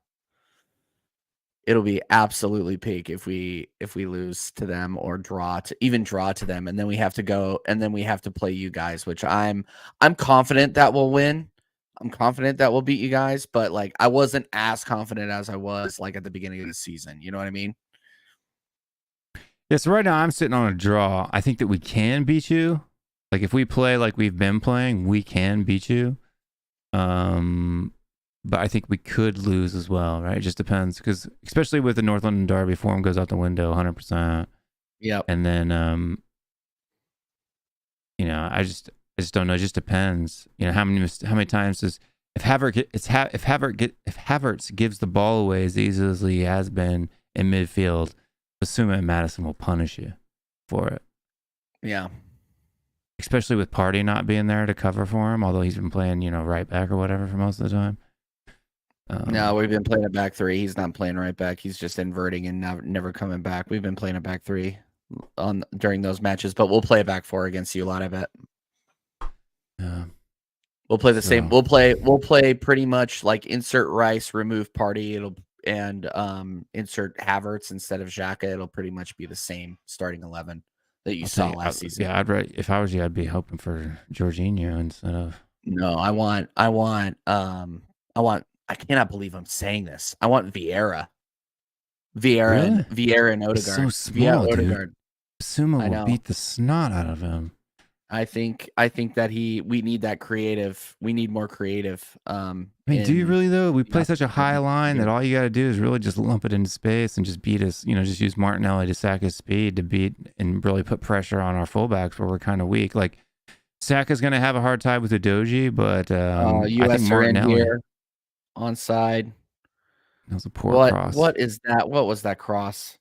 it'll be absolutely peak if we lose to them or draw to them, and then we have to go and then we have to play you guys, which I'm confident that we'll win. I'm confident that we'll beat you guys, but like I wasn't as confident as I was like at the beginning of the season. You know what I mean? Yeah, so right now I'm sitting on a draw. I think that we can beat you. Like if we play like we've been playing, we can beat you. But I think we could lose as well, right? It just depends, because especially with the North London Derby, form goes out the window 100%. Yep. And then, I just don't know. It just depends. How many times does if Havertz gives the ball away as easily as he has been in midfield, assume that Madison will punish you for it. Yeah. Especially with Party not being there to cover for him, although he's been playing, right back or whatever for most of the time. No, we've been playing a back three. He's not playing right back. He's just inverting and never coming back. We've been playing a back three during those matches, but we'll play a back four against you a lot, I bet. Yeah. We'll play the same. We'll play pretty much like insert Rice, remove Party. And insert Havertz instead of Xhaka. It'll pretty much be the same starting 11 that you saw last season. Yeah, if I was you, I'd be hoping for Jorginho instead of. No, I cannot believe I'm saying this. I want Vieira. Really? Vieira and Odegaard. He's so small, dude. Odegaard. Sumo will beat the snot out of him. I think that we need that creative. We need more creative. Do you really though? We play such a high line that all you got to do is really just lump it into space and just beat us. Just use Martinelli to sack his speed to beat and really put pressure on our fullbacks where we're kind of weak. Like Saka's going to have a hard time with the Doji, but US I think Martinelli here onside. That was a poor cross. What is that? What was that cross?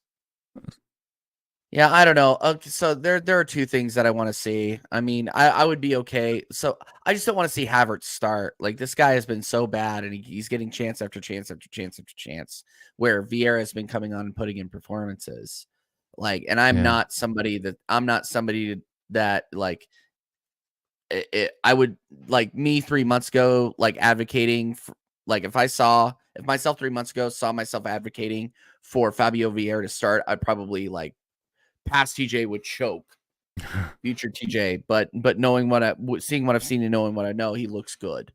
Yeah, I don't know. So there are two things that I want to see. I mean, I would be okay. So I just don't want to see Havertz start. Like this guy has been so bad, and he's getting chance after chance after chance after chance. Where Vieira has been coming on and putting in performances, like, and I'm not somebody that like. I would like me 3 months ago, like advocating for, like if myself 3 months ago saw myself advocating for Fabio Vieira to start, I'd probably like. Past TJ would choke, future TJ, but seeing what I've seen and knowing what I know, he looks good.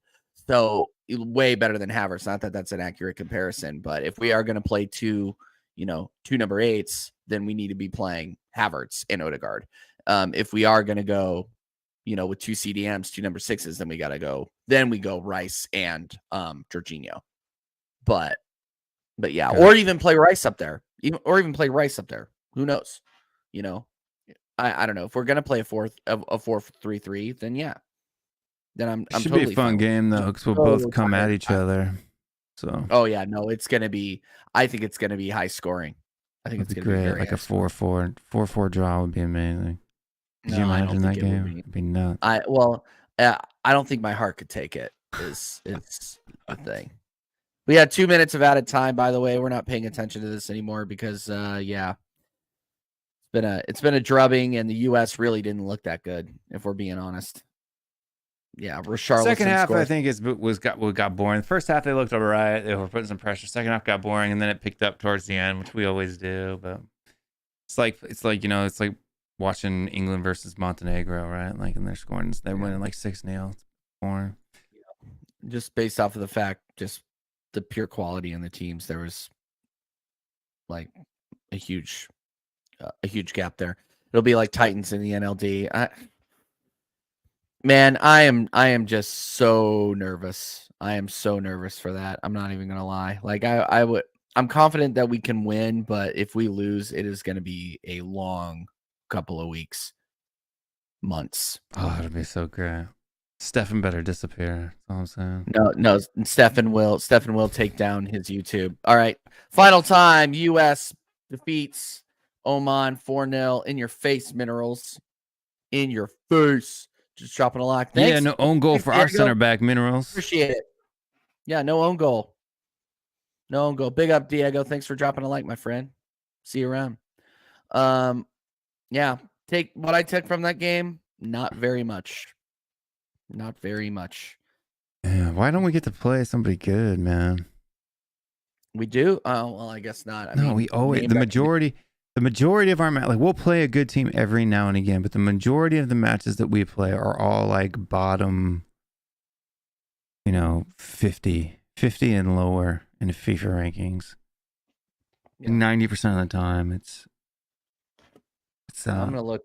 So way better than Havertz. Not that that's an accurate comparison, but if we are going to play two number 8s, then we need to be playing Havertz and Odegaard. If we are going to go, with 2 CDMs, 2 number 6s, then we go Rice and Jorginho. But yeah, or even play Rice up there, Who knows? I don't know if we're gonna play a 4-3-3, then yeah. Then I'm should totally be a fun game though, because we'll both come at each other. So. Oh yeah, no, it's gonna be. I think it's gonna be high scoring. I think it's gonna be great. Like a 4-4 draw would be amazing. Could you imagine that game? It'd be nuts. I don't think my heart could take it. It's the thing. We had 2 minutes of added time. By the way, we're not paying attention to this anymore because It's been a drubbing, and the U.S. really didn't look that good, if we're being honest. Yeah, Richarlison. Second half, I think got boring. The first half they looked all right. They were putting some pressure. Second half got boring, and then it picked up towards the end, which we always do. But it's like watching England versus Montenegro, right? Like, and they're winning like 6-0. It's boring. Just based off of the fact, just the pure quality in the teams, there was like a huge gap there. It'll be like Titans in the NLD. I am just so nervous. I am so nervous for that. I'm not even gonna lie. Like I'm confident that we can win, but if we lose, it is gonna be a long couple of weeks, months. Oh, it'll be so great. Stefan better disappear. That's all I'm saying. No, Stefan will take down his YouTube. All right. Final time. US defeats Oman 4-0. In your face, Minerals. In your face. Just dropping a lot. Thanks. Yeah, no own goal for our center back, Minerals. Appreciate it. Yeah, no own goal. No own goal. Big up, Diego. Thanks for dropping a like, my friend. See you around. Yeah. Take what I took from that game. Not very much. Not very much. Yeah, why don't we get to play somebody good, man? We do? Oh, well, I guess not. We always the majority of our match, like we'll play a good team every now and again, but the majority of the matches that we play are all like bottom, 50 and lower in FIFA rankings. Yeah. 90% of the time, it's. I'm gonna look.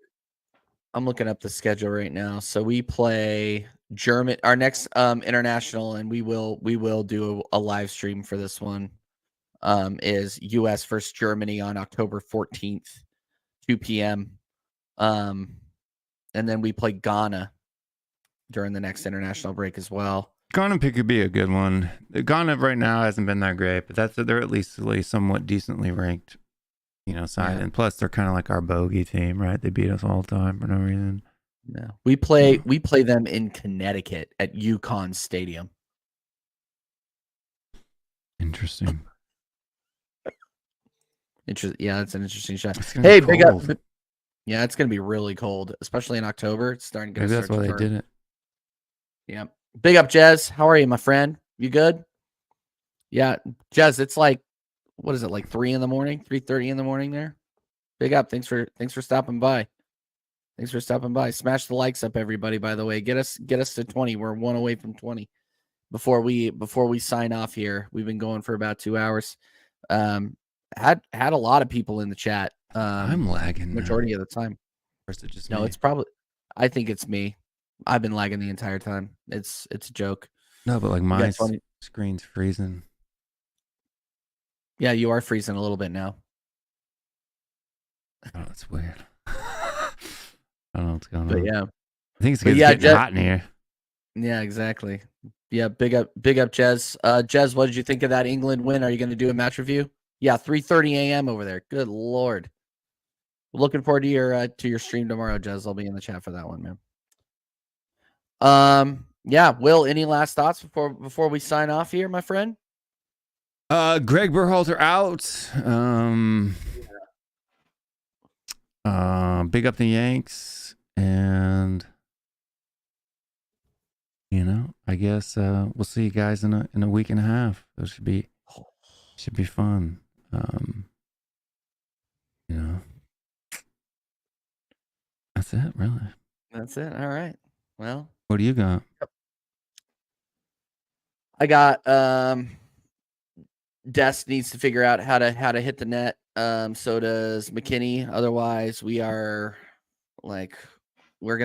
I'm looking up the schedule right now. So we play German our next international, and we will do a live stream for this one. Is US versus Germany on October 14th, 2 p.m. And then we play Ghana during the next international break as well. Ghana pick could be a good one. Ghana right now hasn't been that great, but they're at least somewhat decently ranked, side. Yeah. And plus, they're kind of like our bogey team, right? They beat us all the time for no reason. Yeah, we play them in Connecticut at UConn Stadium. Interesting. Yeah, that's an interesting shot. Hey, big up. Yeah, it's gonna be really cold, especially in October. It's starting to. Maybe that's why they did it. Yeah. Big up, Jez. How are you, my friend? You good? Yeah, Jez. It's like, what is it? Like 3 in the morning, 3:30 in the morning there. Big up. Thanks for stopping by. Thanks for stopping by. Smash the likes up, everybody. By the way, get us to 20. We're 1 away from 20. Before we sign off here, we've been going for about 2 hours. Had a lot of people in the chat. I'm lagging majority of the time. Or is it just no? Me? It's probably. I think it's me. I've been lagging the entire time. It's a joke. No, but like my screen's freezing. Yeah, you are freezing a little bit now. Oh, that's weird. I don't know what's going But on. yeah, I think it's getting hot in here. Yeah, exactly. Yeah, big up, Jez. Jez, what did you think of that England win? Are you going to do a match review? Yeah, 3:30 a.m. over there. Good Lord. Looking forward to your stream tomorrow, Jez. I'll be in the chat for that one, man. Yeah, Will, any last thoughts before we sign off here, my friend? Greg Berhalter out. Big up the Yanks, and I guess we'll see you guys in a week and a half. Those should be fun. That's it, really. That's it. All right. Well, what do you got? I got Des needs to figure out how to hit the net. So does McKinney. Otherwise, we're going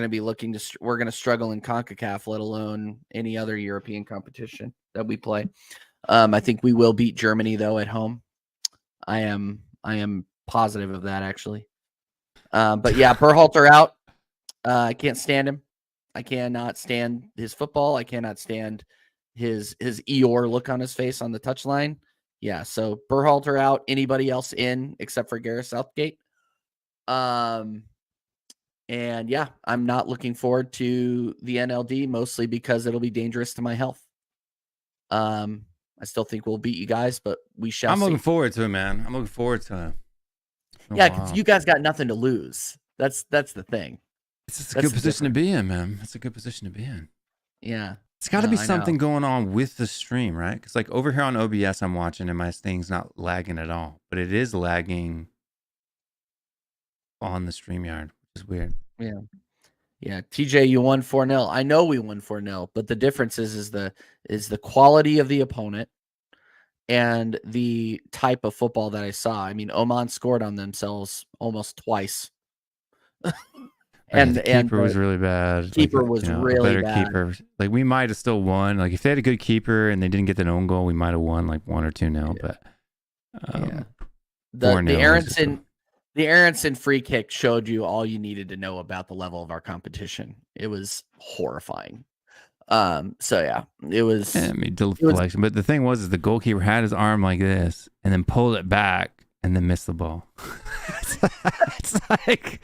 to be we're going to struggle in CONCACAF, let alone any other European competition that we play. I think we will beat Germany though at home. I am positive of that actually. But yeah, Berhalter out. I can't stand him. I cannot stand his football. I cannot stand his Eeyore look on his face on the touchline. Yeah, so Berhalter out. Anybody else in except for Gareth Southgate? And yeah, I'm not looking forward to the NLD, mostly because it'll be dangerous to my health. I still think we'll beat you guys, but we shall. I'm looking forward to it, man. I'm looking forward to it. Yeah, because you guys got nothing to lose. That's the thing. It's a good position to be in, man. It's a good position to be in. Yeah. It's got to be something going on with the stream, right? Because like over here on OBS, I'm watching and my thing's not lagging at all, but it is lagging on the StreamYard, which is weird. Yeah. Yeah. TJ, you won 4-0. I know we won 4-0, but the difference is the quality of the opponent and the type of football that I saw. I mean, Oman scored on themselves almost twice. And the keeper was really bad. Keeper was really bad. Keeper. Like we might have still won. Like if they had a good keeper and they didn't get that own goal, we might have won like 1 or 2-0. Yeah. But the Aronson free kick showed you all you needed to know about the level of our competition. It was horrifying. So yeah, it was. Yeah, I mean, deflection. But the thing was, is the goalkeeper had his arm like this and then pulled it back and then missed the ball. It's like.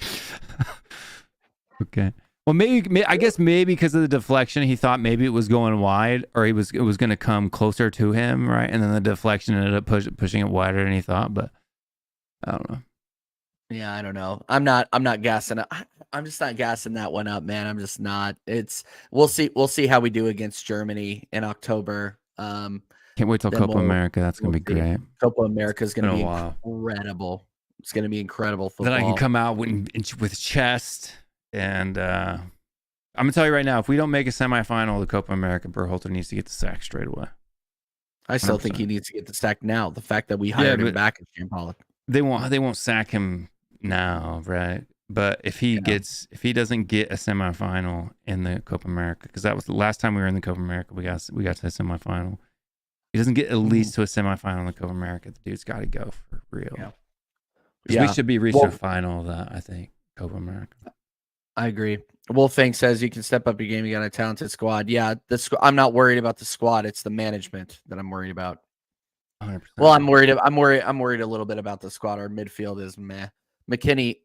Okay. Well, maybe I guess because of the deflection, he thought maybe it was going wide, or it was going to come closer to him, right? And then the deflection ended up pushing it wider than he thought. But I don't know. Yeah, I don't know. I'm not gassing it. I'm just not gassing that one up, man. I'm just not. We'll see how we do against Germany in October. Can't wait till Copa America. That's gonna be great. Copa America is gonna be incredible. It's gonna be incredible football. Then I can come out with chest. And I'm gonna tell you right now, if we don't make a semifinal of the Copa America, Berhalter needs to get the sack straight away. I still 100%. Think he needs to get the sack now. The fact that we hired him back at Jean Pollock. They won't sack him now, right? But if he doesn't get a semifinal in the Copa America, because that was the last time we were in the Copa America, we got to the semifinal. He doesn't get at least to a semifinal in the Copa America, the dude's got to go for real. Yeah. We should be reaching a final of that, I think, Copa America. I agree. Wolfang says you can step up your game. You got a talented squad. Yeah, I'm not worried about the squad. It's the management that I'm worried about. 100%. Well, I'm worried a little bit about the squad. Our midfield is meh. McKinney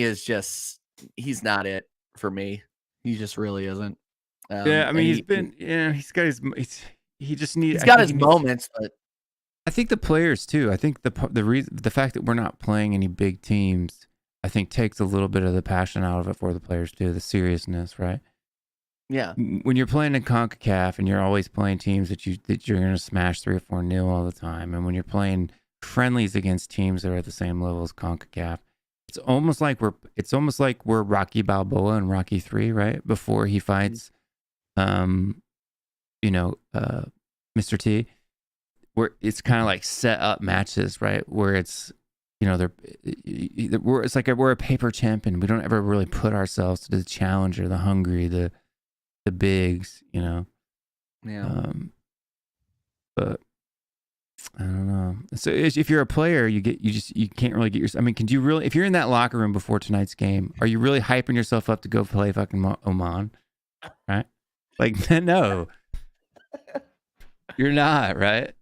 is just, he's not it for me. He just really isn't. I mean, he's got his moments, but I think the players too. I think the fact that we're not playing any big teams, I think takes a little bit of the passion out of it for the players too, the seriousness, right? Yeah. When you're playing in CONCACAF and you're always playing teams that you're going to smash 3 or 4-0 all the time, and when you're playing friendlies against teams that are at the same level as CONCACAF, it's almost like we're Rocky Balboa in Rocky 3, right? Before he fights, Mr. T, where it's kind of like set up matches, right? Where it's, it's like we're a paper champion. We don't ever really put ourselves to the challenger, the hungry, the bigs, Yeah. But I don't know. So if you're a player, you can't really get yourself. I mean, can you really, if you're in that locker room before tonight's game, are you really hyping yourself up to go play fucking Oman? Right? Like, no, you're not, right?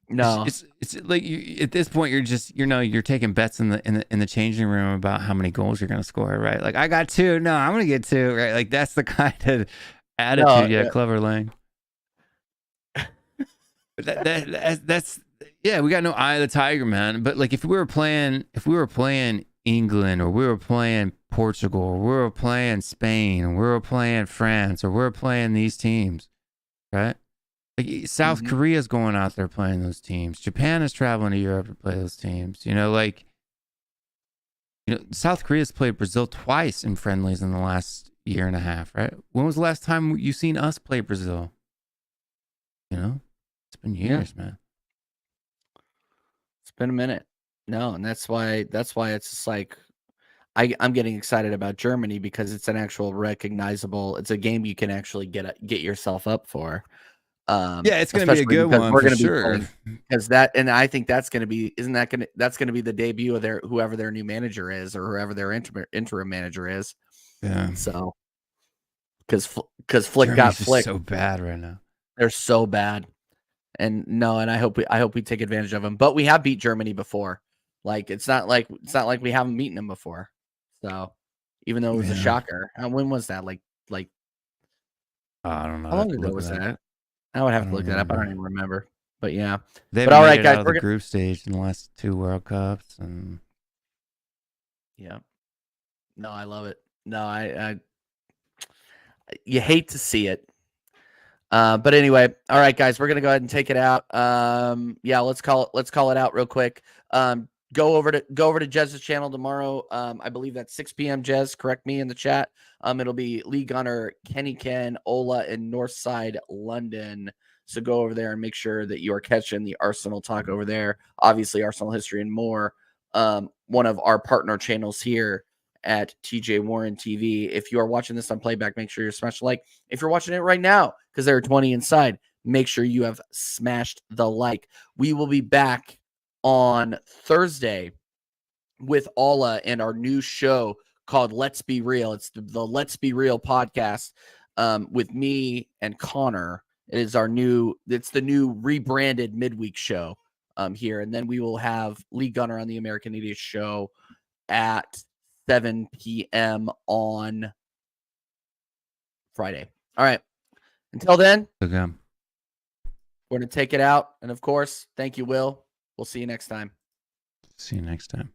No, it's like at this point you're taking bets in the changing room about how many goals you're gonna score, right? Like, I got 2, no, I'm gonna get 2, right? Like, that's the kind of attitude, Clever Lang. That's we got no eye of the tiger, man. But like, if we were playing England, or we were playing Portugal, or we were playing Spain, or we were playing France, or we were playing these teams, right? Like, South Korea's going out there playing those teams. Japan is traveling to Europe to play those teams. South Korea's played Brazil twice in friendlies in the last year and a half, right? When was the last time you seen us play Brazil? It's been years, man. It's been a minute. No, and that's why it's just like, I'm getting excited about Germany, because it's an actual recognizable. It's a game you can actually get yourself up for. It's going to be a good one for sure. Because I think that's going to be, that's going to be the debut of whoever their new manager is, or whoever their interim manager is. Yeah. So, because Flick got Flick so bad right now. They're so bad, and I hope we take advantage of them. But we have beat Germany before. Like, it's not like we haven't beaten them before. So, even though it was a shocker, when was that? Like I don't know. How long ago was that? I would have to look that up. I don't even remember. But yeah. They've all right, guys. We're the group stage in the last 2 World Cups, and yeah. No, I love it. No, I you hate to see it. But anyway, all right, guys, we're gonna go ahead and take it out. Let's call it out real quick. Go over to Jez's channel tomorrow. I believe that's 6 p.m. Jez, correct me in the chat. It'll be Lee Gunner, Kenny Ken, Ola, and Northside London. So go over there and make sure that you are catching the Arsenal talk over there. Obviously, Arsenal history and more. One of our partner channels here at TJ Warren TV. If you are watching this on playback, make sure you're smash like. If you're watching it right now, because there are 20 inside, make sure you have smashed the like. We will be back on Thursday with Ola and our new show called Let's Be Real. It's the Let's Be Real podcast with me and Connor. It's the new rebranded midweek show here. And then we will have Lee Gunner on the American Idiot Show at 7 p.m. on Friday. All right. Until then, we're going to take it out. And of course, thank you, Will. We'll see you next time. See you next time.